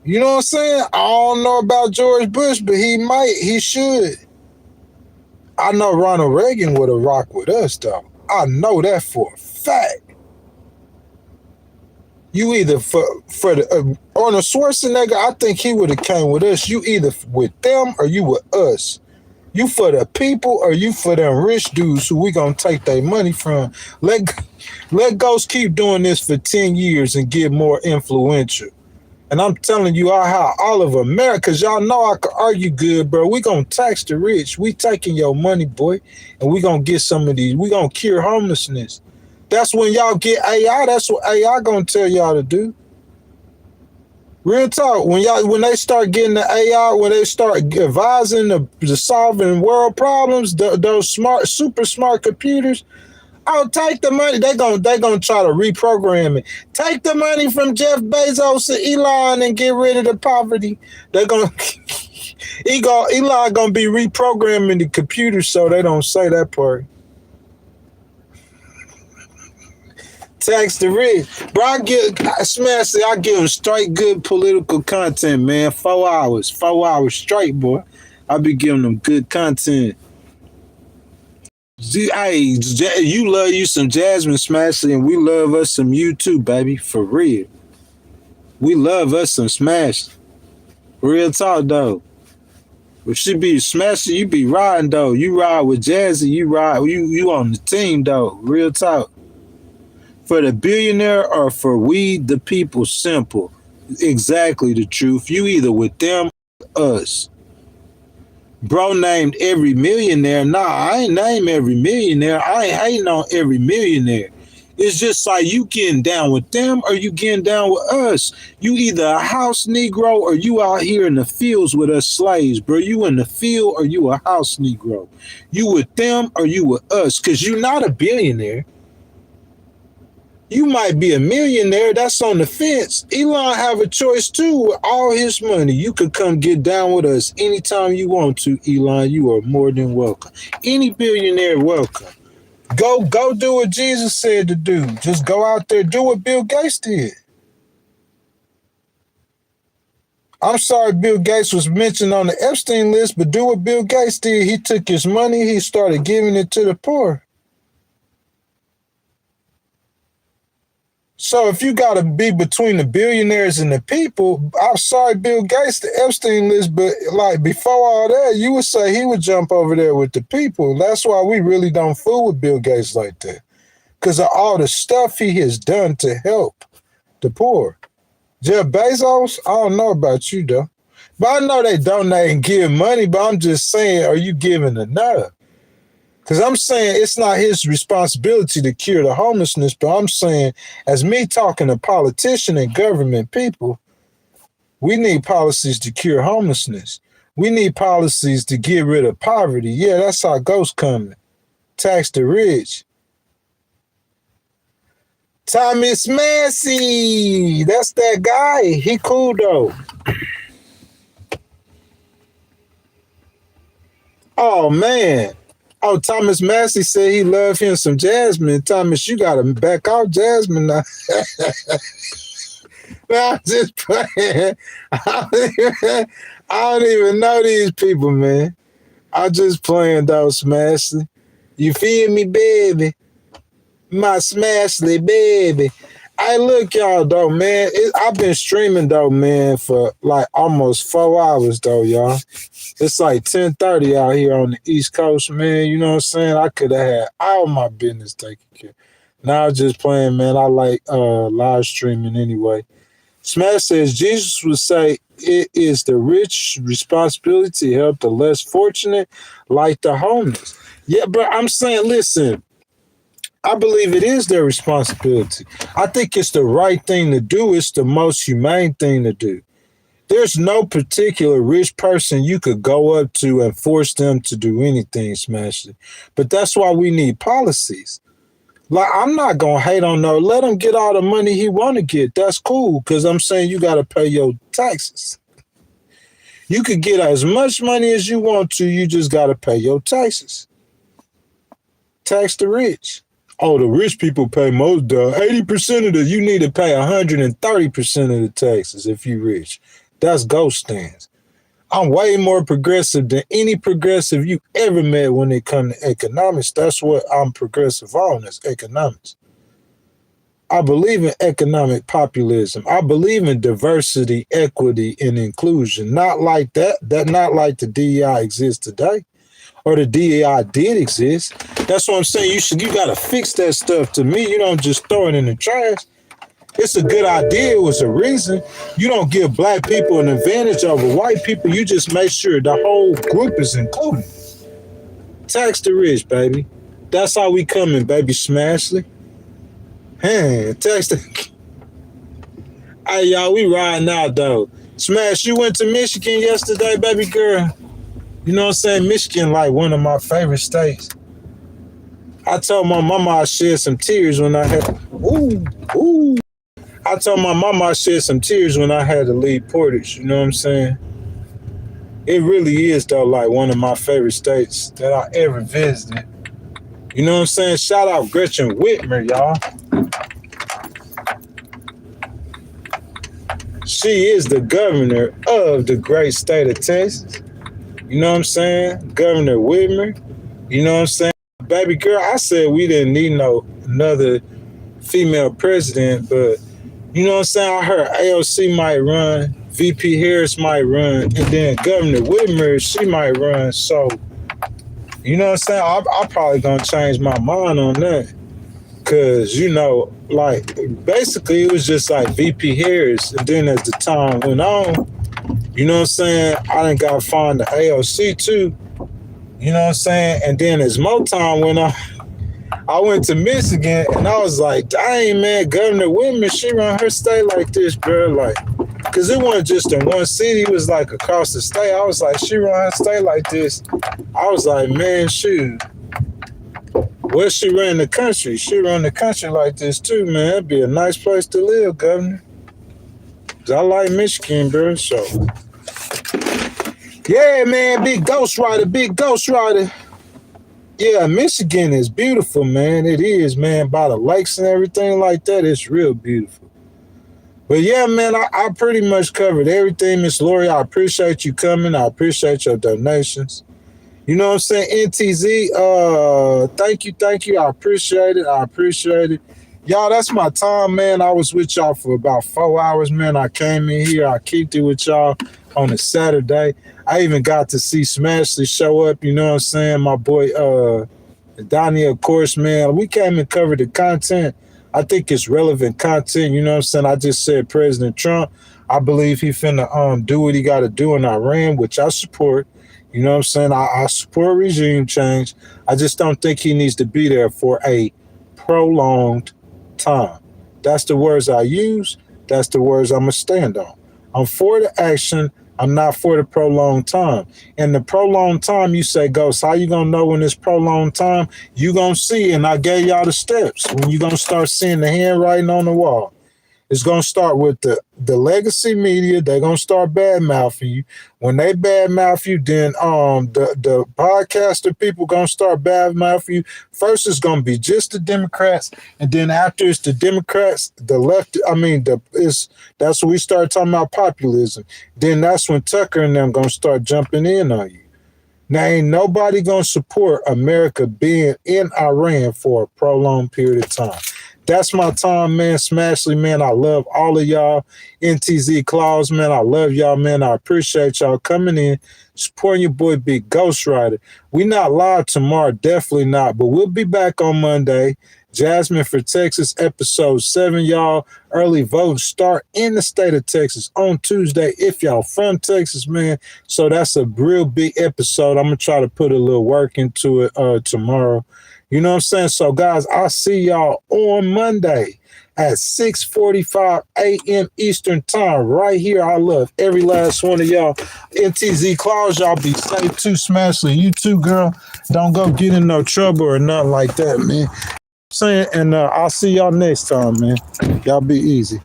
You know what I'm saying? I don't know about George Bush, but he should. I know Ronald Reagan would have rocked with us, though. I know that for a fact. You either for the Arnold Schwarzenegger, I think he would have came with us. You either with them or you with us. You for the people or you for them rich dudes who we gonna take their money from. Let Ghost keep doing this for 10 years and get more influential. And I'm telling you how all of America, y'all know I could argue good, bro. We gonna tax the rich. We taking your money, boy. And we gonna get some of these. We gonna cure homelessness. That's when y'all get AI. That's what AI gonna tell y'all to do. Real talk. When they start getting the AI, when they start advising the solving world problems, those super smart computers, oh, take the money. They gonna try to reprogram it. Take the money from Jeff Bezos and Elon and get rid of the poverty. They're gonna Elon gonna be reprogramming the computer so they don't say that part. Tax the rich. Bro, I give them straight good political content, man. 4 hours. 4 hours straight, boy. I be giving them good content. Hey, you love you some Jasmine Smashley, and we love us some you too, baby. For real. We love us some Smashley. Real talk, though. If she be Smashley, you be riding, though. You ride with Jazzy, you on the team, though. Real talk. For the billionaire or for we, the people, simple. Exactly the truth. You either with them or us. Bro named every millionaire. Nah, I ain't name every millionaire. I ain't hating on every millionaire. It's just like you getting down with them or you getting down with us. You either a house Negro or you out here in the fields with us slaves, bro. You in the field or you a house Negro. You with them or you with us, because you not a billionaire. You might be a millionaire. That's on the fence. Elon have a choice too with all his money. You could come get down with us anytime you want to, Elon. You are more than welcome. Any billionaire welcome. Go do what Jesus said to do. Just go out there, do what Bill Gates did. I'm sorry Bill Gates was mentioned on the Epstein list, but do what Bill Gates did. He took his money, he started giving it to the poor. So if you got to be between the billionaires and the people, I'm sorry, Bill Gates, the Epstein list, but like before all that, you would say he would jump over there with the people. That's why we really don't fool with Bill Gates like that, because of all the stuff he has done to help the poor. Jeff Bezos, I don't know about you though, but I know they donate and give money, but I'm just saying, are you giving enough? Because I'm saying it's not his responsibility to cure the homelessness, but I'm saying, as me talking to politicians and government people, we need policies to cure homelessness. We need policies to get rid of poverty. Yeah, that's how Ghost coming. Tax the rich. Thomas Massey, that's that guy. He cool though. Oh, man. Oh, Thomas Massey said he loved him some Jasmine. Thomas, you got to back out Jasmine now. Man, I'm just playing. I don't even know these people, man. I'm just playing, though, Smashley. You feel me, baby? My Smashley, baby. Hey, look, y'all, though, man. I've been streaming, though, man, for like almost 4 hours, though, y'all. It's like 10:30 out here on the East Coast, man. You know what I'm saying? I could have had all my business taken care of. Now I'm just playing, man. I like live streaming anyway. Smash says, Jesus would say it is the rich responsibility to help the less fortunate, like the homeless. Yeah, but I'm saying, listen, I believe it is their responsibility. I think it's the right thing to do. It's the most humane thing to do. There's no particular rich person you could go up to and force them to do anything, Smashley. But that's why we need policies. Like, I'm not going to hate on no. Let him get all the money he want to get. That's cool, because I'm saying you got to pay your taxes. You could get as much money as you want to. You just got to pay your taxes. Tax the rich. Oh, the rich people pay most, 80% of you need to pay 130% of the taxes if you rich. That's ghost stands. I'm way more progressive than any progressive you ever met when it comes to economics. That's what I'm progressive on, is economics. I believe in economic populism. I believe in diversity, equity, and inclusion. Not like not like the DEI exists today, or the DEI did exist. That's what I'm saying. You got to fix that stuff. To me, you don't just throw it in the trash. It's a good idea. It was a reason. You don't give black people an advantage over white people. You just make sure the whole group is included. Tax the rich, baby. That's how we coming, baby. Smashly. Hey, tax the... Hey, y'all, we riding out, though. Smash, you went to Michigan yesterday, baby girl. You know what I'm saying? Michigan, like, one of my favorite states. I told my mama I shed some tears when I had... Ooh. I told my mama I shed some tears when I had to leave Portage. You know what I'm saying? It really is, though, like one of my favorite states that I ever visited. You know what I'm saying? Shout out Gretchen Whitmer, y'all. She is the governor of the great state of Texas. You know what I'm saying? Governor Whitmer. You know what I'm saying? Baby girl, I said we didn't need another female president, but you know what I'm saying? I heard AOC might run, VP Harris might run, and then Governor Whitmer, she might run. So, you know what I'm saying? I'm probably going to change my mind on that. Because, you know, like, basically it was just like VP Harris. And then as the time went on, you know what I'm saying? I done got to find the AOC too. You know what I'm saying? And then as more time went on, I went to Michigan and I was like, dang, man, Governor Whitmer, she run her state like this, bro. Like, because it wasn't just in one city, it was like across the state. I was like, she run her state like this. I was like, man, shoot. Well, she ran the country. She run the country like this too, man. That'd be a nice place to live, Governor. I like Michigan, bro, so. Yeah, man, big Ghost Rider. Yeah, Michigan is beautiful, man. It is, man. By the lakes and everything like that, it's real beautiful. But yeah, man, I pretty much covered everything, Miss Lori. I appreciate you coming. I appreciate your donations. You know what I'm saying? NTZ, thank you. I appreciate it. Y'all, that's my time, man. I was with y'all for about 4 hours, man. I came in here. I kicked it with y'all on a Saturday. I even got to see Smashley show up, you know what I'm saying? My boy, Donnie, of course, man. We came and covered the content. I think it's relevant content, you know what I'm saying? I just said President Trump. I believe he finna do what he got to do in Iran, which I support. You know what I'm saying? I support regime change. I just don't think he needs to be there for a prolonged time. That's the words I use. That's the words I'm going to stand on. I'm for the action. I'm not for the prolonged time. And the prolonged time, you say, Ghost, how you going to know when it's prolonged time? You going to see, and I gave y'all the steps. When you going to start seeing the handwriting on the wall. It's going to start with the legacy media. They're going to start bad-mouthing you. When they bad-mouth you, then the podcaster people going to start bad-mouthing you. First, it's going to be just the Democrats. And then after it's the Democrats, the left, that's when we start talking about populism. Then that's when Tucker and them going to start jumping in on you. Now, ain't nobody going to support America being in Iran for a prolonged period of time. That's my time, man. Smashley, man. I love all of y'all. NTZ Claus, man. I love y'all, man. I appreciate y'all coming in, supporting your boy, Big Ghost Rider. We not live tomorrow, definitely not, but we'll be back on Monday. Jasmine for Texas, episode 7, y'all. Early voting start in the state of Texas on Tuesday if y'all from Texas, man. So that's a real big episode. I'm going to try to put a little work into it tomorrow. You know what I'm saying? So, guys, I'll see y'all on Monday at 6:45 a.m. Eastern time right here. I love every last one of y'all. NTZ Claus, y'all be safe too, Smashley. You too, girl. Don't go get in no trouble or nothing like that, man. saying? And I'll see y'all next time, man. Y'all be easy.